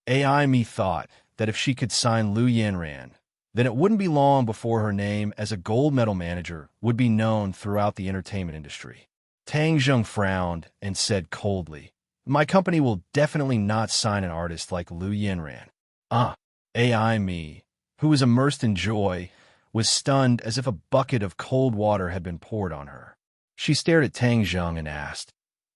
Me thought that if she could sign Lu Yanran, then it wouldn't be long before her name as a gold medal manager would be known throughout the entertainment industry. Tang Zheng frowned and said coldly, "My company will definitely not sign an artist like Lu Yanran." Me, who was immersed in joy, was stunned as if a bucket of cold water had been poured on her. She stared at Tang Zheng and asked,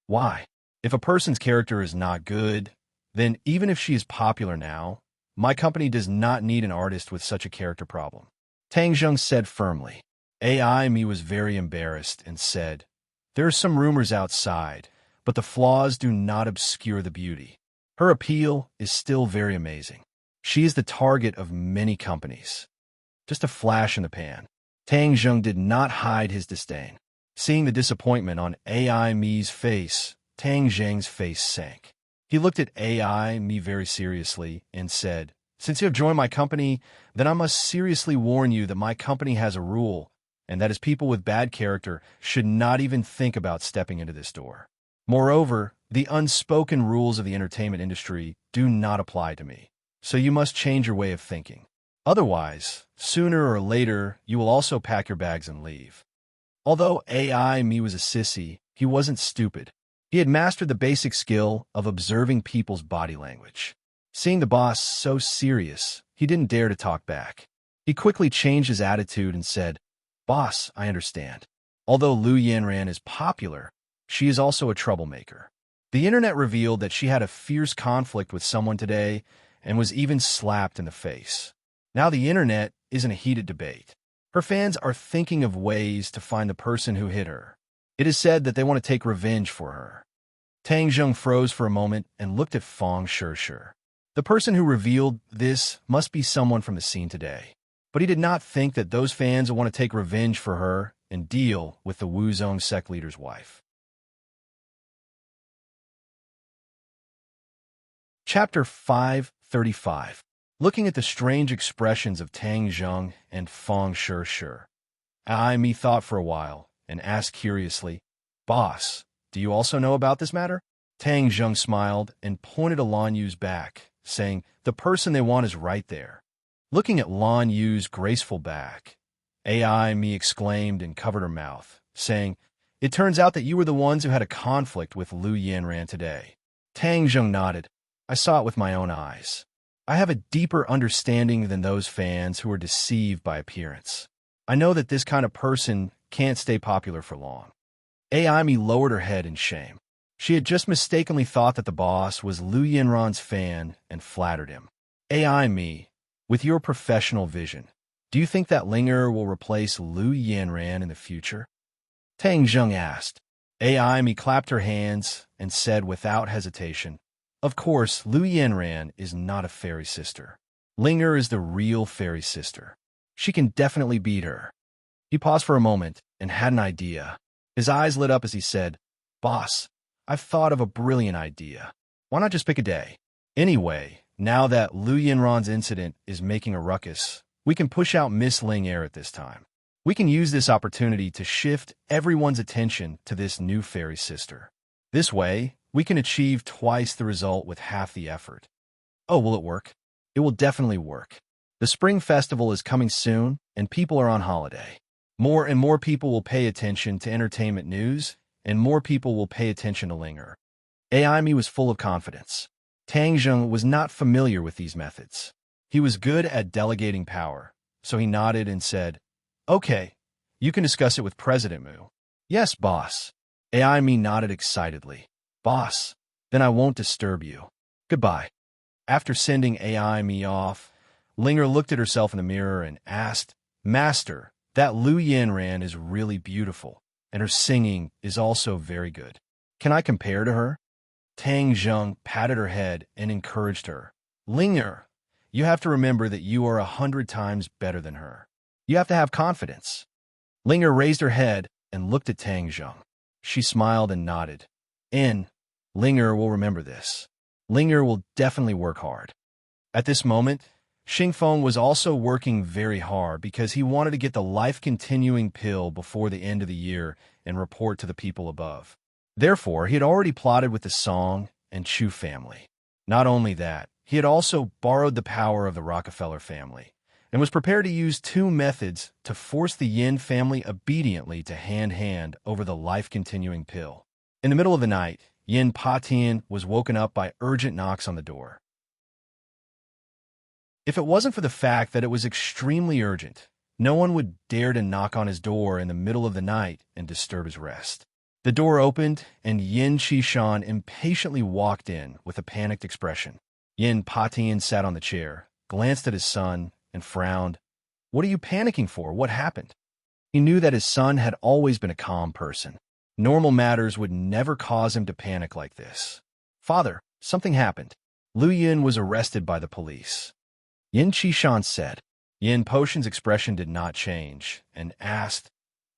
"Why? If a person's character is not good, then even if she is popular now, my company does not need an artist with such a character problem." Tang Zheng said firmly. Me was very embarrassed and said, "There are some rumors outside, but the flaws do not obscure the beauty. Her appeal is still very amazing. She is the target of many companies." Just a flash in the pan. Tang Zheng did not hide his disdain. Seeing the disappointment on Me's face, Tang Zheng's face sank. He looked at Me very seriously and said, "Since you have joined my company, then I must seriously warn you that my company has a rule, and that is people with bad character should not even think about stepping into this door. Moreover, the unspoken rules of the entertainment industry do not apply to me, so you must change your way of thinking. Otherwise, sooner or later, you will also pack your bags and leave." Although Me was a sissy, he wasn't stupid. He had mastered the basic skill of observing people's body language. Seeing the boss so serious, he didn't dare to talk back. He quickly changed his attitude and said, "Boss, I understand. Although Lu Yanran is popular, she is also a troublemaker. The internet revealed that she had a fierce conflict with someone today, and was even slapped in the face. Now the internet is in a heated debate. Her fans are thinking of ways to find the person who hit her. It is said that they want to take revenge for her. Tang Zheng froze for a moment and looked at Fang Shishir. The person who revealed this must be someone from the scene today. But he did not think that those fans would want to take revenge for her and deal with the Wuzong sect leader's wife. Chapter 535. Looking at the strange expressions of Tang Zheng and Fang Shishir, I thought for a while and asked curiously, "Boss, do you also know about this matter?" Tang Zheng smiled and pointed to Lan Yu's back, saying, "The person they want is right there." Looking at Lan Yu's graceful back, me exclaimed and covered her mouth, saying, "It turns out that you were the ones who had a conflict with Lu Yanran today." Tang Zheng nodded. "I saw it with my own eyes. I have a deeper understanding than those fans who are deceived by appearance. I know that this kind of person can't stay popular for long." Me lowered her head in shame. She had just mistakenly thought that the boss was Lu Yanran's fan and flattered him. Me, with your professional vision, do you think that Linger will replace Lu Yanran in the future?" Tang Zheng asked. Me clapped her hands and said without hesitation, "Of course, Lu Yanran is not a fairy sister. Linger is the real fairy sister. She can definitely beat her." He paused for a moment and had an idea. His eyes lit up as he said, "Boss, I've thought of a brilliant idea. Why not just pick a day? Anyway, now that Lu Yanran's incident is making a ruckus, we can push out Miss Ling Air at this time. We can use this opportunity to shift everyone's attention to this new fairy sister. This way, we can achieve twice the result with half the effort." "Oh, will it work?" "It will definitely work. The Spring Festival is coming soon, and people are on holiday. More and more people will pay attention to entertainment news, and more people will pay attention to Linger." Me was full of confidence. Tang Zheng was not familiar with these methods. He was good at delegating power, so he nodded and said, "Okay, you can discuss it with President Mu." "Yes, boss." Me nodded excitedly. "Boss, then I won't disturb you. Goodbye." After sending Me off, Linger looked at herself in the mirror and asked, "Master, that Lu Yanran is really beautiful, and her singing is also very good. Can I compare to her?" Tang Zheng patted her head and encouraged her. "Linger, you have to remember that you are 100 times better than her. You have to have confidence." Linger raised her head and looked at Tang Zheng. She smiled and nodded. Linger will remember this. Linger will definitely work hard." At this moment, Xingfeng was also working very hard because he wanted to get the life-continuing pill before the end of the year and report to the people above. Therefore, he had already plotted with the Song and Chu family. Not only that, he had also borrowed the power of the Rockefeller family and was prepared to use two methods to force the Yin family obediently to hand over the life-continuing pill. In the middle of the night, Yin Patian was woken up by urgent knocks on the door. If it wasn't for the fact that it was extremely urgent, no one would dare to knock on his door in the middle of the night and disturb his rest. The door opened, and Yin Qishan impatiently walked in with a panicked expression. Yin Patian sat on the chair, glanced at his son, and frowned. "What are you panicking for? What happened?" He knew that his son had always been a calm person. Normal matters would never cause him to panic like this. "Father, something happened. Lu Yin was arrested by the police." Yin Qishan said. Yin Potion's expression did not change, and asked,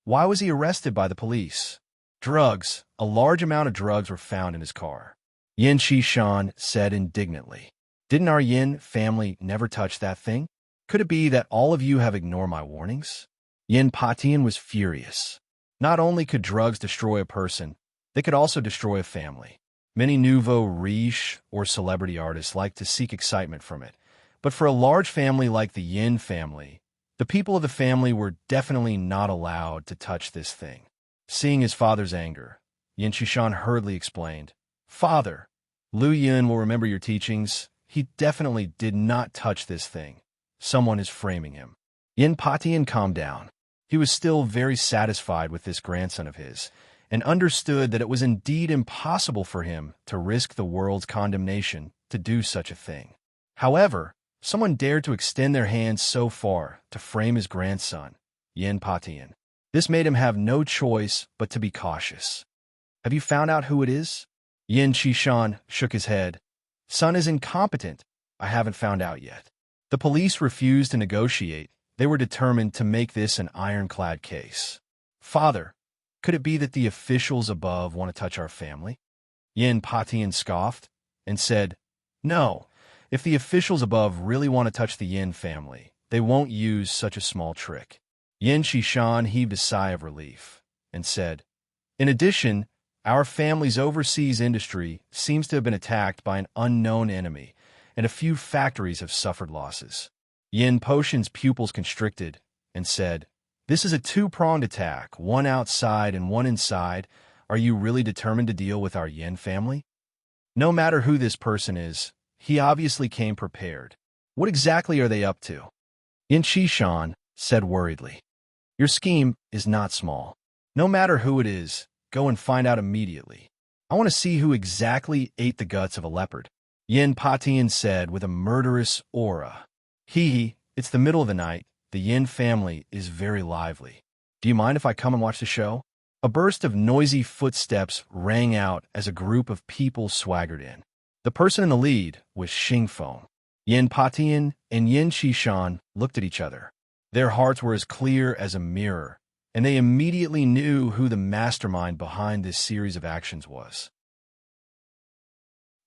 "Why was he arrested by the police?" "Drugs. A large amount of drugs were found in his car." Yin Qishan said indignantly. "Didn't our Yin family never touch that thing? Could it be that all of you have ignored my warnings?" Yin Patian was furious. Not only could drugs destroy a person, they could also destroy a family. Many nouveau riche or celebrity artists like to seek excitement from it. But for a large family like the Yin family, the people of the family were definitely not allowed to touch this thing. Seeing his father's anger, Yin Qishan hurriedly explained, "Father, Lu Yin will remember your teachings. He definitely did not touch this thing. Someone is framing him." Yin Patian calmed down. He was still very satisfied with this grandson of his, and understood that it was indeed impossible for him to risk the world's condemnation to do such a thing. However, someone dared to extend their hand so far to frame his grandson, Yin Patian. This made him have no choice but to be cautious. Have you found out who it is? Yin Qishan shook his head. Son is incompetent. I haven't found out yet. The police refused to negotiate. They were determined to make this an ironclad case. Father, could it be that the officials above want to touch our family? Yin Patian scoffed and said, No, if the officials above really want to touch the Yin family, they won't use such a small trick. Yin Qishan heaved a sigh of relief and said, In addition, our family's overseas industry seems to have been attacked by an unknown enemy, and a few factories have suffered losses. Yin Potion's pupils constricted and said, This is a two-pronged attack, one outside and one inside. Are you really determined to deal with our Yin family? No matter who this person is, he obviously came prepared. What exactly are they up to? Yin Qishan said worriedly, Your scheme is not small. No matter who it is, go and find out immediately. I want to see who exactly ate the guts of a leopard. Yin Patian said with a murderous aura. It's the middle of the night. The Yin family is very lively. Do you mind if I come and watch the show? A burst of noisy footsteps rang out as a group of people swaggered in. The person in the lead was Xingfeng. Yin Patian and Yin Qishan looked at each other. Their hearts were as clear as a mirror, and they immediately knew who the mastermind behind this series of actions was.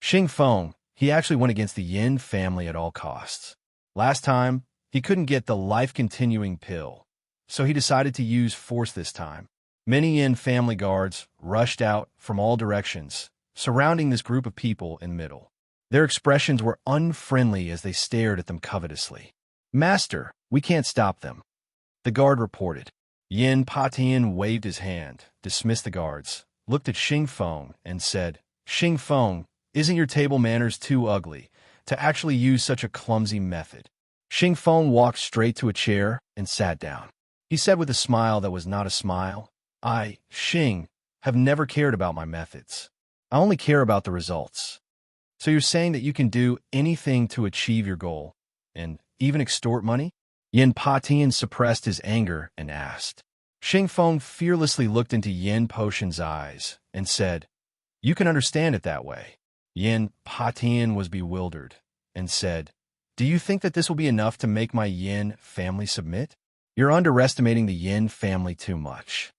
Xingfeng, he actually went against the Yin family at all costs. Last time, he couldn't get the life-continuing pill, so he decided to use force this time. Many Yin family guards rushed out from all directions, surrounding this group of people in the middle. Their expressions were unfriendly as they stared at them covetously. Master, we can't stop them, the guard reported. Yin Patian waved his hand, dismissed the guards, looked at Xingfeng, and said, Xingfeng, isn't your table manners too ugly to actually use such a clumsy method? Xingfeng walked straight to a chair and sat down. He said with a smile that was not a smile, I, Xing, have never cared about my methods. I only care about the results. So you're saying that you can do anything to achieve your goal, and even extort money? Yin Patian suppressed his anger and asked. Xingfeng fearlessly looked into Yin Potion's eyes and said, You can understand it that way. Yin Patian was bewildered and said, Do you think that this will be enough to make my Yin family submit? You're underestimating the Yin family too much.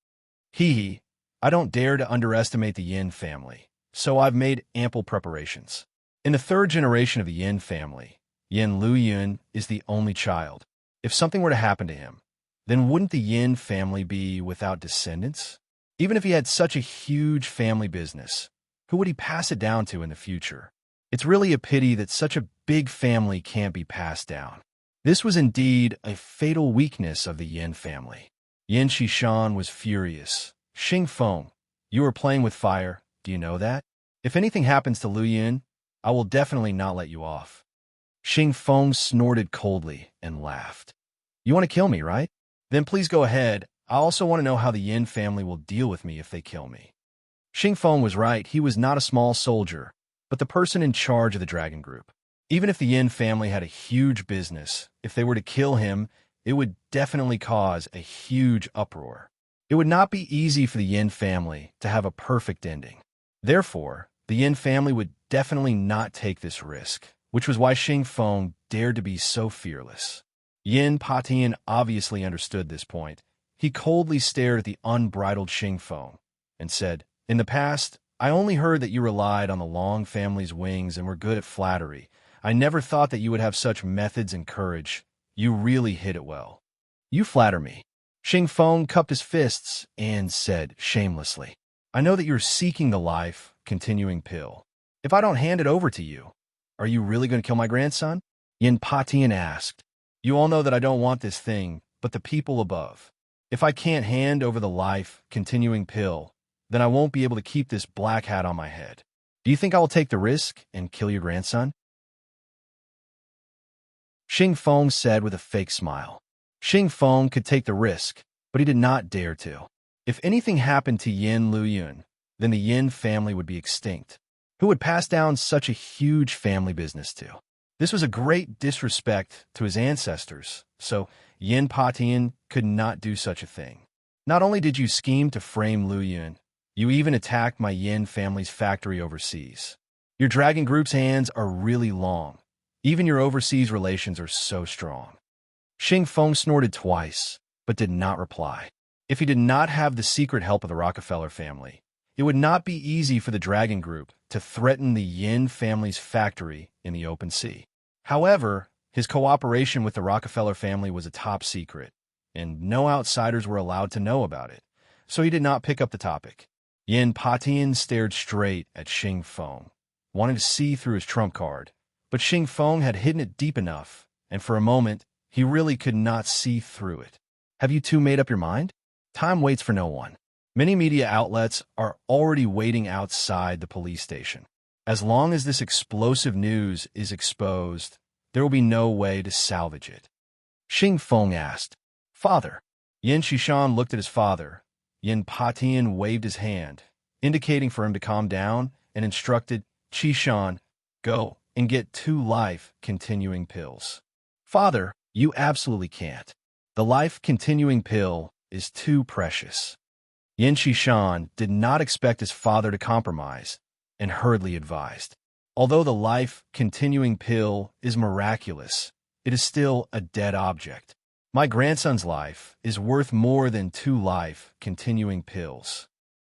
I don't dare to underestimate the Yin family, so I've made ample preparations. In the third generation of the Yin family, Yin Luyun is the only child. If something were to happen to him, then wouldn't the Yin family be without descendants? Even if he had such a huge family business, who would he pass it down to in the future? It's really a pity that such a big family can't be passed down. This was indeed a fatal weakness of the Yin family. Yin Qishan was furious. Xingfeng, you are playing with fire, do you know that? If anything happens to Luyun, I will definitely not let you off. Xingfeng snorted coldly and laughed. You want to kill me, right? Then please go ahead. I also want to know how the Yin family will deal with me if they kill me. Xingfeng was right. He was not a small soldier, but the person in charge of the dragon group. Even if the Yin family had a huge business, if they were to kill him, it would definitely cause a huge uproar. It would not be easy for the Yin family to have a perfect ending. Therefore, the Yin family would definitely not take this risk, which was why Xingfeng dared to be so fearless. Yin Patian obviously understood this point. He coldly stared at the unbridled Xingfeng and said, In the past, I only heard that you relied on the Long family's wings and were good at flattery. I never thought that you would have such methods and courage. You really hid it well. You flatter me. Xingfeng cupped his fists and said shamelessly, I know that you're seeking the life-continuing pill. If I don't hand it over to you, are you really going to kill my grandson? Yin Patian asked. You all know that I don't want this thing, but the people above. If I can't hand over the life-continuing pill, then I won't be able to keep this black hat on my head. Do you think I will take the risk and kill your grandson? Xingfeng said with a fake smile. Xingfeng could take the risk, but he did not dare to. If anything happened to Yin Luyun, then the Yin family would be extinct. Who would pass down such a huge family business to? This was a great disrespect to his ancestors, so Yin Patian could not do such a thing. Not only did you scheme to frame Lu Yun, you even attacked my Yin family's factory overseas. Your dragon group's hands are really long. Even your overseas relations are so strong. Xing Feng snorted twice, but did not reply. If he did not have the secret help of the Rockefeller family, it would not be easy for the dragon group to threaten the Yin family's factory in the open sea. However, his cooperation with the Rockefeller family was a top secret, and no outsiders were allowed to know about it, so he did not pick up the topic. Yin Patian stared straight at Xing Feng, wanting to see through his trump card, but Xing Feng had hidden it deep enough, and for a moment, he really could not see through it. Have you two made up your mind? Time waits for no one. Many media outlets are already waiting outside the police station. As long as this explosive news is exposed, there will be no way to salvage it. Xing Feng asked, "Father." Yin Shishan looked at his father. Yin Patian waved his hand, indicating for him to calm down, and instructed, "Shishan, go and get 2 life-continuing pills." "Father, you absolutely can't. The life-continuing pill is too precious." Yin Shishan did not expect his father to compromise, and hurriedly advised, "Although the life-continuing pill is miraculous, it is still a dead object. My grandson's life is worth more than 2 life-continuing pills."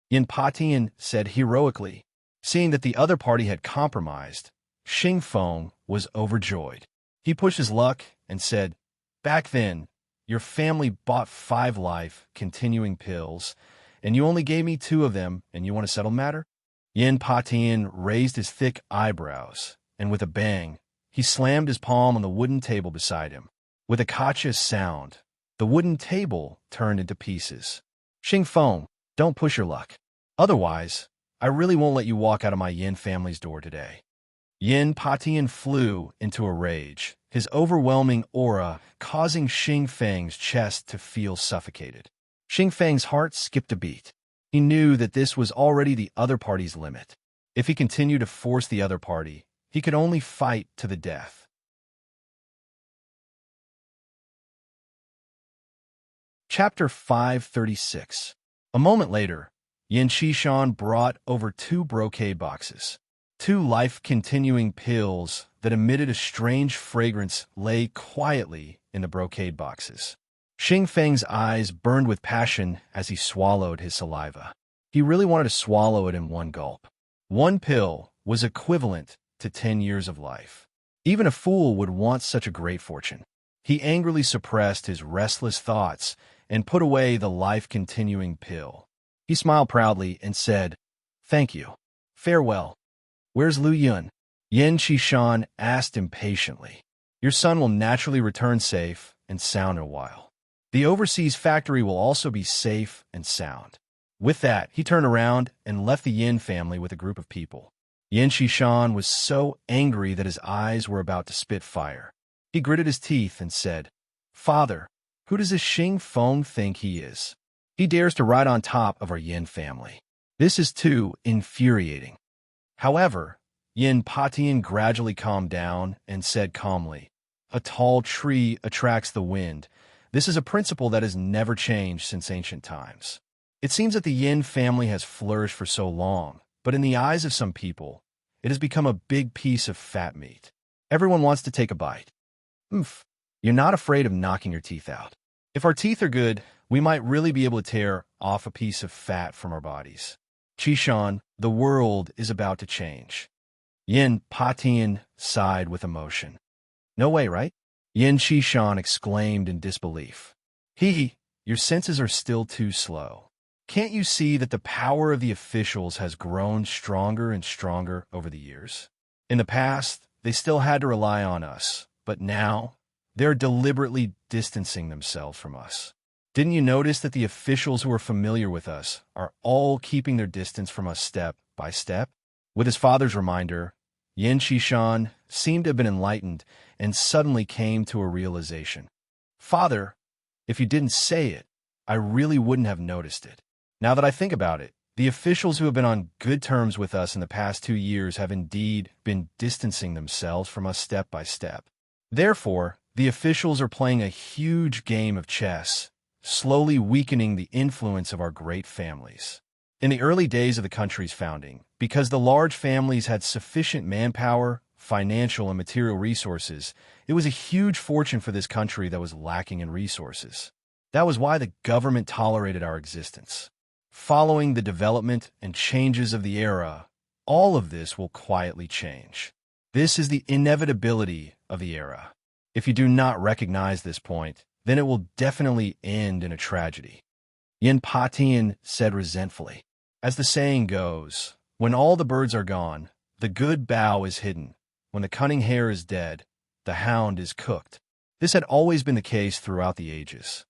Yin Patian said heroically. Seeing that the other party had compromised, Xing Feng was overjoyed. He pushed his luck and said, "Back then, your family bought 5 life-continuing pills, and you only gave me 2 of them, and you want to settle matter?" Yin Patian raised his thick eyebrows, and with a bang, he slammed his palm on the wooden table beside him. With a cautious sound, the wooden table turned into pieces. "Xing Feng, don't push your luck. Otherwise, I really won't let you walk out of my Yin family's door today." Yin Patian flew into a rage, his overwhelming aura causing Xing Feng's chest to feel suffocated. Xing Feng's heart skipped a beat. He knew that this was already the other party's limit. If he continued to force the other party, he could only fight to the death. Chapter 536. A moment later, Yin Shishan brought over 2 brocade boxes. 2 life-continuing pills that emitted a strange fragrance lay quietly in the brocade boxes. Xing Feng's eyes burned with passion as he swallowed his saliva. He really wanted to swallow it in one gulp. 1 pill was equivalent to 10 years of life. Even a fool would want such a great fortune. He angrily suppressed his restless thoughts and put away the life-continuing pill. He smiled proudly and said, "Thank you. Farewell." "Where's Lu Yun?" Yin Shishan asked impatiently. "Your son will naturally return safe and sound in a while. The overseas factory will also be safe and sound." With that, he turned around and left the Yin family with a group of people. Yin Shishan was so angry that his eyes were about to spit fire. He gritted his teeth and said, "Father, who does this Xing Feng think he is? He dares to ride on top of our Yin family. This is too infuriating." However, Yin Patian gradually calmed down and said calmly, "A tall tree attracts the wind. This is a principle that has never changed since ancient times. It seems that the Yin family has flourished for so long, but in the eyes of some people, it has become a big piece of fat meat. Everyone wants to take a bite. Oomph, you're not afraid of knocking your teeth out. If our teeth are good, we might really be able to tear off a piece of fat from our bodies. Shishan, the world is about to change." Yin Patian sighed with emotion. "No way, right?" Yin Shishan exclaimed in disbelief. Your senses are still too slow. Can't you see that the power of the officials has grown stronger and stronger over the years? In the past, they still had to rely on us, but now, they're deliberately distancing themselves from us. Didn't you notice that the officials who are familiar with us are all keeping their distance from us step by step? With his father's reminder, Yin Shishan seemed to have been enlightened and suddenly came to a realization. "Father, if you didn't say it, I really wouldn't have noticed it. Now that I think about it, The officials who have been on good terms with us in the past 2 years have indeed been distancing themselves from us step by step. Therefore, the officials are playing a huge game of chess, slowly weakening the influence of our great families. In the early days of the country's founding, because the large families had sufficient manpower, financial and material resources, it was a huge fortune for this country that was lacking in resources. That was why the government tolerated our existence. Following the development and changes of the era, all of this will quietly change. This is the inevitability of the era. If you do not recognize this point, then it will definitely end in a tragedy. Yin Patian said resentfully. As the saying goes, when all the birds are gone, the good bough is hidden. When the cunning hare is dead, the hound is cooked. This had always been the case throughout the ages.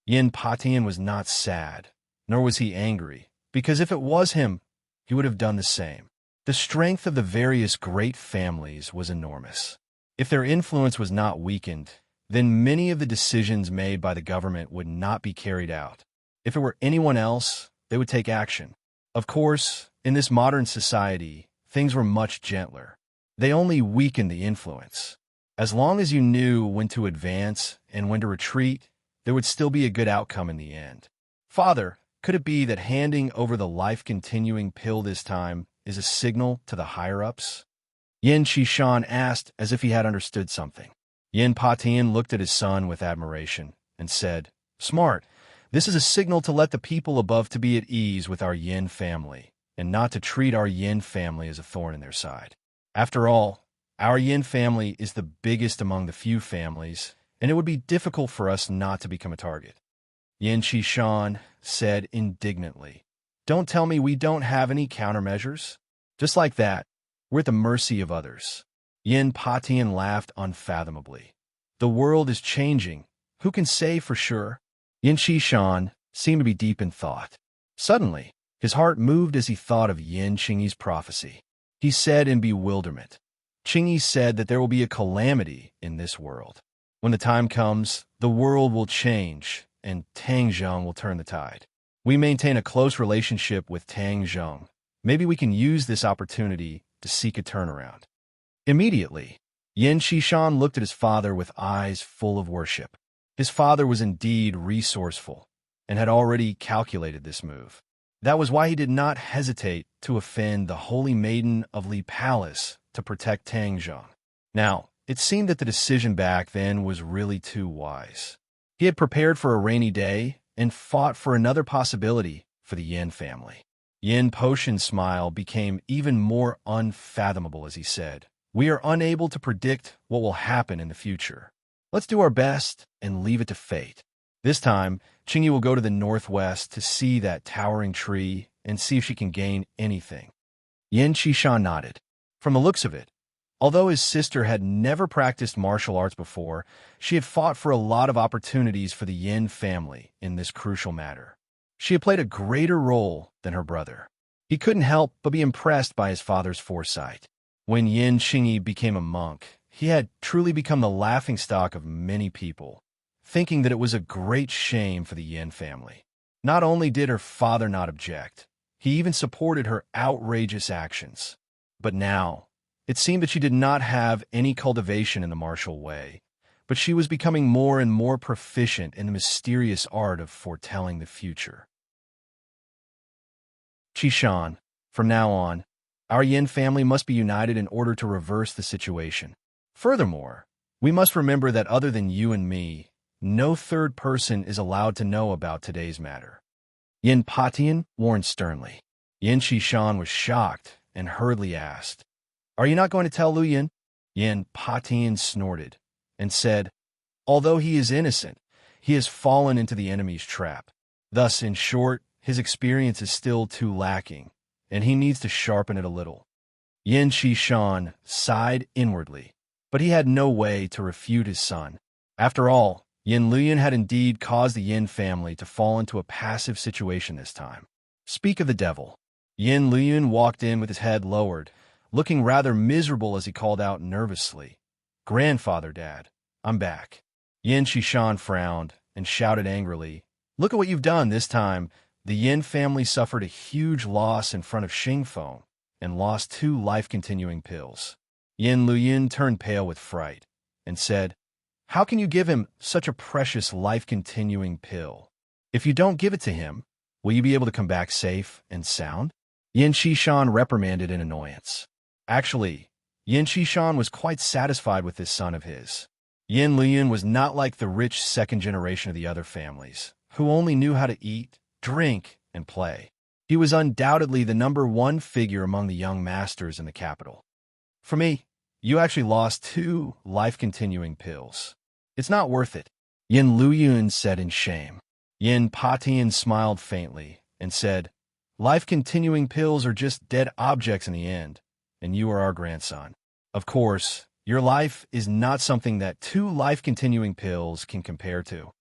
Yin Patian was not sad, nor was he angry, because if it was him, he would have done the same. The strength of the various great families was enormous. If their influence was not weakened, then many of the decisions made by the government would not be carried out. If it were anyone else, they would take action. Of course, in this modern society, things were much gentler. They only weakened the influence. As long as you knew when to advance and when to retreat, there would still be a good outcome in the end. Father, could it be that handing over the life-continuing pill this time is a signal to the higher-ups? Yin Qishan asked as if he had understood something. Yin Patian looked at his son with admiration and said, "Smart. This is a signal to let the people above to be at ease with our Yin family, and not to treat our Yin family as a thorn in their side. After all, our Yin family is the biggest among the few families, and it would be difficult for us not to become a target." Yin Qishan said indignantly, "Don't tell me we don't have any countermeasures. Just like that, we're at the mercy of others." Yin Patian laughed unfathomably. "The world is changing. Who can say for sure?" Yin Qishan seemed to be deep in thought. Suddenly, his heart moved as he thought of Yin Qingyi's prophecy. He said in bewilderment, "Qingyi said that there will be a calamity in this world. When the time comes, the world will change, and Tang Zheng will turn the tide. We maintain a close relationship with Tang Zheng. Maybe we can use this opportunity to seek a turnaround." Immediately, Yin Qishan looked at his father with eyes full of worship. His father was indeed resourceful and had already calculated this move. That was why he did not hesitate to offend the Holy Maiden of Li Palace to protect Tang Zheng. Now, it seemed that the decision back then was really too wise. He had prepared for a rainy day and fought for another possibility for the Yin family. Yin Potion's smile became even more unfathomable as he said, "We are unable to predict what will happen in the future. Let's do our best and leave it to fate." This time, Qingyi will go to the northwest to see that towering tree and see if she can gain anything. Yin Qishan nodded. From the looks of it, although his sister had never practiced martial arts before, she had fought for a lot of opportunities for the Yin family in this crucial matter. She had played a greater role than her brother. He couldn't help but be impressed by his father's foresight. When Yin Qingyi became a monk, he had truly become the laughingstock of many people, thinking that it was a great shame for the Yin family. Not only did her father not object, he even supported her outrageous actions. But now, it seemed that she did not have any cultivation in the martial way, but she was becoming more and more proficient in the mysterious art of foretelling the future. Qishan, from now on, our Yin family must be united in order to reverse the situation. Furthermore, we must remember that other than you and me, no third person is allowed to know about today's matter. Yin Patian warned sternly. Yin Qishan was shocked and hurriedly asked, "Are you not going to tell Lu Yin?" Yin Patian snorted and said, "Although he is innocent, he has fallen into the enemy's trap. Thus, in short, his experience is still too lacking, and he needs to sharpen it a little." Yin Qishan sighed inwardly, but he had no way to refute his son. After all, Yin Luyan had indeed caused the Yin family to fall into a passive situation this time. Speak of the devil. Yin Luyan walked in with his head lowered, looking rather miserable as he called out nervously, "Grandfather, Dad, I'm back." Yin Qishan frowned and shouted angrily, "Look at what you've done this time. the Yin family suffered a huge loss in front of Xingfeng and lost 2 life-continuing pills. Yin Luoyun turned pale with fright and said, "How can you give him such a precious life-continuing pill? If you don't give it to him, will you be able to come back safe and sound?" Yin Xishan reprimanded in annoyance. Actually, Yin Xishan was quite satisfied with this son of his. Yin Luoyun was not like the rich second generation of the other families, who only knew how to eat, drink, and play. He was undoubtedly the #1 figure among the young masters in the capital. "For me, you actually lost 2 life-continuing pills. It's not worth it," Yin Luoyun said in shame. Yin Patian smiled faintly and said, "Life-continuing pills are just dead objects in the end, and you are our grandson. Of course, your life is not something that 2 life-continuing pills can compare to."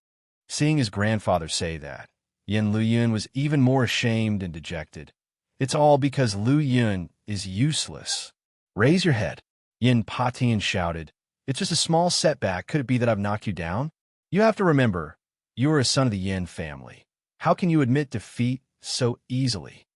Seeing his grandfather say that, Yin Luoyun was even more ashamed and dejected. "It's all because Luoyun is useless." "Raise your head," Yin Patian shouted. "It's just a small setback. Could it be that I've knocked you down? You have to remember, you are a son of the Yin family. How can you admit defeat so easily?"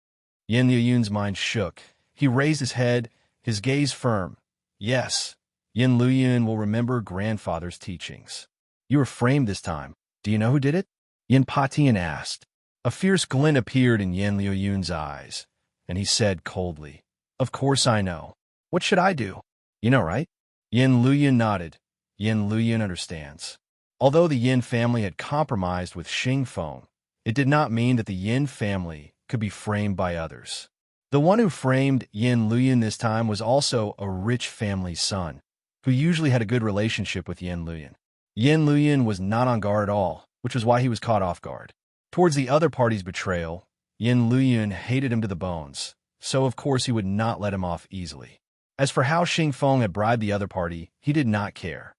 Yin Luoyun's mind shook. He raised his head, his gaze firm. "Yes, Yin Luoyun will remember grandfather's teachings." "You were framed this time. Do you know who did it?" Yin Patian asked. A fierce glint appeared in Yin Luoyun's eyes, and he said coldly, "Of course I know. What should I do?" "You know, right?" Yin Luoyun nodded. Yin Luoyun understands. Although the Yin family had compromised with Xingfeng, it did not mean that the Yin family could be framed by others. The one who framed Yin Luoyun this time was also a rich family's son, who usually had a good relationship with Yin Luoyun. Yin Luoyun was not on guard at all, which was why he was caught off guard. Towards the other party's betrayal, Yin Luoyun hated him to the bones, so of course he would not let him off easily. As for how Xingfeng had bribed the other party, he did not care.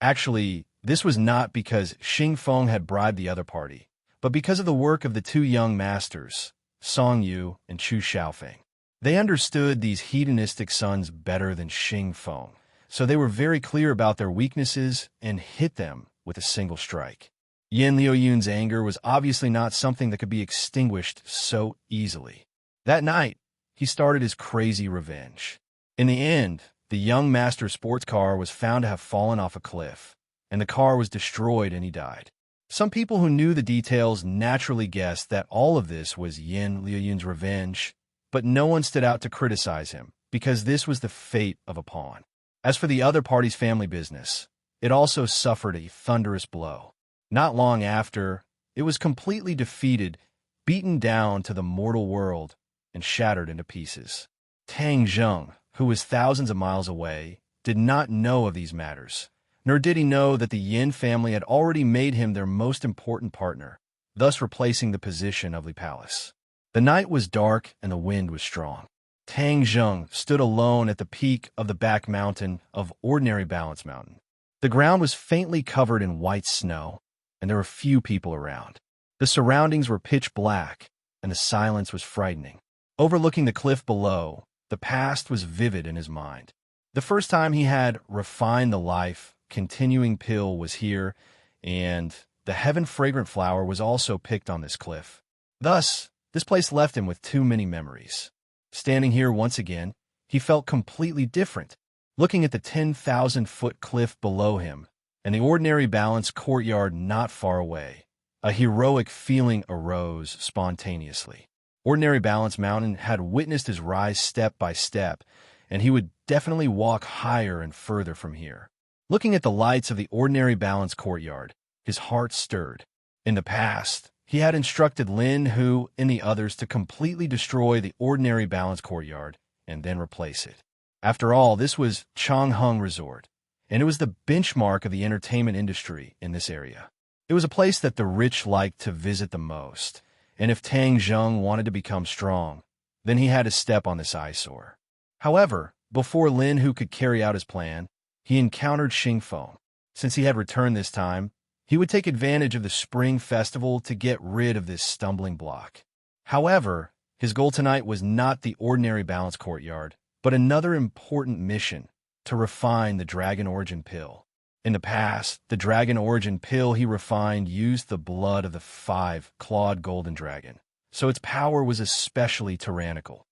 Actually, this was not because Xingfeng had bribed the other party, but because of the work of the 2 young masters, Song Yu and Chu Xiaofeng. They understood these hedonistic sons better than Xingfeng, so they were very clear about their weaknesses and hit them with a single strike. Yin Luoyun's anger was obviously not something that could be extinguished so easily. That night, he started his crazy revenge. In the end, the young master's sports car was found to have fallen off a cliff, and the car was destroyed and he died. Some people who knew the details naturally guessed that all of this was Yin Luoyun's revenge, but no one stood out to criticize him, because this was the fate of a pawn. As for the other party's family business, it also suffered a thunderous blow. Not long after, it was completely defeated, beaten down to the mortal world, and shattered into pieces. Tang Zheng, who was thousands of miles away, did not know of these matters, nor did he know that the Yin family had already made him their most important partner, thus replacing the position of Li Palace. The night was dark and the wind was strong. Tang Zheng stood alone at the peak of the back mountain of Ordinary Balance Mountain. The ground was faintly covered in white snow, and there were few people around. The surroundings were pitch black, and the silence was frightening. Overlooking the cliff below, the past was vivid in his mind. The first time he had refined the life-continuing pill was here, and the heaven-fragrant flower was also picked on this cliff. Thus, this place left him with too many memories. Standing here once again, he felt completely different, looking at the 10,000-foot cliff below him and the Ordinary Balance courtyard not far away. A heroic feeling arose spontaneously. Ordinary Balance Mountain had witnessed his rise step by step, and he would definitely walk higher and further from here. Looking at the lights of the Ordinary Balance courtyard, his heart stirred. In the past, he had instructed Lin Hu and the others to completely destroy the Ordinary Balance courtyard and then replace it. After all, this was Changheng Resort, and it was the benchmark of the entertainment industry in this area. It was a place that the rich liked to visit the most, and if Tang Zheng wanted to become strong, then he had to step on this eyesore. However, before Lin Hu could carry out his plan, he encountered Xingfeng. Since he had returned this time, he would take advantage of the Spring Festival to get rid of this stumbling block. However, his goal tonight was not the Ordinary Balance courtyard, but another important mission: to refine the Dragon Origin pill. In the past, the dragon origin pill he refined used the blood of the 5-clawed golden dragon, so its power was especially tyrannical.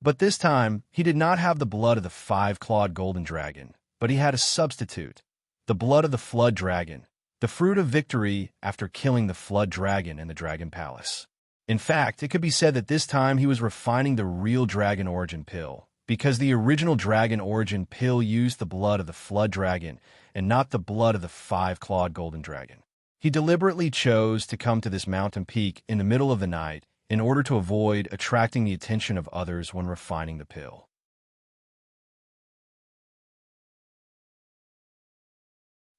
But this time, he did not have the blood of the 5-clawed golden dragon, but he had a substitute, the blood of the flood dragon, the fruit of victory after killing the flood dragon in the dragon palace. In fact, it could be said that this time he was refining the real dragon origin pill, because the original dragon origin pill used the blood of the flood dragon and not the blood of the 5-clawed golden dragon. He deliberately chose to come to this mountain peak in the middle of the night in order to avoid attracting the attention of others when refining the pill.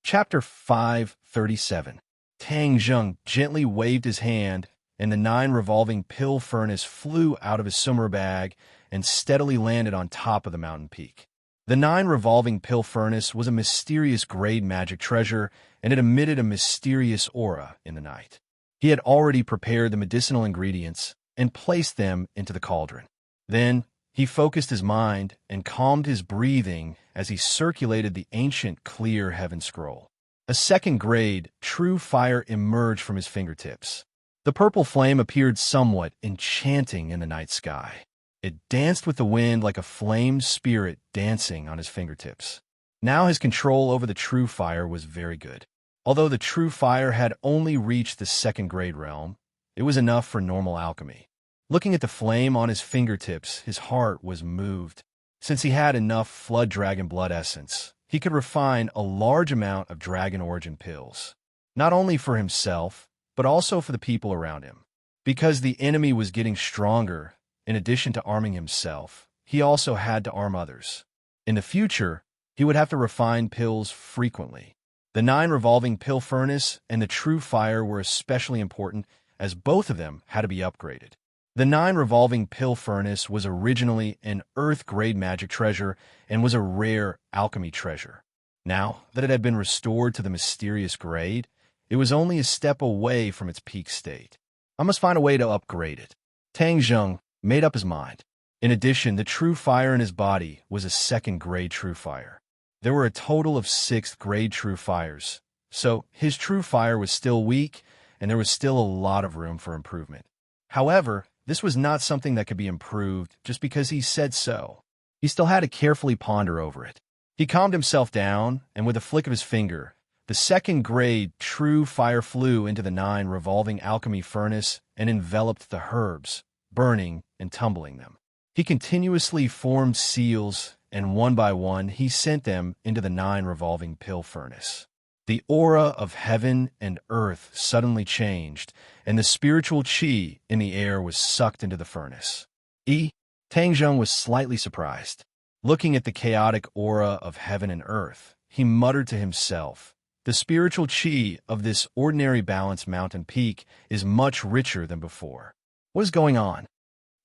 Chapter 537. Tang Zheng gently waved his hand, and the 9 revolving pill furnace flew out of his summer bag and steadily landed on top of the mountain peak. The 9 revolving pill furnace was a mysterious grade magic treasure, and it emitted a mysterious aura in the night. He had already prepared the medicinal ingredients and placed them into the cauldron. Then he focused his mind and calmed his breathing as he circulated the ancient clear heaven scroll. A second-grade, true fire emerged from his fingertips. The purple flame appeared somewhat enchanting in the night sky. It danced with the wind like a flame spirit dancing on his fingertips. Now his control over the true fire was very good. Although the true fire had only reached the second-grade realm, it was enough for normal alchemy. Looking at the flame on his fingertips, his heart was moved. Since he had enough flood dragon blood essence, he could refine a large amount of dragon origin pills, not only for himself, but also for the people around him. Because the enemy was getting stronger, in addition to arming himself, he also had to arm others. In the future, he would have to refine pills frequently. The 9 revolving pill furnace and the true fire were especially important, as both of them had to be upgraded. The 9 revolving pill furnace was originally an earth-grade magic treasure and was a rare alchemy treasure. Now that it had been restored to the mysterious grade, it was only a step away from its peak state. I must find a way to upgrade it. Tang Zheng made up his mind. In addition, the true fire in his body was a second-grade true fire. There were a total of 6th-grade true fires, so his true fire was still weak, and there was still a lot of room for improvement. However, this was not something that could be improved just because he said so. He still had to carefully ponder over it. He calmed himself down, and with a flick of his finger, the second-grade true fire flew into the 9 revolving alchemy furnace and enveloped the herbs, burning and tumbling them. He continuously formed seals, and one by one he sent them into the 9 revolving pill furnace. The aura of heaven and earth suddenly changed, and the spiritual qi in the air was sucked into the furnace. Tang Zheng was slightly surprised. Looking at the chaotic aura of heaven and earth, he muttered to himself, "The spiritual qi of this ordinary balanced mountain peak is much richer than before. What is going on?"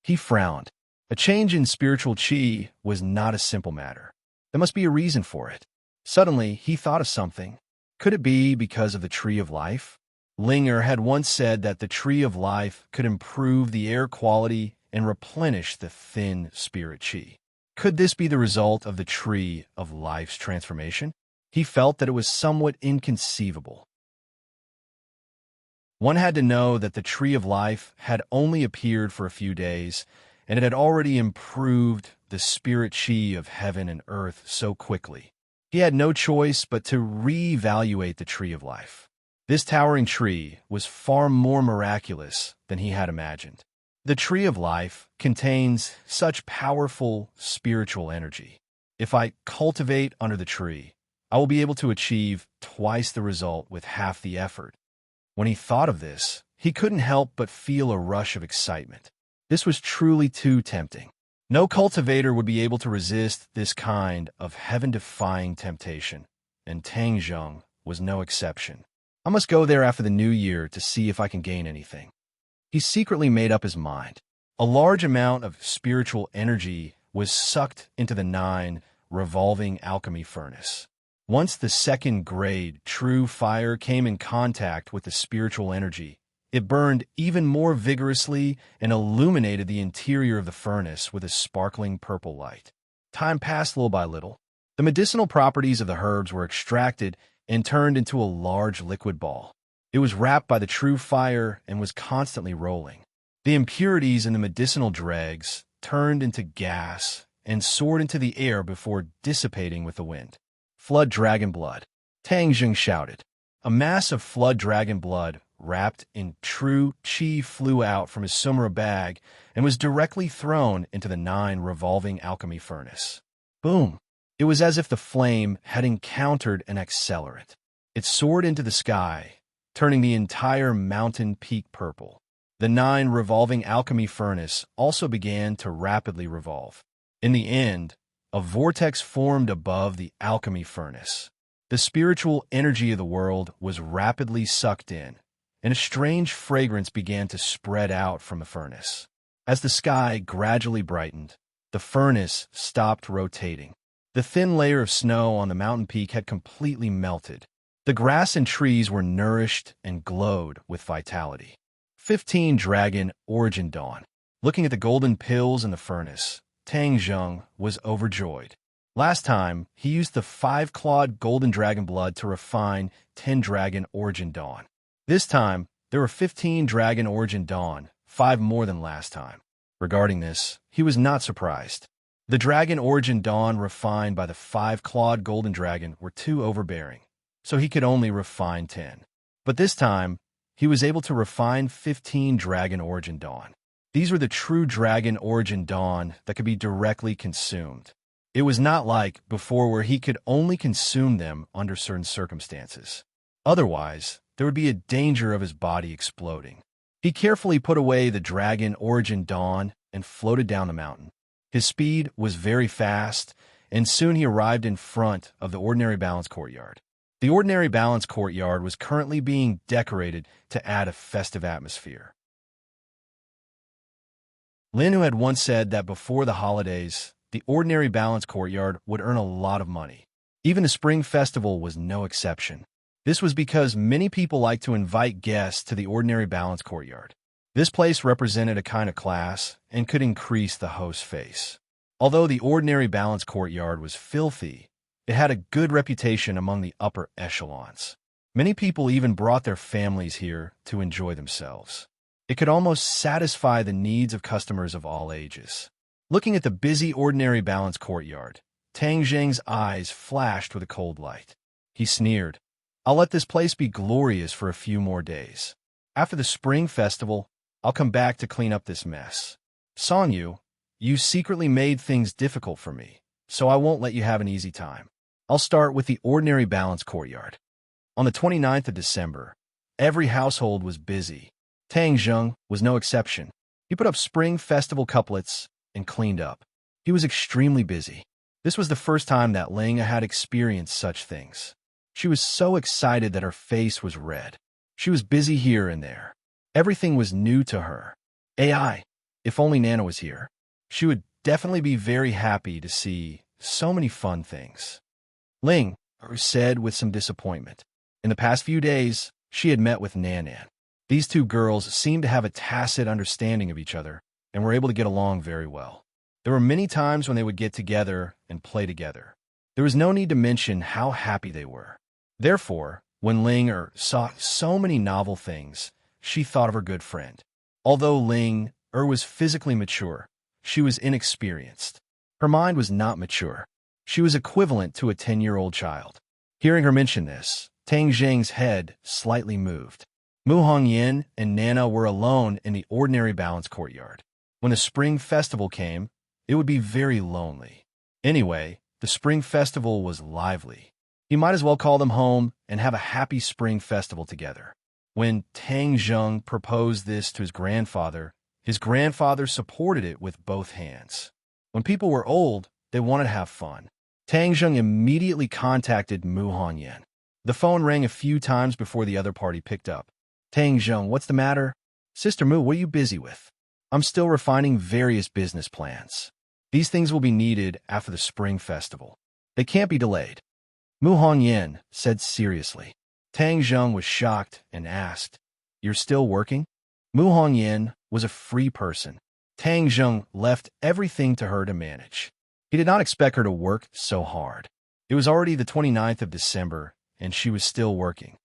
He frowned. A change in spiritual qi was not a simple matter. There must be a reason for it. Suddenly, he thought of something. Could it be because of the Tree of Life? Linger had once said that the Tree of Life could improve the air quality and replenish the thin spirit qi. Could this be the result of the Tree of Life's transformation? He felt that it was somewhat inconceivable. One had to know that the Tree of Life had only appeared for a few days, and it had already improved the spirit qi of heaven and earth so quickly. He had no choice but to reevaluate the Tree of Life. This towering tree was far more miraculous than he had imagined. The Tree of Life contains such powerful spiritual energy. If I cultivate under the tree, I will be able to achieve twice the result with half the effort. When he thought of this, he couldn't help but feel a rush of excitement. This was truly too tempting. No cultivator would be able to resist this kind of heaven-defying temptation, and Tang Zheng was no exception. I must go there after the new year to see if I can gain anything. He secretly made up his mind. A large amount of spiritual energy was sucked into the 9 revolving alchemy furnace. Once the second-grade true fire came in contact with the spiritual energy, it burned even more vigorously and illuminated the interior of the furnace with a sparkling purple light. Time passed little by little. The medicinal properties of the herbs were extracted and turned into a large liquid ball. It was wrapped by the true fire and was constantly rolling. The impurities in the medicinal dregs turned into gas and soared into the air before dissipating with the wind. Flood dragon blood. Tang Jing shouted. A mass of flood dragon blood, wrapped in true qi, flew out from his sumra bag and was directly thrown into the 9 revolving alchemy furnace. Boom! It was as if the flame had encountered an accelerant. It soared into the sky, turning the entire mountain peak purple. The 9 revolving alchemy furnace also began to rapidly revolve. In the end, a vortex formed above the alchemy furnace. The spiritual energy of the world was rapidly sucked in, and a strange fragrance began to spread out from the furnace. As the sky gradually brightened, the furnace stopped rotating. The thin layer of snow on the mountain peak had completely melted. The grass and trees were nourished and glowed with vitality. 15 Dragon Origin Dawn. Looking at the golden pills in the furnace, Tang Jing was overjoyed. Last time, he used the 5-clawed golden dragon blood to refine 10 Dragon Origin Dawn. This time, there were 15 Dragon Origin Dawn, 5 more than last time. Regarding this, he was not surprised. The Dragon Origin Dawn refined by the 5-clawed golden dragon were too overbearing, so he could only refine 10. But this time, he was able to refine 15 Dragon Origin Dawn. These were the true Dragon Origin Dawn that could be directly consumed. It was not like before where he could only consume them under certain circumstances. Otherwise, there would be a danger of his body exploding. He carefully put away the Dragon Origin Dawn and floated down the mountain. His speed was very fast, and soon he arrived in front of the Ordinary Balance Courtyard. The Ordinary Balance Courtyard was currently being decorated to add a festive atmosphere. Lin, who had once said that before the holidays, the Ordinary Balance Courtyard would earn a lot of money. Even the Spring Festival was no exception. This was because many people like to invite guests to the Ordinary Balance Courtyard. This place represented a kind of class and could increase the host's face. Although the Ordinary Balance Courtyard was filthy, it had a good reputation among the upper echelons. Many people even brought their families here to enjoy themselves. It could almost satisfy the needs of customers of all ages. Looking at the busy Ordinary Balance Courtyard, Tang Jing's eyes flashed with a cold light. He sneered, "I'll let this place be glorious for a few more days. After the Spring Festival, I'll come back to clean up this mess. Song, you secretly made things difficult for me, so I won't let you have an easy time. I'll start with the Ordinary Balance Courtyard." On the 29th of December, every household was busy. Tang Jing was no exception. He put up Spring Festival couplets and cleaned up. He was extremely busy. This was the first time that Ling had experienced such things. She was so excited that her face was red. She was busy here and there. Everything was new to her. AI, if only Nana was here. She would definitely be very happy to see so many fun things. Ling said with some disappointment. In the past few days, she had met with Nanan. These two girls seemed to have a tacit understanding of each other and were able to get along very well. There were many times when they would get together and play together. There was no need to mention how happy they were. Therefore, when Ling saw so many novel things, she thought of her good friend. Although Ling was physically mature, she was inexperienced. Her mind was not mature. She was equivalent to a 10-year-old child. Hearing her mention this, Tang Jing's head slightly moved. Mu Hongyan and Nana were alone in the Ordinary Balance Courtyard. When the Spring Festival came, it would be very lonely. Anyway, the Spring Festival was lively. He might as well call them home and have a happy Spring Festival together. When Tang Jing proposed this to his grandfather supported it with both hands. When people were old, they wanted to have fun. Tang Jing immediately contacted Mu Hongyan. The phone rang a few times before the other party picked up. "Tang Jing, what's the matter?" "Sister Mu, what are you busy with?" "I'm still refining various business plans. These things will be needed after the Spring Festival. They can't be delayed." Mu Hongyan said seriously. Tang Jing was shocked and asked, "You're still working?" Mu Hongyan was a free person. Tang Jing left everything to her to manage. He did not expect her to work so hard. It was already the 29th of December, and she was still working.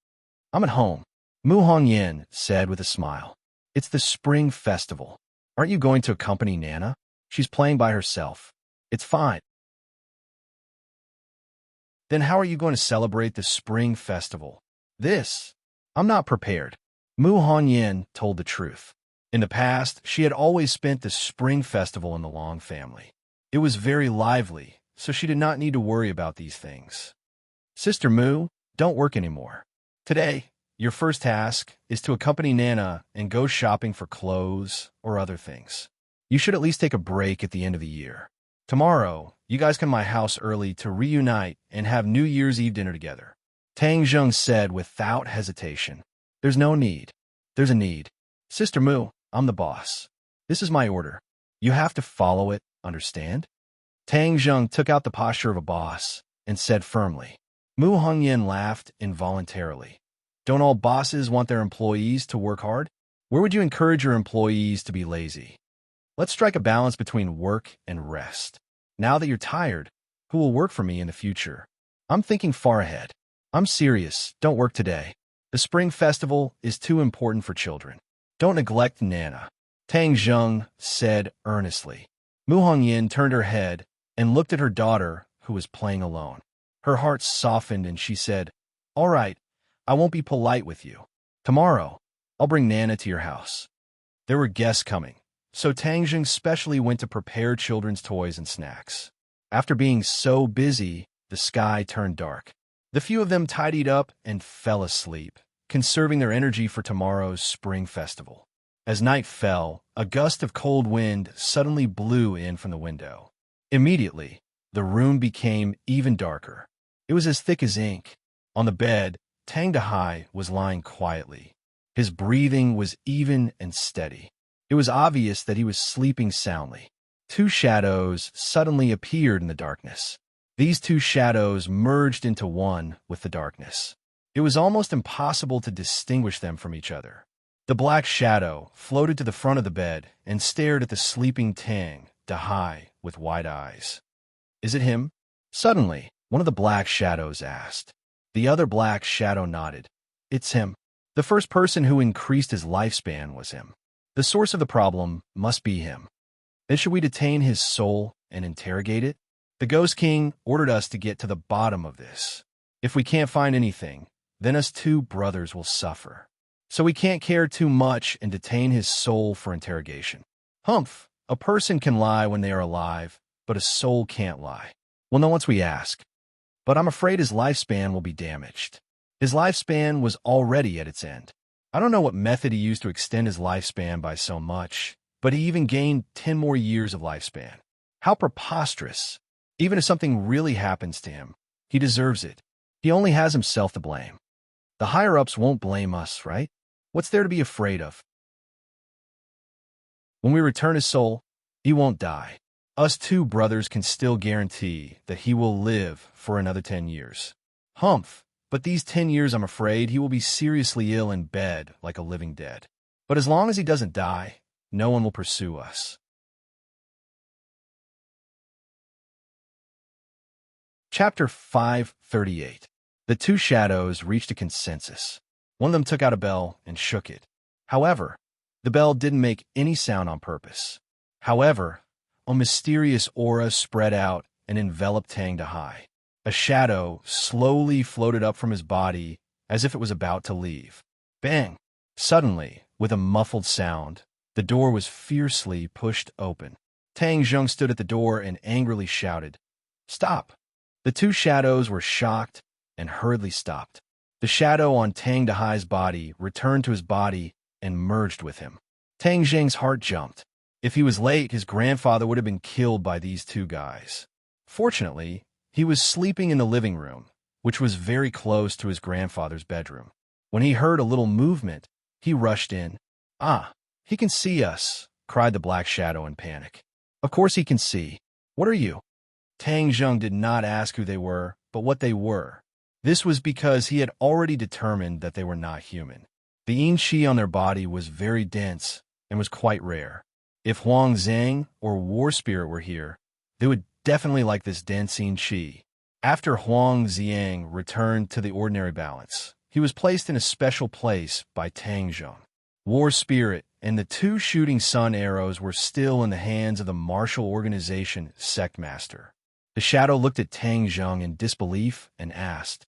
"I'm at home," Mu Hongyin said with a smile. "It's the spring festival. Aren't you going to accompany Nana? She's playing by herself." "It's fine." "Then how are you going to celebrate the spring festival?" I'm not prepared." Mu Hongyin told the truth. In the past, she had always spent the spring festival in the Long family. It was very lively, so she did not need to worry about these things. "Sister Mu, don't work anymore. Today, your first task is to accompany Nana and go shopping for clothes or other things. You should at least take a break at the end of the year. Tomorrow, you guys come to my house early to reunite and have New Year's Eve dinner together." Tang Zheng said without hesitation. "There's no need." "There's a need. Sister Mu, I'm the boss. This is my order. You have to follow it, understand?" Tang Zheng took out the posture of a boss and said firmly. Mu Hongyan laughed involuntarily. "Don't all bosses want their employees to work hard? Where would you encourage your employees to be lazy? Let's strike a balance between work and rest. Now that you're tired, who will work for me in the future? I'm thinking far ahead. I'm serious, don't work today. The Spring Festival is too important for children. Don't neglect Nana," Tang Zheng said earnestly. Mu Hongyin turned her head and looked at her daughter, who was playing alone. Her heart softened and she said, "All right, I won't be polite with you. Tomorrow, I'll bring Nana to your house." There were guests coming, so Tang Zheng specially went to prepare children's toys and snacks. After being so busy, the sky turned dark. The few of them tidied up and fell asleep, conserving their energy for tomorrow's spring festival. As night fell, a gust of cold wind suddenly blew in from the window. Immediately, the room became even darker. It was as thick as ink. On the bed, Tang Dahai was lying quietly. His breathing was even and steady. It was obvious that he was sleeping soundly. Two shadows suddenly appeared in the darkness. These two shadows merged into one with the darkness. It was almost impossible to distinguish them from each other. The black shadow floated to the front of the bed and stared at the sleeping Tang Dahai with wide eyes. "Is it him?" Suddenly, one of the black shadows asked. The other black shadow nodded. "It's him. The first person who increased his lifespan was him. The source of the problem must be him. Then should we detain his soul and interrogate it? The Ghost King ordered us to get to the bottom of this. If we can't find anything, then us two brothers will suffer. So we can't care too much and detain his soul for interrogation. Humph, a person can lie when they are alive, but a soul can't lie. We'll know once we ask. But I'm afraid his lifespan will be damaged. His lifespan was already at its end. I don't know what method he used to extend his lifespan by so much, but he even gained 10 more years of lifespan. How preposterous. Even if something really happens to him, he deserves it. He only has himself to blame. The higher-ups won't blame us, right? What's there to be afraid of? When we return his soul, he won't die. Us two brothers can still guarantee that he will live for another 10 years. Humph, but these 10 years I'm afraid he will be seriously ill in bed like a living dead. But as long as he doesn't die, no one will pursue us. Chapter 538. The two shadows reached a consensus. One of them took out a bell and shook it. However, the bell didn't make any sound on purpose. However, a mysterious aura spread out and enveloped Tang Dahai. A shadow slowly floated up from his body as if it was about to leave. Bang! Suddenly, with a muffled sound, the door was fiercely pushed open. Tang Zheng stood at the door and angrily shouted, "Stop!" The two shadows were shocked and hurriedly stopped. The shadow on Tang Dahai's body returned to his body and merged with him. Tang Zheng's heart jumped. If he was late, his grandfather would have been killed by these two guys. Fortunately, he was sleeping in the living room, which was very close to his grandfather's bedroom. When he heard a little movement, he rushed in. "Ah, he can see us," cried the black shadow in panic. "Of course he can see. What are you?" Tang Zheng did not ask who they were, but what they were. This was because he had already determined that they were not human. The yin qi on their body was very dense and was quite rare. If Huang Zhang or War Spirit were here, they would definitely like this dense yin qi. After Huang Xiang returned to the ordinary balance, he was placed in a special place by Tang Zheng. War Spirit and the two shooting sun arrows were still in the hands of the martial organization sect master. The shadow looked at Tang Zheng in disbelief and asked,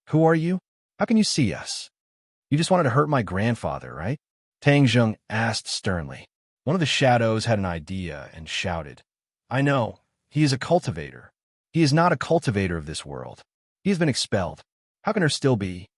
"Who are you? How can you see us? You just wanted to hurt my grandfather, right?" Tang Zheng asked sternly. One of the shadows had an idea and shouted, "I know. He is a cultivator. He is not a cultivator of this world. He has been expelled. How can there still be?"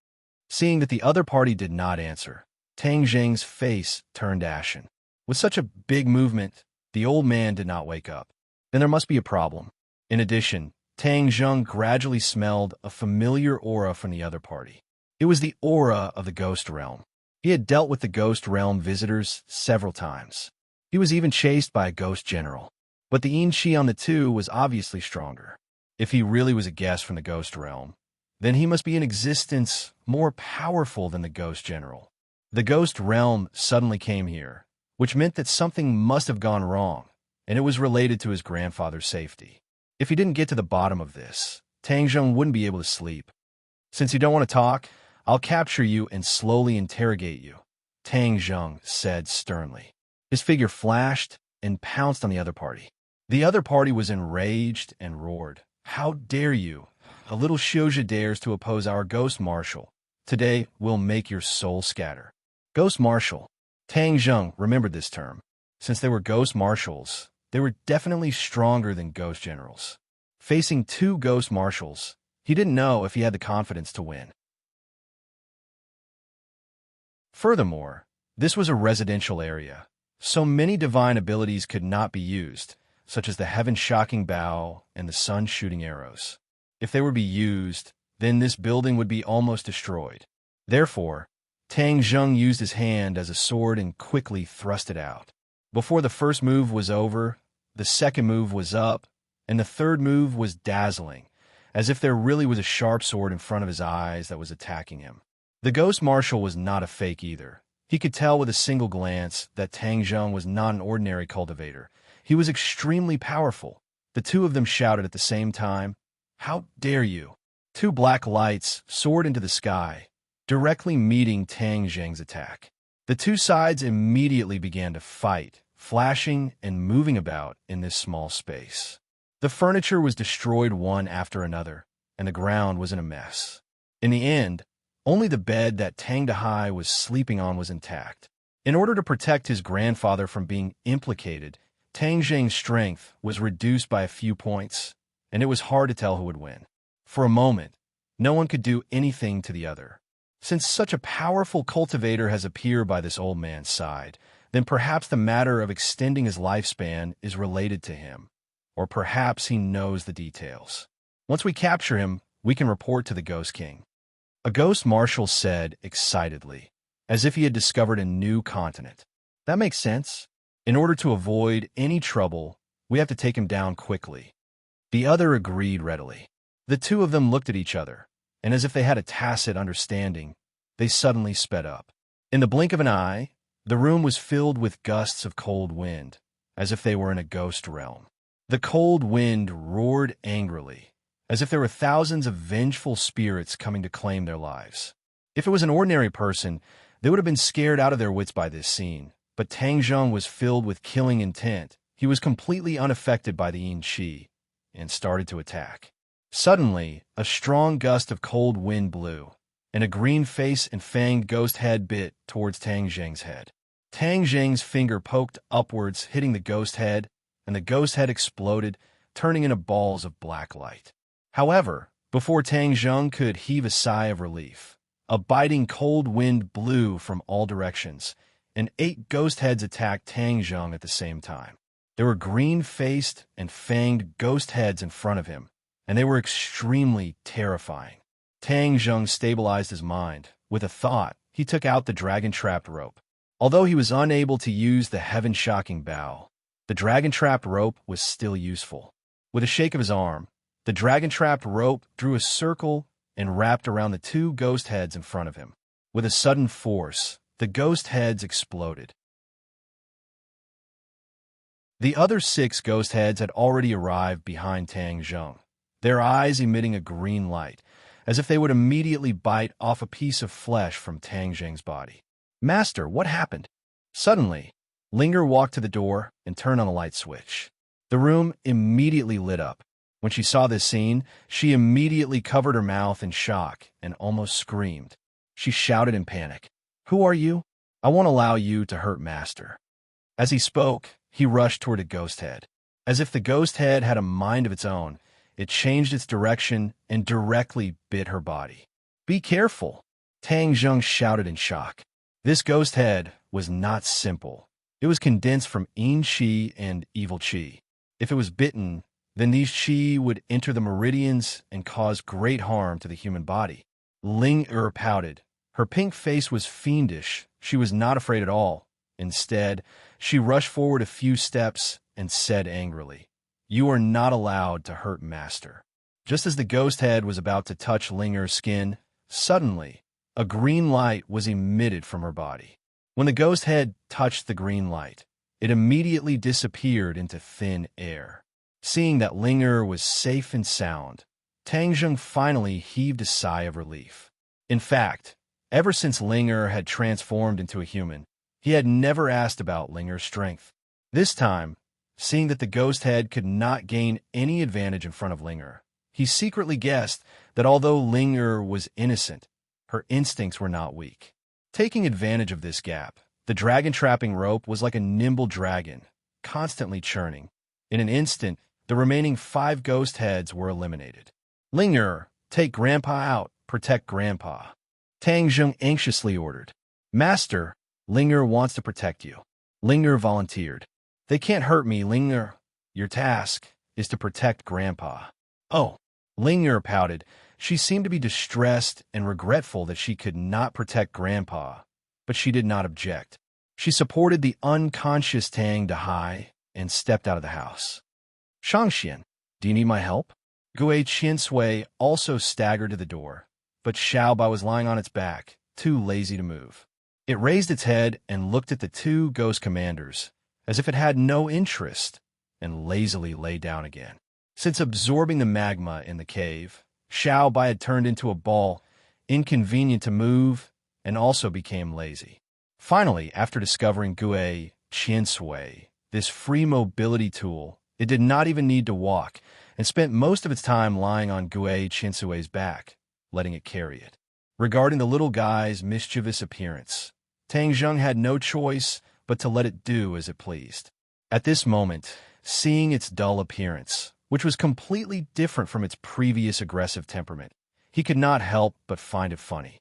Seeing that the other party did not answer, Tang Zheng's face turned ashen. With such a big movement, the old man did not wake up. Then there must be a problem. In addition, Tang Zheng gradually smelled a familiar aura from the other party. It was the aura of the ghost realm. He had dealt with the ghost realm visitors several times. He was even chased by a ghost general. But the yin qi on the two was obviously stronger. If he really was a guest from the ghost realm, then he must be in existence more powerful than the ghost general. The ghost realm suddenly came here, which meant that something must have gone wrong, and it was related to his grandfather's safety. If he didn't get to the bottom of this, Tang Zheng wouldn't be able to sleep. "Since you don't want to talk, I'll capture you and slowly interrogate you," Tang Zheng said sternly. His figure flashed and pounced on the other party. The other party was enraged and roared, "How dare you? A little Xiuzhi dares to oppose our ghost marshal. Today we'll make your soul scatter." Ghost marshal. Tang Zheng remembered this term. Since they were ghost marshals, they were definitely stronger than ghost generals. Facing two ghost marshals, he didn't know if he had the confidence to win. Furthermore, this was a residential area, so many divine abilities could not be used, such as the heaven-shocking bow and the sun-shooting arrows. If they were to be used, then this building would be almost destroyed. Therefore, Tang Zheng used his hand as a sword and quickly thrust it out. Before the first move was over, the second move was up, and the third move was dazzling, as if there really was a sharp sword in front of his eyes that was attacking him. The ghost marshal was not a fake either. He could tell with a single glance that Tang Zheng was not an ordinary cultivator. He was extremely powerful. The two of them shouted at the same time, "How dare you!" Two black lights soared into the sky, directly meeting Tang Zheng's attack. The two sides immediately began to fight, flashing and moving about in this small space. The furniture was destroyed one after another, and the ground was in a mess. In the end, only the bed that Tang Dahai was sleeping on was intact. In order to protect his grandfather from being implicated, Tang Zheng's strength was reduced by a few points, and it was hard to tell who would win. For a moment, no one could do anything to the other. Since such a powerful cultivator has appeared by this old man's side, then perhaps the matter of extending his lifespan is related to him, or perhaps he knows the details. Once we capture him, we can report to the Ghost King. A ghost marshal said excitedly, as if he had discovered a new continent. That makes sense. In order to avoid any trouble, we have to take him down quickly. The other agreed readily. The two of them looked at each other, and as if they had a tacit understanding, they suddenly sped up. In the blink of an eye, the room was filled with gusts of cold wind, as if they were in a ghost realm. The cold wind roared angrily, as if there were thousands of vengeful spirits coming to claim their lives. If it was an ordinary person, they would have been scared out of their wits by this scene, but Tang Zheng was filled with killing intent. He was completely unaffected by the yin qi, and started to attack. Suddenly, a strong gust of cold wind blew, and a green face and fanged ghost head bit towards Tang Zheng's head. Tang Zheng's finger poked upwards, hitting the ghost head, and the ghost head exploded, turning into balls of black light. However, before Tang Zheng could heave a sigh of relief, a biting cold wind blew from all directions, and 8 ghost heads attacked Tang Zheng at the same time. There were green-faced and fanged ghost heads in front of him, and they were extremely terrifying. Tang Zheng stabilized his mind. With a thought, he took out the dragon-trapped rope. Although he was unable to use the heaven-shocking bow, the dragon-trapped rope was still useful. With a shake of his arm, the dragon-trapped rope drew a circle and wrapped around the 2 ghost heads in front of him. With a sudden force, the ghost heads exploded. The other 6 ghost heads had already arrived behind Tang Zheng. their eyes emitting a green light, as if they would immediately bite off a piece of flesh from Tang Zheng's body. "Master, what happened?" Suddenly, Linger walked to the door and turned on the light switch. The room immediately lit up. When she saw this scene, she immediately covered her mouth in shock and almost screamed. She shouted in panic, "Who are you? I won't allow you to hurt Master." As he spoke, he rushed toward a ghost head. As if the ghost head had a mind of its own, it changed its direction and directly bit her body. "Be careful!" Tang Zheng shouted in shock. This ghost head was not simple. It was condensed from yin qi and evil qi. If it was bitten, then these qi would enter the meridians and cause great harm to the human body. Ling pouted. Her pink face was fiendish. She was not afraid at all. Instead, she rushed forward a few steps and said angrily, "You are not allowed to hurt Master." Just as the ghost head was about to touch Linger's skin, suddenly, a green light was emitted from her body. When the ghost head touched the green light, it immediately disappeared into thin air. Seeing that Linger was safe and sound, Tang Zheng finally heaved a sigh of relief. In fact, ever since Linger had transformed into a human, he had never asked about Linger's strength. This time, seeing that the ghost head could not gain any advantage in front of Linger, he secretly guessed that although Linger was innocent, her instincts were not weak. Taking advantage of this gap, the dragon-trapping rope was like a nimble dragon, constantly churning. In an instant, the remaining 5 ghost heads were eliminated. "Linger, take Grandpa out, protect Grandpa," Tang Zheng anxiously ordered. "Master, Linger wants to protect you." Linger volunteered. "They can't hurt me, Linger. Your task is to protect Grandpa." "Oh," Linger pouted. She seemed to be distressed and regretful that she could not protect Grandpa, but she did not object. She supported the unconscious Tang Dahai and stepped out of the house. "Shangxian, do you need my help?" Gue Qiansui also staggered to the door, but Xiaobai was lying on its back, too lazy to move. It raised its head and looked at the 2 ghost commanders, as if it had no interest, and lazily lay down again. Since absorbing the magma in the cave, Xiaobai had turned into a ball, inconvenient to move, and also became lazy. Finally, after discovering Gue Qiansui, this free mobility tool, it did not even need to walk, and spent most of its time lying on Gue Qiansui's back, letting it carry it. Regarding the little guy's mischievous appearance, Tang Zheng had no choice but to let it do as it pleased. At this moment, seeing its dull appearance, which was completely different from its previous aggressive temperament, he could not help but find it funny.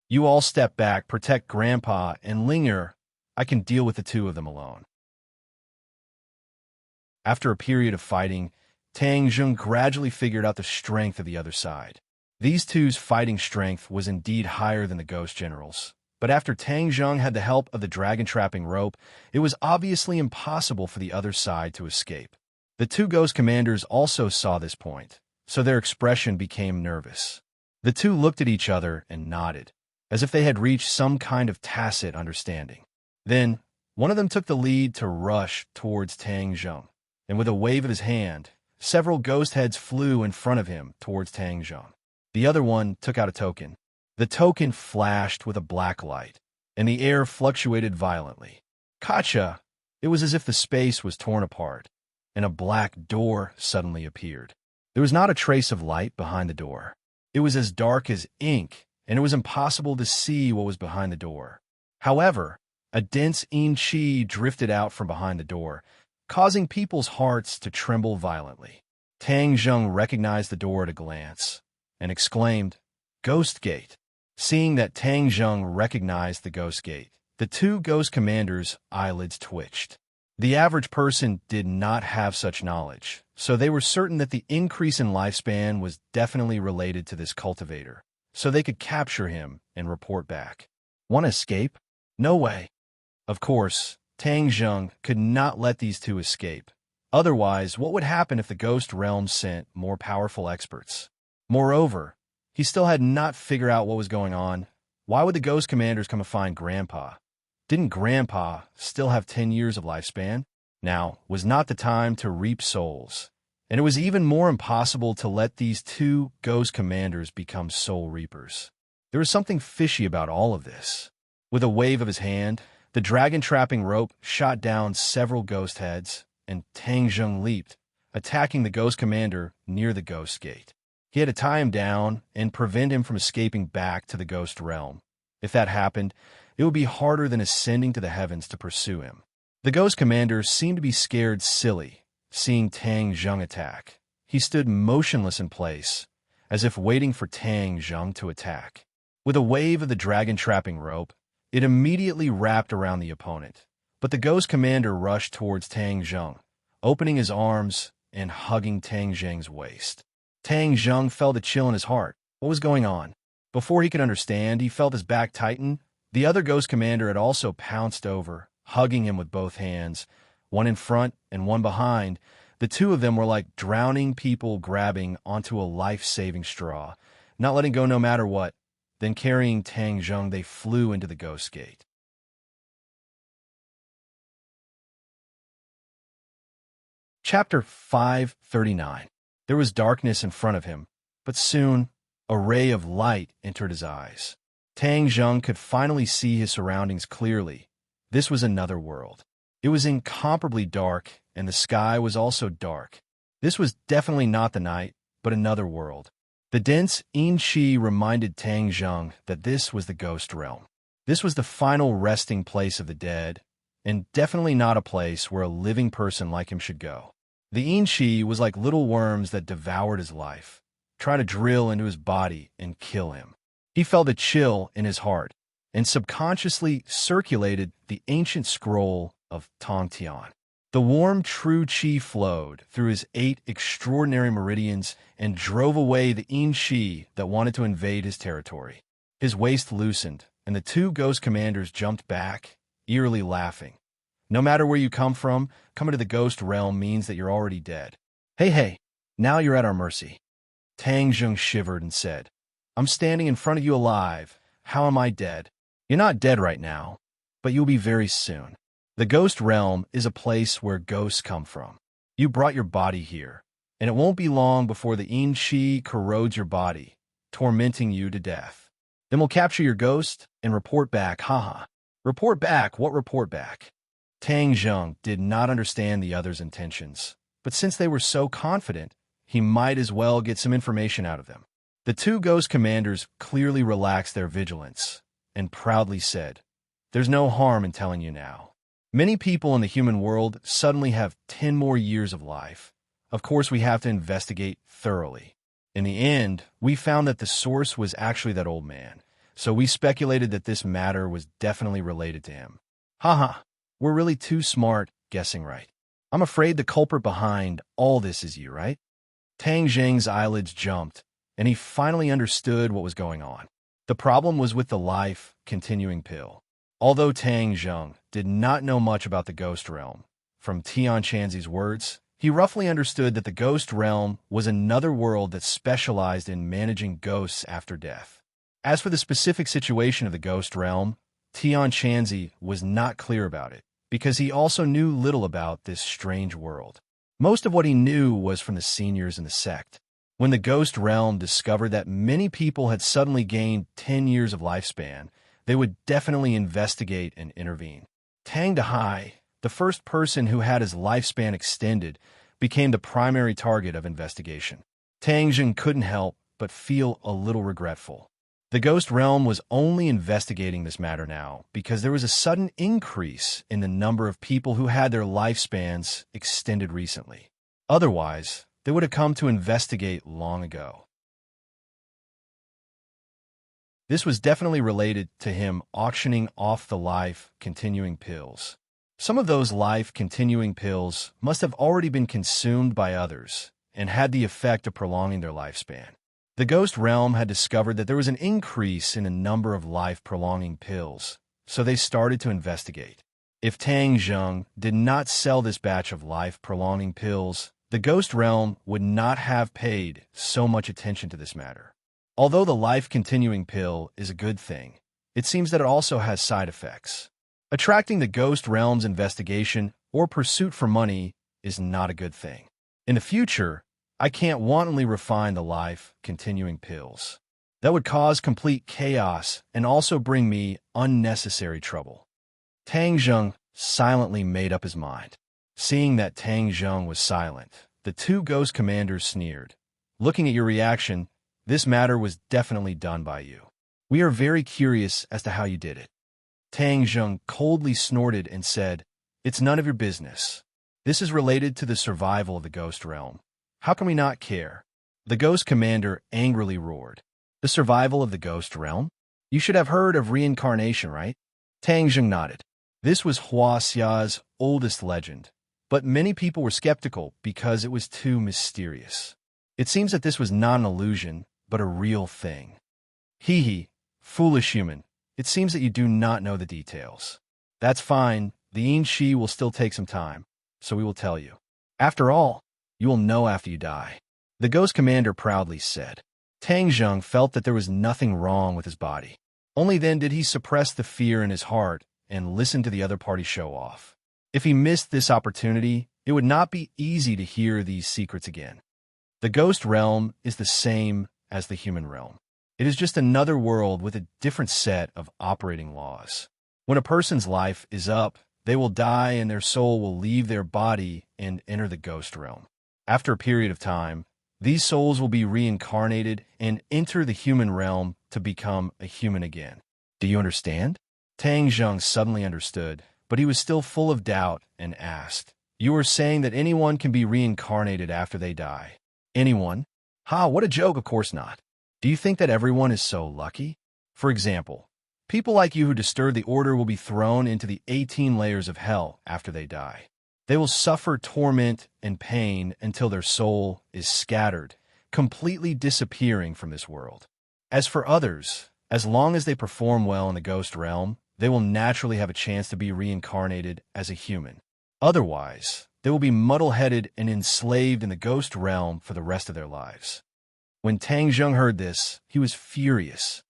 "You all step back, protect Grandpa, and Linger, I can deal with the 2 of them alone." After a period of fighting, Tang Zheng gradually figured out the strength of the other side. These 2's fighting strength was indeed higher than the Ghost General's. But after Tang Zheng had the help of the dragon-trapping rope, it was obviously impossible for the other side to escape. The 2 ghost commanders also saw this point, so their expression became nervous. The 2 looked at each other and nodded, as if they had reached some kind of tacit understanding. Then, one of them took the lead to rush towards Tang Zheng, and with a wave of his hand, several ghost heads flew in front of him towards Tang Zheng. The other one took out a token. The token flashed with a black light, and the air fluctuated violently. Kacha! It was as if the space was torn apart, and a black door suddenly appeared. There was not a trace of light behind the door. It was as dark as ink, and it was impossible to see what was behind the door. However, a dense yin qi drifted out from behind the door, causing people's hearts to tremble violently. Tang Zheng recognized the door at a glance, and exclaimed, "Ghost Gate." Seeing that Tang Zheng recognized the Ghost Gate, the 2 ghost commanders' eyelids twitched. The average person did not have such knowledge, so they were certain that the increase in lifespan was definitely related to this cultivator, so they could capture him and report back. "Want to escape? No way." Of course, Tang Zheng could not let these 2 escape. Otherwise, what would happen if the Ghost Realm sent more powerful experts? Moreover, he still had not figured out what was going on. Why would the Ghost Commanders come to find Grandpa? Didn't Grandpa still have 10 years of lifespan? Now was not the time to reap souls, And it was even more impossible to let these two ghost commanders become soul reapers. There was something fishy about all of this. With a wave of his hand, the dragon-trapping rope shot down several ghost heads, and Tang Zheng leaped, attacking the ghost commander near the ghost gate. He had to tie him down and prevent him from escaping back to the ghost realm. If that happened, it would be harder than ascending to the heavens to pursue him. The ghost commander seemed to be scared silly, seeing Tang Zheng attack. He stood motionless in place, as if waiting for Tang Zheng to attack. With a wave of the dragon-trapping rope, it immediately wrapped around the opponent. But the ghost commander rushed towards Tang Zheng, opening his arms and hugging Tang Zheng's waist. Tang Zheng felt a chill in his heart. What was going on? Before he could understand, he felt his back tighten. The other ghost commander had also pounced over, hugging him with both hands, one in front and one behind. The two of them were like drowning people grabbing onto a life-saving straw, not letting go no matter what. Then carrying Tang Zheng, they flew into the ghost gate. Chapter 539. There was darkness in front of him, but soon a ray of light entered his eyes. Tang Zheng could finally see his surroundings clearly. This was another world. It was incomparably dark, and the sky was also dark. This was definitely not the night, but another world. The dense yin qi reminded Tang Zheng that this was the ghost realm. This was the final resting place of the dead, and definitely not a place where a living person like him should go. The yin qi was like little worms that devoured his life, trying to drill into his body and kill him. He felt a chill in his heart, and subconsciously circulated the ancient scroll of Tong Tian. The warm true qi flowed through his 8 extraordinary meridians and drove away the yin qi that wanted to invade his territory. His waist loosened, and the two ghost commanders jumped back, eerily laughing. No matter where you come from, coming to the ghost realm means that you're already dead. Hey, now you're at our mercy. Tang Zheng shivered and said, I'm standing in front of you alive. How am I dead? You're not dead right now, but you'll be very soon. The ghost realm is a place where ghosts come from. You brought your body here, and it won't be long before the yin qi corrodes your body, tormenting you to death. Then we'll capture your ghost and report back, haha. Report back? What report back? Tang Zheng did not understand the other's intentions, but since they were so confident, he might as well get some information out of them. The two ghost commanders clearly relaxed their vigilance and proudly said, There's no harm in telling you now. Many people in the human world suddenly have 10 more years of life. Of course, we have to investigate thoroughly. In the end, we found that the source was actually that old man, so we speculated that this matter was definitely related to him. Haha, we're really too smart guessing right. I'm afraid the culprit behind all this is you, right? Tang Zheng's eyelids jumped, and he finally understood what was going on. The problem was with the life-continuing pill. Although Tang Zheng did not know much about the ghost realm, from Tian Chanzi's words, he roughly understood that the ghost realm was another world that specialized in managing ghosts after death. As for the specific situation of the ghost realm, Tian Chanzi was not clear about it, because he also knew little about this strange world. Most of what he knew was from the seniors in the sect. When the ghost realm discovered that many people had suddenly gained 10 years of lifespan, they would definitely investigate and intervene. Tang Dahai, the first person who had his lifespan extended, became the primary target of investigation. Tang Zheng couldn't help but feel a little regretful. The ghost realm was only investigating this matter now because there was a sudden increase in the number of people who had their lifespans extended recently. Otherwise, they would have come to investigate long ago. This was definitely related to him auctioning off the life-continuing pills. Some of those life-continuing pills must have already been consumed by others and had the effect of prolonging their lifespan. The ghost realm had discovered that there was an increase in the number of life-prolonging pills, so they started to investigate. If Tang Zheng did not sell this batch of life-prolonging pills, the ghost realm would not have paid so much attention to this matter. Although the life-continuing pill is a good thing, it seems that it also has side effects. Attracting the ghost realm's investigation or pursuit for money is not a good thing. In the future, I can't wantonly refine the life-continuing pills. That would cause complete chaos and also bring me unnecessary trouble. Tang Zheng silently made up his mind. Seeing that Tang Zheng was silent, the two ghost commanders sneered. Looking at your reaction, this matter was definitely done by you. We are very curious as to how you did it. Tang Zheng coldly snorted and said, It's none of your business. This is related to the survival of the ghost realm. How can we not care? The ghost commander angrily roared. The survival of the ghost realm? You should have heard of reincarnation, right? Tang Zheng nodded. This was Huaxia's oldest legend, but many people were skeptical because it was too mysterious. It seems that this was not an illusion, but a real thing. Hee hee, foolish human. It seems that you do not know the details. That's fine. The Yin Shi will still take some time, so we will tell you. After all, you will know after you die. The ghost commander proudly said. Tang Zheng felt that there was nothing wrong with his body. Only then did he suppress the fear in his heart and listen to the other party show off. If he missed this opportunity, it would not be easy to hear these secrets again. The ghost realm is the same as the human realm. It is just another world with a different set of operating laws. When a person's life is up, they will die and their soul will leave their body and enter the ghost realm. After a period of time, these souls will be reincarnated and enter the human realm to become a human again. Do you understand? Tang Zheng suddenly understood, but he was still full of doubt and asked, You are saying that anyone can be reincarnated after they die? Anyone? Ha, what a joke, of course not. Do you think that everyone is so lucky? For example, people like you who disturb the order will be thrown into the 18 layers of hell after they die. They will suffer torment and pain until their soul is scattered, completely disappearing from this world. As for others, as long as they perform well in the ghost realm, they will naturally have a chance to be reincarnated as a human. Otherwise, they will be muddle-headed and enslaved in the ghost realm for the rest of their lives. When Tang Zheng heard this, he was furious.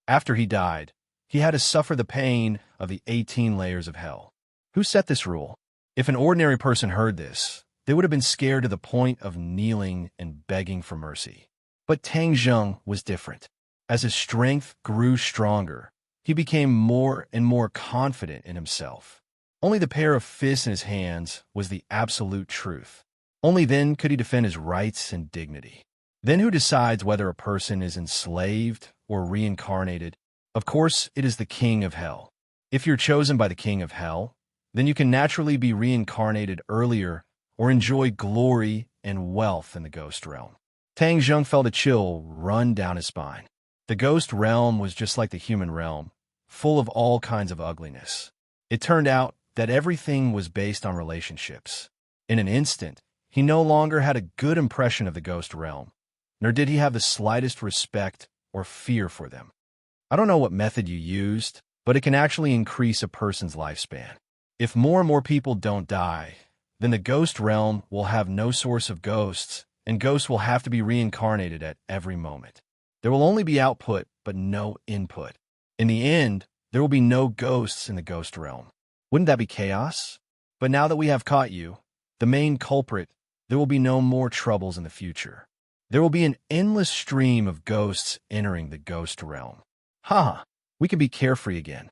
After he died, he had to suffer the pain of the 18 layers of hell. Who set this rule? If an ordinary person heard this, they would have been scared to the point of kneeling and begging for mercy. But Tang Zheng was different. As his strength grew stronger, he became more and more confident in himself. Only the pair of fists in his hands was the absolute truth. Only then could he defend his rights and dignity. Then who decides whether a person is enslaved or reincarnated? Of course, it is the king of hell. If you're chosen by the king of hell, then you can naturally be reincarnated earlier or enjoy glory and wealth in the ghost realm. Tang Zheng felt a chill run down his spine. The ghost realm was just like the human realm, full of all kinds of ugliness. It turned out that everything was based on relationships. In an instant, he no longer had a good impression of the ghost realm, nor did he have the slightest respect or fear for them. I don't know what method you used, but it can actually increase a person's lifespan. If more and more people don't die, then the ghost realm will have no source of ghosts, and ghosts will have to be reincarnated at every moment. There will only be output, but no input. In the end, there will be no ghosts in the ghost realm. Wouldn't that be chaos? But now that we have caught you, the main culprit, there will be no more troubles in the future. There will be an endless stream of ghosts entering the ghost realm. Ha! We can be carefree again.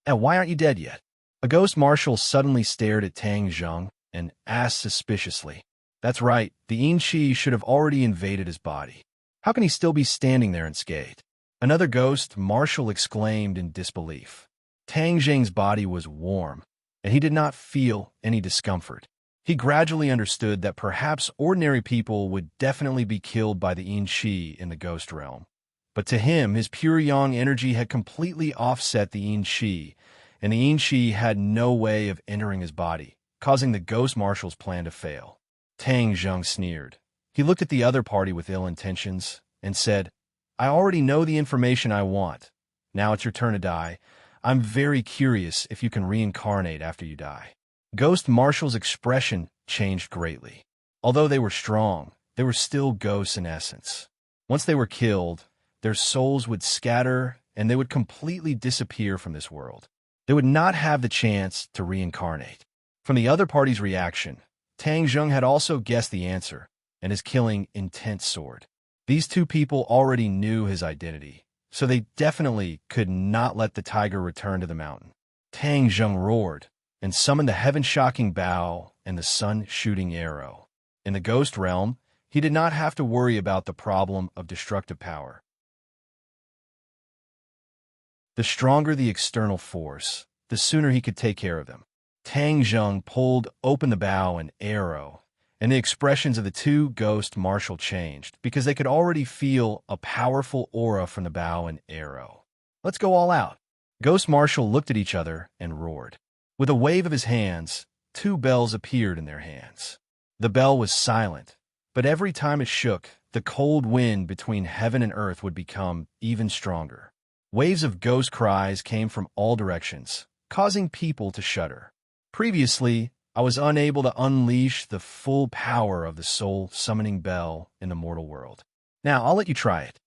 And why aren't you dead yet? A ghost marshal suddenly stared at Tang Zheng and asked suspiciously. That's right, the Yin Shi should have already invaded his body. How can he still be standing there unscathed? Another ghost marshal exclaimed in disbelief. Tang Zheng's body was warm, and he did not feel any discomfort. He gradually understood that perhaps ordinary people would definitely be killed by the Yin Shi in the ghost realm. But to him, his pure yang energy had completely offset the Yin Shi, and the Yin Shi had no way of entering his body, causing the ghost marshal's plan to fail. Tang Zheng sneered. He looked at the other party with ill intentions and said, I already know the information I want. Now it's your turn to die. I'm very curious if you can reincarnate after you die. Ghost Marshal's expression changed greatly. Although they were strong, they were still ghosts in essence. Once they were killed, their souls would scatter and they would completely disappear from this world. They would not have the chance to reincarnate. From the other party's reaction, Tang Zheng had also guessed the answer, and his killing intense sword. These two people already knew his identity, so they definitely could not let the tiger return to the mountain. Tang Zheng roared and summoned the heaven-shocking bow and the sun-shooting arrow. In the ghost realm, he did not have to worry about the problem of destructive power. The stronger the external force, the sooner he could take care of them. Tang Zheng pulled open the bow and arrow, and the expressions of the two ghost marshal changed because they could already feel a powerful aura from the bow and arrow. Let's go all out. Ghost Marshal looked at each other and roared. With a wave of his hands, two bells appeared in their hands. The bell was silent, but every time it shook, the cold wind between heaven and earth would become even stronger. Waves of ghost cries came from all directions, causing people to shudder. Previously, I was unable to unleash the full power of the soul-summoning bell in the mortal world. Now, I'll let you try it.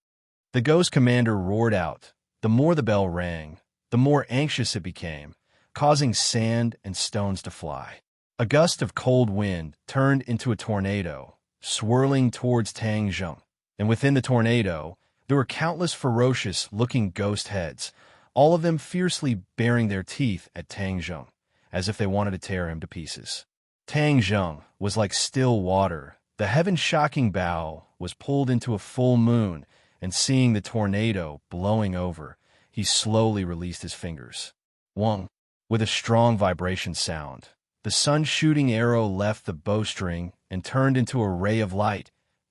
The ghost commander roared out. The more the bell rang, the more anxious it became, causing sand and stones to fly. A gust of cold wind turned into a tornado, swirling towards Tang Zheng, and within the tornado, there were countless ferocious-looking ghost heads, all of them fiercely baring their teeth at Tang Zheng, as if they wanted to tear him to pieces. Tang Zheng was like still water. The heaven-shocking bow was pulled into a full moon, and seeing the tornado blowing over, he slowly released his fingers. Wong, with a strong vibration sound, the sun-shooting arrow left the bowstring and turned into a ray of light,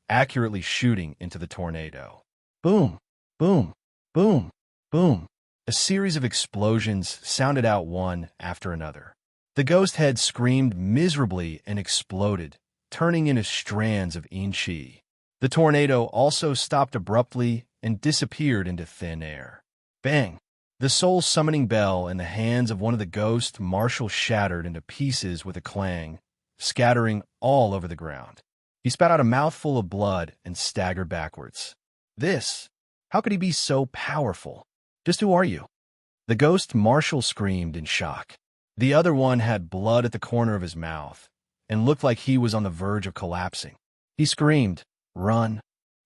accurately shooting into the tornado. Boom, boom, boom, boom. A series of explosions sounded out one after another. The ghost head screamed miserably and exploded, turning into strands of yin qi. The tornado also stopped abruptly and disappeared into thin air. Bang! The soul-summoning bell in the hands of one of the ghost marshals shattered into pieces with a clang, scattering all over the ground. He spat out a mouthful of blood and staggered backwards. How could he be so powerful? Just who are you? The ghost marshal screamed in shock. The other one had blood at the corner of his mouth and looked like he was on the verge of collapsing. He screamed, "Run!"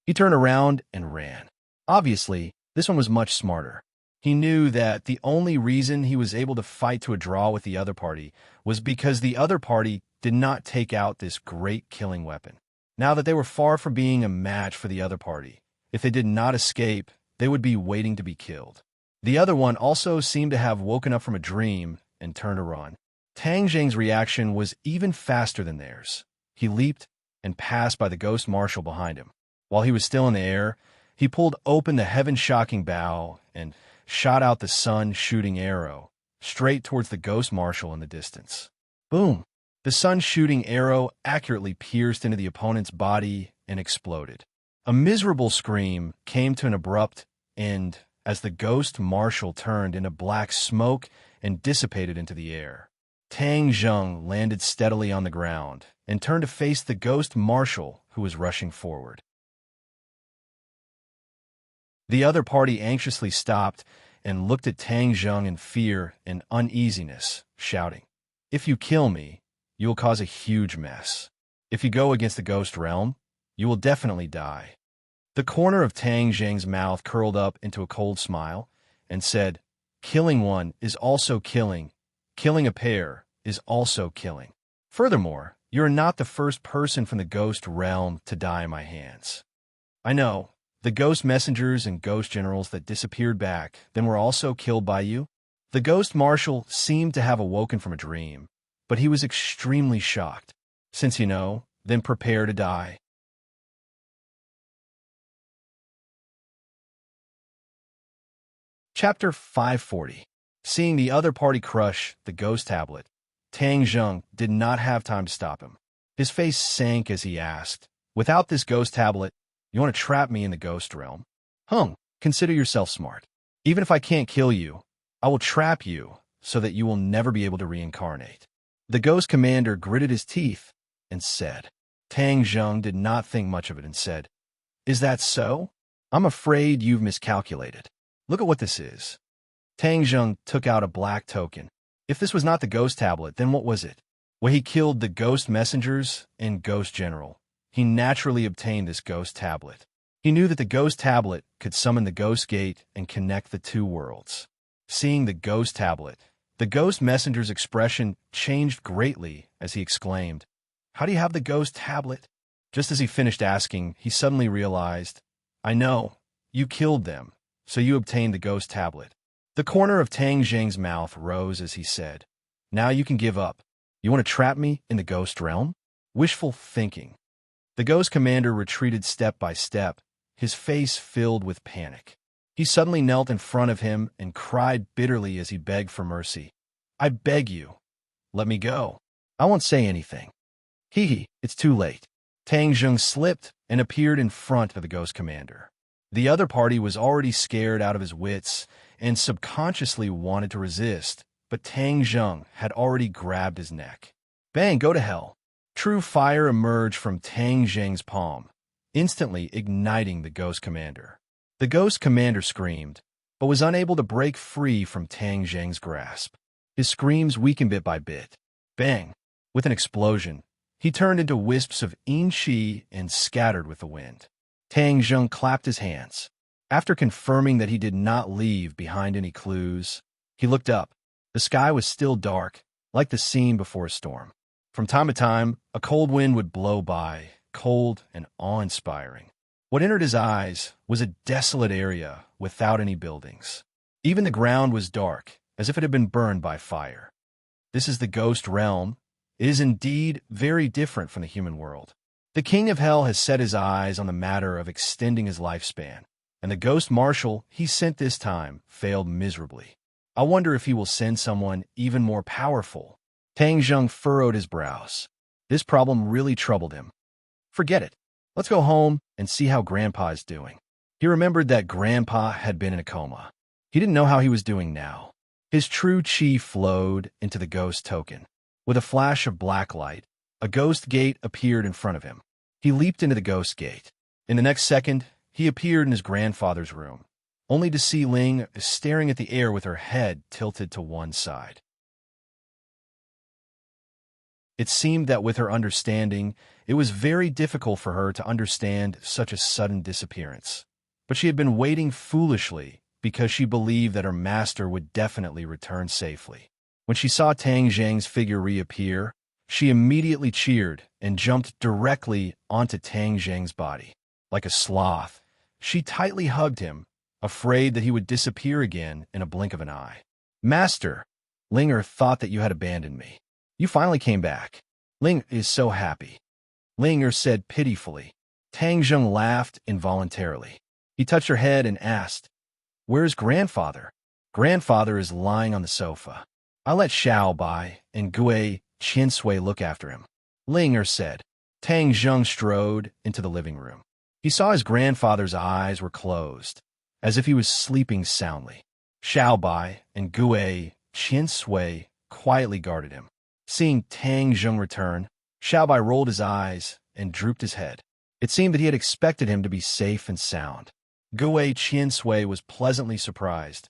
He turned around and ran. Obviously, this one was much smarter. He knew that the only reason he was able to fight to a draw with the other party was because the other party did not take out this great killing weapon. Now that they were far from being a match for the other party, if they did not escape, they would be waiting to be killed. The other one also seemed to have woken up from a dream and turned to run. Tang Zheng's reaction was even faster than theirs. He leaped and passed by the ghost marshal behind him. While he was still in the air, he pulled open the heaven-shocking bow and shot out the sun-shooting arrow, straight towards the ghost marshal in the distance. Boom! The sun-shooting arrow accurately pierced into the opponent's body and exploded. A miserable scream came to an abrupt end as the ghost marshal turned into black smoke and dissipated into the air. Tang Zheng landed steadily on the ground and turned to face the ghost marshal who was rushing forward. The other party anxiously stopped and looked at Tang Zheng in fear and uneasiness, shouting, "If you kill me, you will cause a huge mess. If you go against the ghost realm, you will definitely die." The corner of Tang Zheng's mouth curled up into a cold smile and said, "Killing one is also killing. Killing a pair is also killing. Furthermore, you are not the first person from the ghost realm to die in my hands. I know, the ghost messengers and ghost generals that disappeared back then were also killed by you." The ghost marshal seemed to have awoken from a dream, but he was extremely shocked. "Since you know, then prepare to die." Chapter 540. Seeing the other party crush the ghost tablet, Tang Zheng did not have time to stop him. His face sank as he asked, "Without this ghost tablet, you want to trap me in the ghost realm? Consider yourself smart. Even if I can't kill you, I will trap you so that you will never be able to reincarnate." The ghost commander gritted his teeth and said. Tang Zheng did not think much of it and said, "Is that so? I'm afraid you've miscalculated. Look at what this is." Tang Zheng took out a black token. If this was not the ghost tablet, then what was it? When he killed the ghost messengers and ghost general, he naturally obtained this ghost tablet. He knew that the ghost tablet could summon the ghost gate and connect the two worlds. Seeing the ghost tablet, the ghost messenger's expression changed greatly as he exclaimed, "How do you have the ghost tablet?" Just as he finished asking, he suddenly realized, "I know, you killed them, so you obtained the ghost tablet." The corner of Tang Zheng's mouth rose as he said, "Now you can give up. You want to trap me in the ghost realm?" Wishful thinking. The ghost commander retreated step by step, his face filled with panic. He suddenly knelt in front of him and cried bitterly as he begged for mercy. "I beg you, let me go. I won't say anything." Hee, it's too late. Tang Zheng slipped and appeared in front of the ghost commander. The other party was already scared out of his wits and subconsciously wanted to resist, but Tang Zheng had already grabbed his neck. Bang, go to hell. True fire emerged from Tang Zheng's palm, instantly igniting the ghost commander. The ghost commander screamed, but was unable to break free from Tang Zheng's grasp. His screams weakened bit by bit. Bang! With an explosion, he turned into wisps of yin qi and scattered with the wind. Tang Zheng clapped his hands. After confirming that he did not leave behind any clues, he looked up. The sky was still dark, like the scene before a storm. From time to time, a cold wind would blow by, cold and awe-inspiring. What entered his eyes was a desolate area without any buildings. Even the ground was dark, as if it had been burned by fire. This is the ghost realm. It is indeed very different from the human world. The king of hell has set his eyes on the matter of extending his lifespan, and the ghost marshal he sent this time failed miserably. I wonder if he will send someone even more powerful. Tang Zheng furrowed his brows. This problem really troubled him. Forget it. Let's go home and see how Grandpa is doing. He remembered that Grandpa had been in a coma. He didn't know how he was doing now. His true qi flowed into the ghost token. With a flash of black light, a ghost gate appeared in front of him. He leaped into the ghost gate. In the next second, he appeared in his grandfather's room, only to see Ling staring at the air with her head tilted to one side. It seemed that with her understanding, it was very difficult for her to understand such a sudden disappearance. But she had been waiting foolishly because she believed that her master would definitely return safely. When she saw Tang Zheng's figure reappear, she immediately cheered and jumped directly onto Tang Zheng's body. Like a sloth, she tightly hugged him, afraid that he would disappear again in a blink of an eye. "Master, Linger thought that you had abandoned me. You finally came back. Ling is so happy." Linger said pitifully. Tang Zheng laughed involuntarily. He touched her head and asked, "Where's Grandfather?" "Grandfather is lying on the sofa. I let Xiao Bai and Gui Qiansui look after him," Linger said. Tang Zheng strode into the living room. He saw his grandfather's eyes were closed, as if he was sleeping soundly. Xiao Bai and Gui Qiansui quietly guarded him. Seeing Tang Zheng return, Xiao Bai rolled his eyes and drooped his head. It seemed that he had expected him to be safe and sound. Gui Qiansui was pleasantly surprised.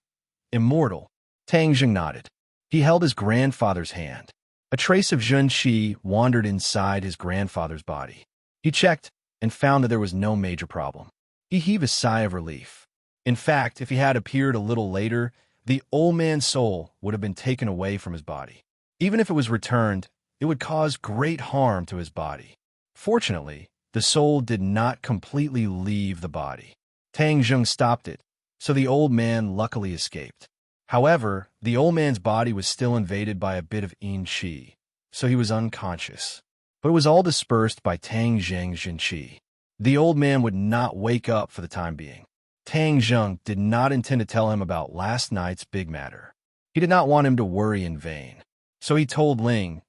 "Immortal." Tang Zheng nodded. He held his grandfather's hand. A trace of Zhen Qi wandered inside his grandfather's body. He checked and found that there was no major problem. He heaved a sigh of relief. In fact, if he had appeared a little later, the old man's soul would have been taken away from his body. Even if it was returned, it would cause great harm to his body. Fortunately, the soul did not completely leave the body. Tang Zheng stopped it, so the old man luckily escaped. However, the old man's body was still invaded by a bit of yin qi, so he was unconscious. But it was all dispersed by Tang Zheng's yin qi. The old man would not wake up for the time being. Tang Zheng did not intend to tell him about last night's big matter. He did not want him to worry in vain. So he told Ling,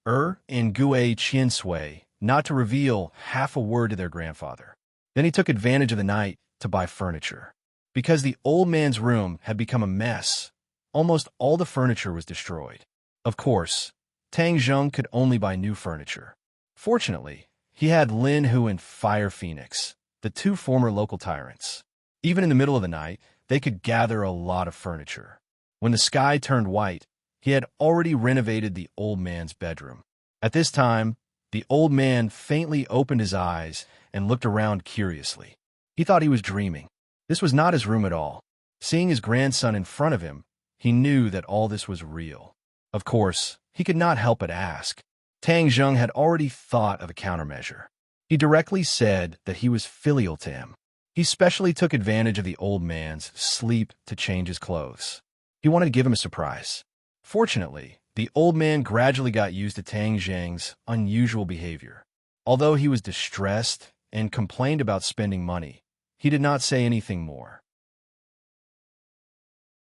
and Gui Qiansui not to reveal half a word to their grandfather. Then he took advantage of the night to buy furniture. Because the old man's room had become a mess, almost all the furniture was destroyed. Of course, Tang Zheng could only buy new furniture. Fortunately, he had Lin Hu and Fire Phoenix, the two former local tyrants. Even in the middle of the night, they could gather a lot of furniture. When the sky turned white, he had already renovated the old man's bedroom. At this time, the old man faintly opened his eyes and looked around curiously. He thought he was dreaming. This was not his room at all. Seeing his grandson in front of him, he knew that all this was real. Of course, he could not help but ask. Tang Zheng had already thought of a countermeasure. He directly said that he was filial to him. He specially took advantage of the old man's sleep to change his clothes. He wanted to give him a surprise. Fortunately, the old man gradually got used to Tang Zheng's unusual behavior. Although he was distressed and complained about spending money, he did not say anything more.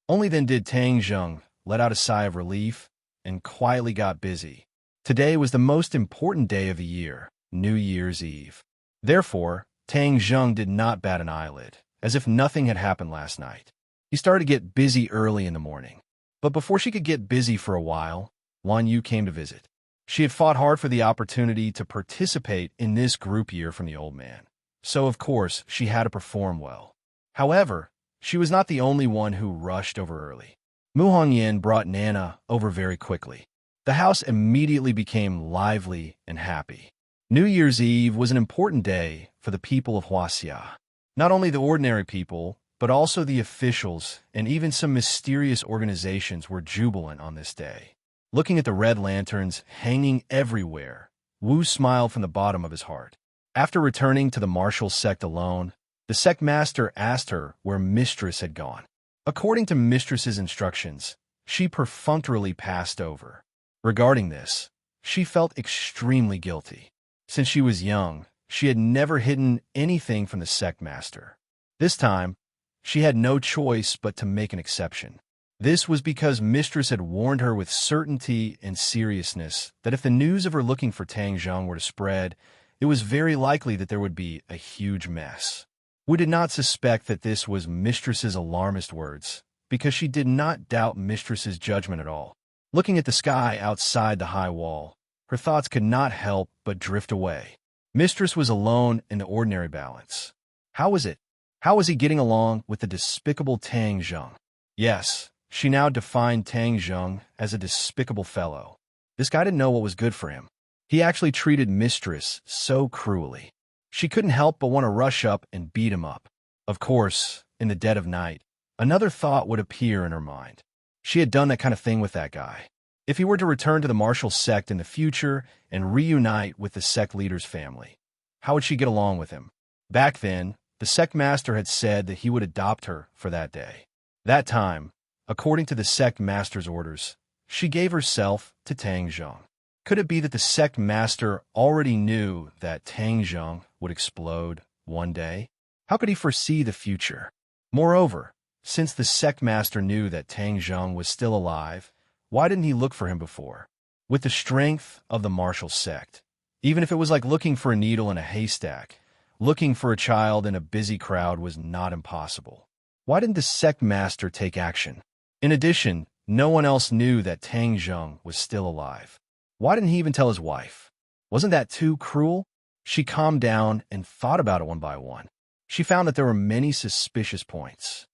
Only then did Tang Zheng let out a sigh of relief and quietly got busy. Today was the most important day of the year, New Year's Eve. Therefore, Tang Zheng did not bat an eyelid, as if nothing had happened last night. He started to get busy early in the morning. But before she could get busy for a while, Wan Yu came to visit. She had fought hard for the opportunity to participate in this group year from the old man. So, of course, she had to perform well. However, she was not the only one who rushed over early. Mu Hongyan brought Nana over very quickly. The house immediately became lively and happy. New Year's Eve was an important day for the people of Huaxia. Not only the ordinary people, but also the officials and even some mysterious organizations were jubilant on this day. Looking at the red lanterns hanging everywhere, Wu smiled from the bottom of his heart. After returning to the martial sect alone, the sect master asked her where Mistress had gone. According to Mistress's instructions, she perfunctorily passed over. Regarding this, she felt extremely guilty. Since she was young, she had never hidden anything from the sect master. This time, she had no choice but to make an exception. This was because Mistress had warned her with certainty and seriousness that if the news of her looking for Tang Zheng were to spread, it was very likely that there would be a huge mess. Wu did not suspect that this was Mistress's alarmist words, because she did not doubt Mistress's judgment at all. Looking at the sky outside the high wall, her thoughts could not help but drift away. Mistress was alone in the ordinary balance. How was it? How was he getting along with the despicable Tang Zheng? Yes, she now defined Tang Zheng as a despicable fellow. This guy didn't know what was good for him. He actually treated Mistress so cruelly. She couldn't help but want to rush up and beat him up. Of course, in the dead of night, another thought would appear in her mind. She had done that kind of thing with that guy. If he were to return to the martial sect in the future and reunite with the sect leader's family, how would she get along with him? Back then, the sect master had said that he would adopt her for that day. That time, according to the sect master's orders, she gave herself to Tang Zheng. Could it be that the sect master already knew that Tang Zheng would explode one day? How could he foresee the future? Moreover, since the sect master knew that Tang Zheng was still alive, why didn't he look for him before? With the strength of the martial sect, even if it was like looking for a needle in a haystack, looking for a child in a busy crowd was not impossible. Why didn't the sect master take action? In addition, no one else knew that Tang Zheng was still alive. Why didn't he even tell his wife? Wasn't that too cruel? She calmed down and thought about it one by one. She found that there were many suspicious points.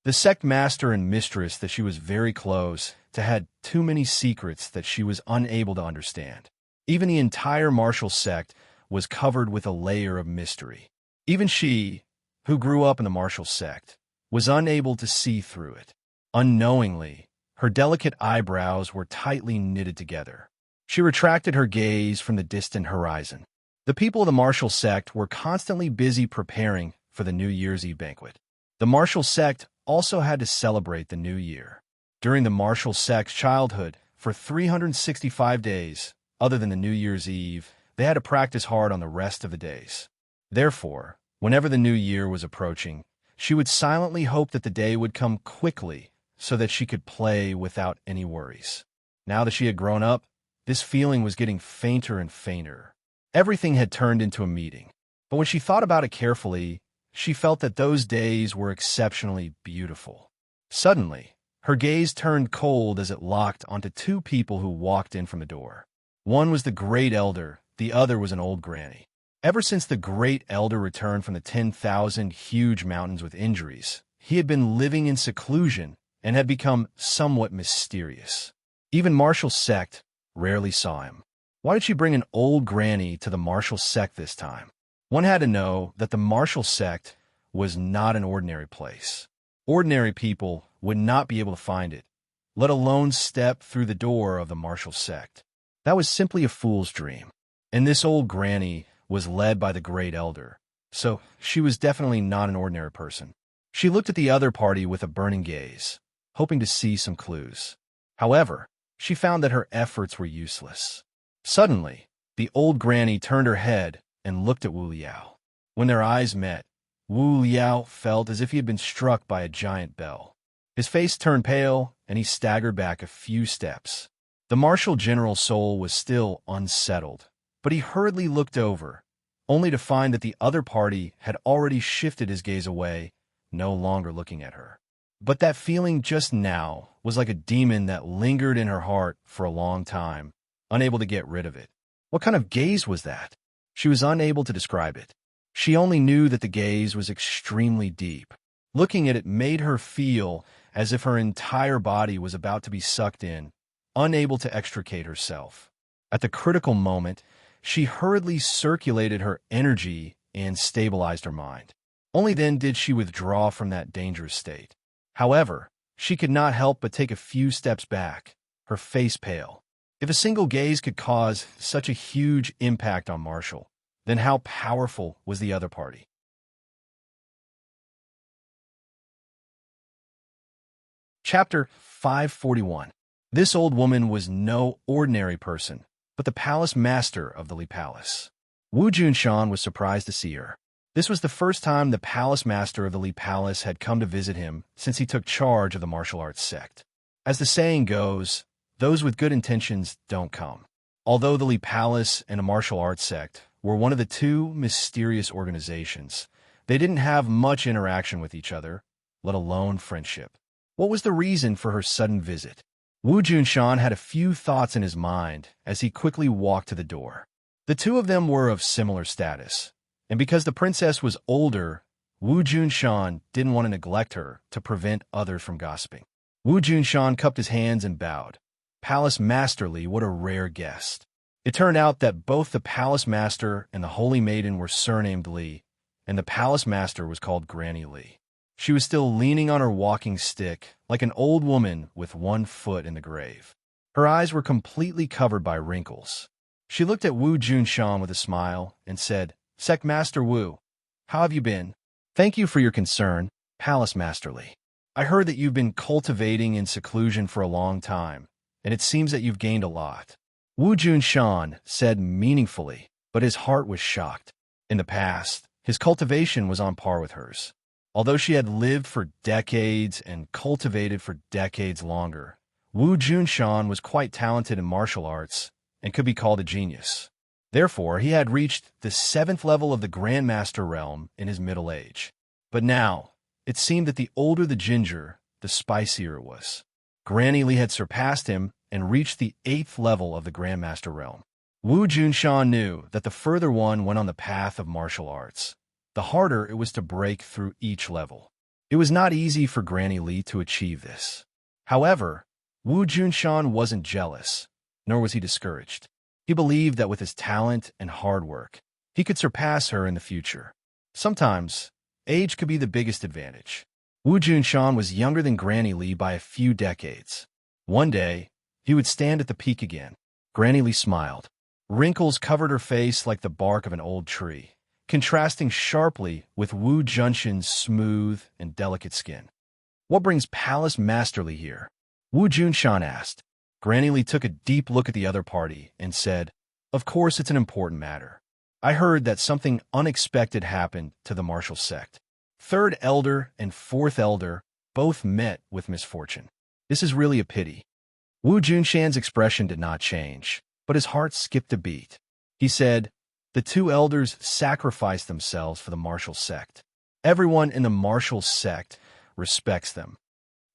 The sect master and mistress that she was very close to had too many secrets that she was unable to understand. Even the entire martial sect was covered with a layer of mystery. Even she, who grew up in the martial sect, was unable to see through it. Unknowingly, her delicate eyebrows were tightly knitted together. She retracted her gaze from the distant horizon. The people of the martial sect were constantly busy preparing for the New Year's Eve banquet. The martial sect also had to celebrate the new year. During the martial sect's childhood, for 365 days, other than the New Year's Eve, they had to practice hard on the rest of the days. Therefore, whenever the new year was approaching, she would silently hope that the day would come quickly so that she could play without any worries. Now that she had grown up, this feeling was getting fainter and fainter. Everything had turned into a meeting. But when she thought about it carefully, she felt that those days were exceptionally beautiful. Suddenly, her gaze turned cold as it locked onto two people who walked in from the door. One was the great elder, the other was an old granny. Ever since the great elder returned from the 10,000 huge mountains with injuries, he had been living in seclusion and had become somewhat mysterious. Even martial sect rarely saw him. Why did she bring an old granny to the martial sect this time? One had to know that the martial sect was not an ordinary place. Ordinary people would not be able to find it, let alone step through the door of the martial sect. That was simply a fool's dream. And this old granny was led by the great elder, so she was definitely not an ordinary person. She looked at the other party with a burning gaze, hoping to see some clues. However, she found that her efforts were useless. Suddenly, the old granny turned her head and looked at Wu Liao. When their eyes met, Wu Liao felt as if he had been struck by a giant bell. His face turned pale, and he staggered back a few steps. The martial general's soul was still unsettled, but he hurriedly looked over, only to find that the other party had already shifted his gaze away, no longer looking at her. But that feeling just now was like a demon that lingered in her heart for a long time, unable to get rid of it. What kind of gaze was that? She was unable to describe it. She only knew that the gaze was extremely deep. Looking at it made her feel as if her entire body was about to be sucked in, unable to extricate herself. At the critical moment, she hurriedly circulated her energy and stabilized her mind. Only then did she withdraw from that dangerous state. However, she could not help but take a few steps back, her face pale. If a single gaze could cause such a huge impact on Marshall, then how powerful was the other party? Chapter 541. This old woman was no ordinary person, but the palace master of the Li Palace. Wu Junshan was surprised to see her. This was the first time the palace master of the Li Palace had come to visit him since he took charge of the martial arts sect. As the saying goes, those with good intentions don't come. Although the Li Palace and a martial arts sect were one of the two mysterious organizations, they didn't have much interaction with each other, let alone friendship. What was the reason for her sudden visit? Wu Junshan had a few thoughts in his mind as he quickly walked to the door. The two of them were of similar status, and because the princess was older, Wu Junshan didn't want to neglect her to prevent others from gossiping. Wu Junshan cupped his hands and bowed. Palace Master Li, what a rare guest. It turned out that both the palace master and the holy maiden were surnamed Li, and the palace master was called Granny Li. She was still leaning on her walking stick, like an old woman with one foot in the grave. Her eyes were completely covered by wrinkles. She looked at Wu Junshan with a smile and said, "Sect Master Wu, how have you been? Thank you for your concern, Palace Master Li. I heard that you've been cultivating in seclusion for a long time, and it seems that you've gained a lot." Wu Junshan said meaningfully, but his heart was shocked. In the past, his cultivation was on par with hers. Although she had lived for decades and cultivated for decades longer, Wu Junshan was quite talented in martial arts and could be called a genius. Therefore, he had reached the 7th level of the Grandmaster realm in his middle age. But now, it seemed that the older the ginger, the spicier it was. Granny Li had surpassed him and reached the 8th level of the Grandmaster realm. Wu Junshan knew that the further one went on the path of martial arts, the harder it was to break through each level. It was not easy for Granny Li to achieve this. However, Wu Junshan wasn't jealous, nor was he discouraged. He believed that with his talent and hard work, he could surpass her in the future. Sometimes, age could be the biggest advantage. Wu Junshan was younger than Granny Li by a few decades. One day, he would stand at the peak again. Granny Li smiled. Wrinkles covered her face like the bark of an old tree, contrasting sharply with Wu Junshan's smooth and delicate skin. "What brings Palace Master Li here?" Wu Junshan asked. Granny Li took a deep look at the other party and said, "Of course it's an important matter. I heard that something unexpected happened to the martial sect. 3rd Elder and 4th Elder both met with misfortune. This is really a pity." Wu Junshan's expression did not change, but his heart skipped a beat. He said, "The 2 elders sacrificed themselves for the martial sect. Everyone in the martial sect respects them.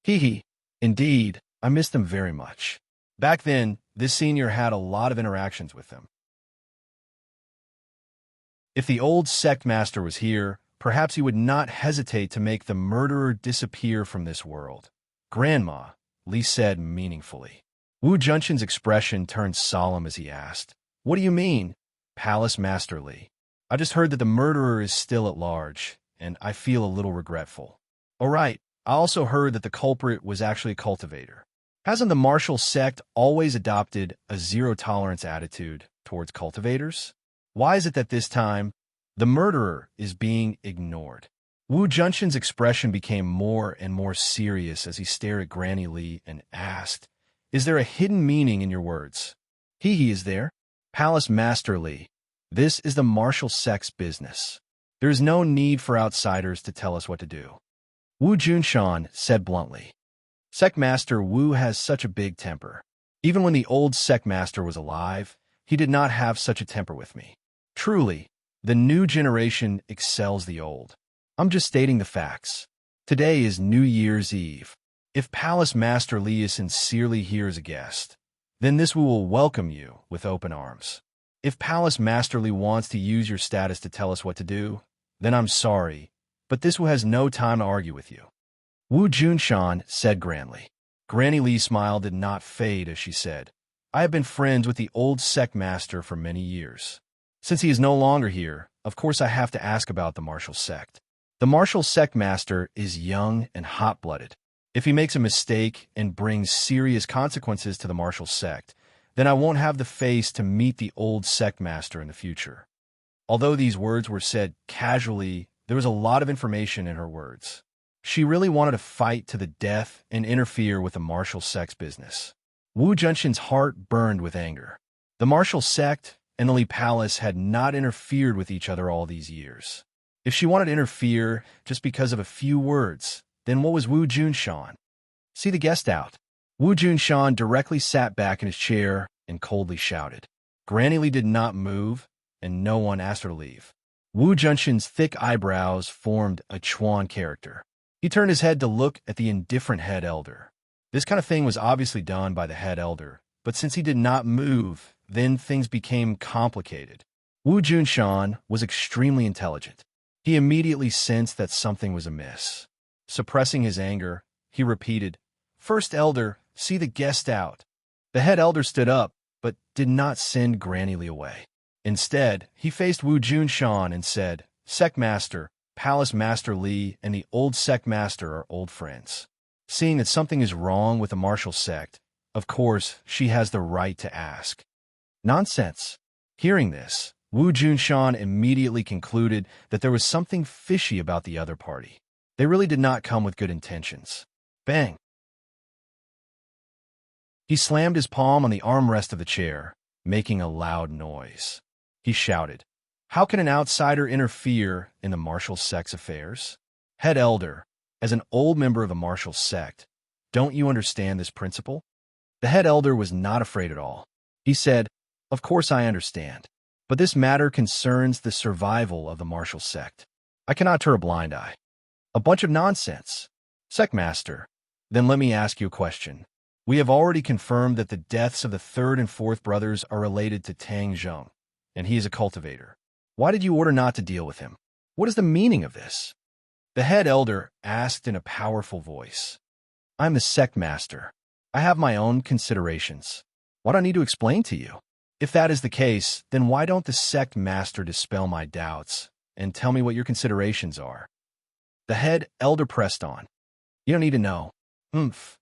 Hee. Indeed, I miss them very much. Back then, this senior had a lot of interactions with them. If the old sect master was here, perhaps he would not hesitate to make the murderer disappear from this world." "Grandma," Li said meaningfully. Wu Junshin's expression turned solemn as he asked, "What do you mean, Palace Master Li? I just heard that the murderer is still at large, and I feel a little regretful. All right, I also heard that the culprit was actually a cultivator. Hasn't the martial sect always adopted a zero-tolerance attitude towards cultivators? Why is it that this time, the murderer is being ignored?" Wu Junshin's expression became more and more serious as he stared at Granny Li and asked, "Is there a hidden meaning in your words?" He is there. Palace Master Li, this is the martial sect's business. There is no need for outsiders to tell us what to do. Wu Junshan said bluntly. Sect Master Wu has such a big temper. Even when the old Sect Master was alive, he did not have such a temper with me. Truly, the new generation excels the old. I'm just stating the facts. Today is New Year's Eve. If Palace Master Li is sincerely here as a guest, then this will welcome you with open arms. If Palace Master Li wants to use your status to tell us what to do, then I'm sorry, but this Wu has no time to argue with you. Wu Junshan said grandly. Granny Li's smile did not fade as she said, I have been friends with the old Sect Master for many years. Since he is no longer here, of course I have to ask about the martial sect. The martial sect master is young and hot-blooded. If he makes a mistake and brings serious consequences to the martial sect, then I won't have the face to meet the old sect master in the future. Although these words were said casually, there was a lot of information in her words. She really wanted to fight to the death and interfere with the martial sect's business. Wu Junshin's heart burned with anger. The martial sect and the Li Palace had not interfered with each other all these years. If she wanted to interfere just because of a few words, then what was Wu Junshan? See the guest out. Wu Junshan directly sat back in his chair and coldly shouted. Granny Li did not move, and no one asked her to leave. Wu Junshin's thick eyebrows formed a Chuan character. He turned his head to look at the indifferent head elder. This kind of thing was obviously done by the head elder, but since he did not move, then things became complicated. Wu Junshan was extremely intelligent. He immediately sensed that something was amiss. Suppressing his anger, he repeated, First elder, see the guest out. The head elder stood up, but did not send Granny Li away. Instead, he faced Wu Junshan and said, Sect Master, Palace Master Li, and the old Sect Master are old friends. Seeing that something is wrong with the martial sect, of course, she has the right to ask. Nonsense. Hearing this, Wu Junshan immediately concluded that there was something fishy about the other party. They really did not come with good intentions. Bang! He slammed his palm on the armrest of the chair, making a loud noise. He shouted, How can an outsider interfere in the martial sect's affairs? Head elder, as an old member of the martial sect, don't you understand this principle? The head elder was not afraid at all. He said, Of course I understand, but this matter concerns the survival of the martial sect. I cannot turn a blind eye. A bunch of nonsense. Sect Master, then let me ask you a question. We have already confirmed that the deaths of the third and fourth brothers are related to Tang Zheng, and he is a cultivator. Why did you order not to deal with him? What is the meaning of this? The head elder asked in a powerful voice. I'm the Sect Master. I have my own considerations. What do I need to explain to you? If that is the case, then why don't the Sect Master dispel my doubts and tell me what your considerations are? The head elder pressed on. You don't need to know. Humph.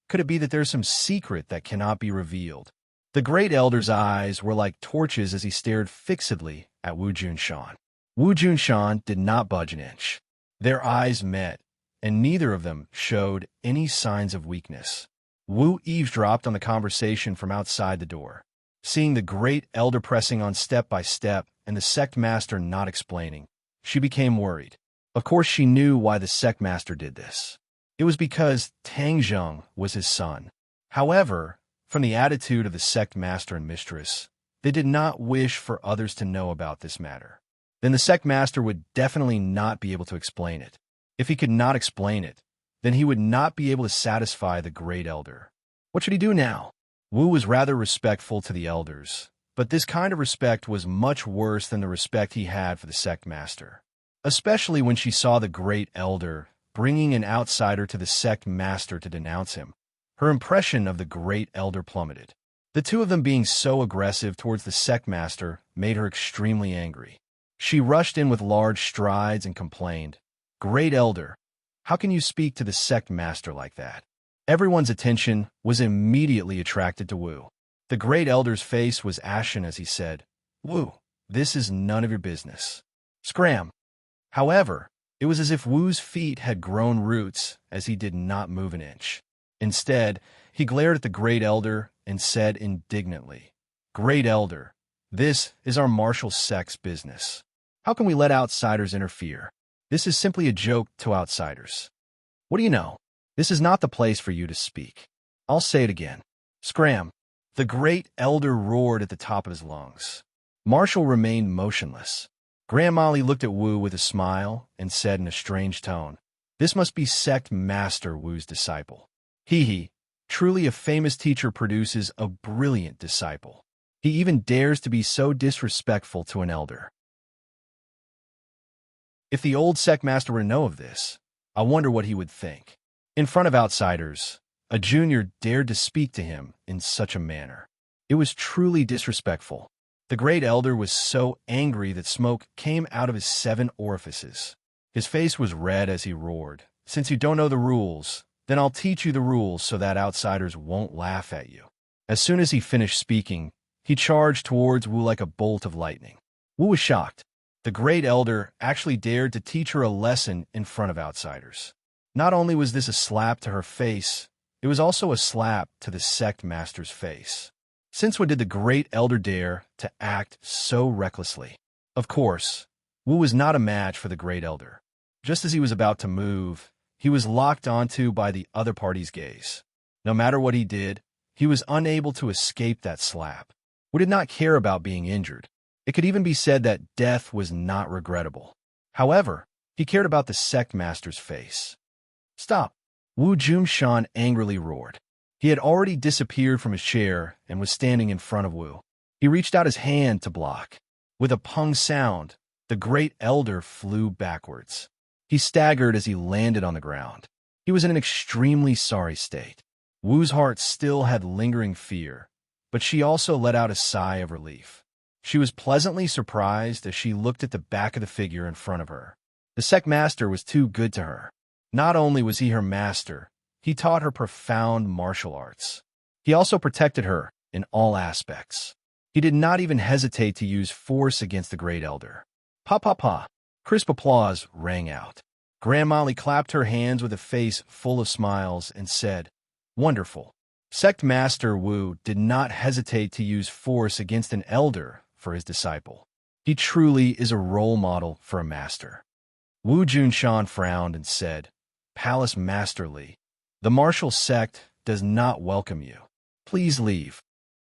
Could it be that there's some secret that cannot be revealed? The great elder's eyes were like torches as he stared fixedly at Wu Junshan. Wu Junshan did not budge an inch. Their eyes met, and neither of them showed any signs of weakness. Wu eavesdropped on the conversation from outside the door. Seeing the great elder pressing on step by step and the sect master not explaining, she became worried. Of course she knew why the sect master did this. It was because Tang Zheng was his son. However, from the attitude of the sect master and mistress, they did not wish for others to know about this matter. Then the sect master would definitely not be able to explain it. If he could not explain it, then he would not be able to satisfy the great elder. What should he do now? Wu was rather respectful to the elders, but this kind of respect was much worse than the respect he had for the sect master. Especially when she saw the great elder bringing an outsider to the sect master to denounce him. Her impression of the great elder plummeted. The two of them being so aggressive towards the sect master made her extremely angry. She rushed in with large strides and complained, "Great elder, how can you speak to the sect master like that?" Everyone's attention was immediately attracted to Wu. The great elder's face was ashen as he said, "Wu, this is none of your business." Scram! However, it was as if Wu's feet had grown roots as he did not move an inch. Instead, he glared at the great elder and said indignantly, "Great elder, this is our martial sect's business. How can we let outsiders interfere? This is simply a joke to outsiders. What do you know? This is not the place for you to speak." I'll say it again. Scram! The great elder roared at the top of his lungs. Marshall remained motionless. Grandma Lee looked at Wu with a smile and said in a strange tone, "This must be sect master Wu's disciple. He, truly a famous teacher produces a brilliant disciple. He even dares to be so disrespectful to an elder." If the old sect master were to know of this, I wonder what he would think. In front of outsiders, a junior dared to speak to him in such a manner. It was truly disrespectful. The great elder was so angry that smoke came out of his 7 orifices. His face was red as he roared, "Since you don't know the rules, then I'll teach you the rules so that outsiders won't laugh at you." As soon as he finished speaking, he charged towards Wu like a bolt of lightning. Wu was shocked. The great elder actually dared to teach her a lesson in front of outsiders. Not only was this a slap to her face, it was also a slap to the sect master's face. Since when did the great elder dare to act so recklessly? Of course, Wu was not a match for the great elder. Just as he was about to move, he was locked onto by the other party's gaze. No matter what he did, he was unable to escape that slap. Wu did not care about being injured. It could even be said that death was not regrettable. However, he cared about the sect master's face. "Stop!" Wu Junshan angrily roared. He had already disappeared from his chair and was standing in front of Wu. He reached out his hand to block. With a pung sound, the great elder flew backwards. He staggered as he landed on the ground. He was in an extremely sorry state. Wu's heart still had lingering fear, but she also let out a sigh of relief. She was pleasantly surprised as she looked at the back of the figure in front of her. The sect master was too good to her. Not only was he her master, he taught her profound martial arts. He also protected her in all aspects. He did not even hesitate to use force against the great elder. "Pa pa pa!" Crisp applause rang out. Grandma Lee clapped her hands with a face full of smiles and said, "Wonderful." Sect Master Wu did not hesitate to use force against an elder for his disciple. He truly is a role model for a master. Wu Junshan frowned and said, "Palace Master Lee, the martial sect does not welcome you. Please leave."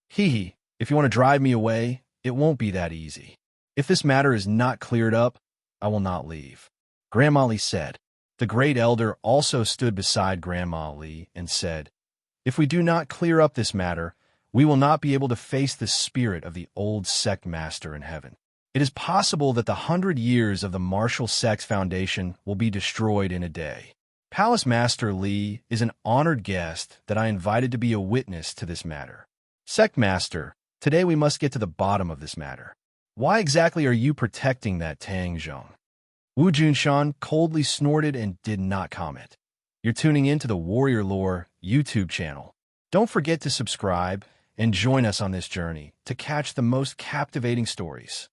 "Hee, if you want to drive me away, it won't be that easy. If this matter is not cleared up, I will not leave," Grandma Lee said. The great elder also stood beside Grandma Lee and said, "If we do not clear up this matter, we will not be able to face the spirit of the old sect master in heaven. It is possible that the 100 years of the martial sect's foundation will be destroyed in a day. Palace Master Lee is an honored guest that I invited to be a witness to this matter. Sect Master, today we must get to the bottom of this matter. Why exactly are you protecting that Tang Zhong?" Wu Junshan coldly snorted and did not comment. You're tuning in to the Warrior Lore YouTube channel. Don't forget to subscribe and join us on this journey to catch the most captivating stories.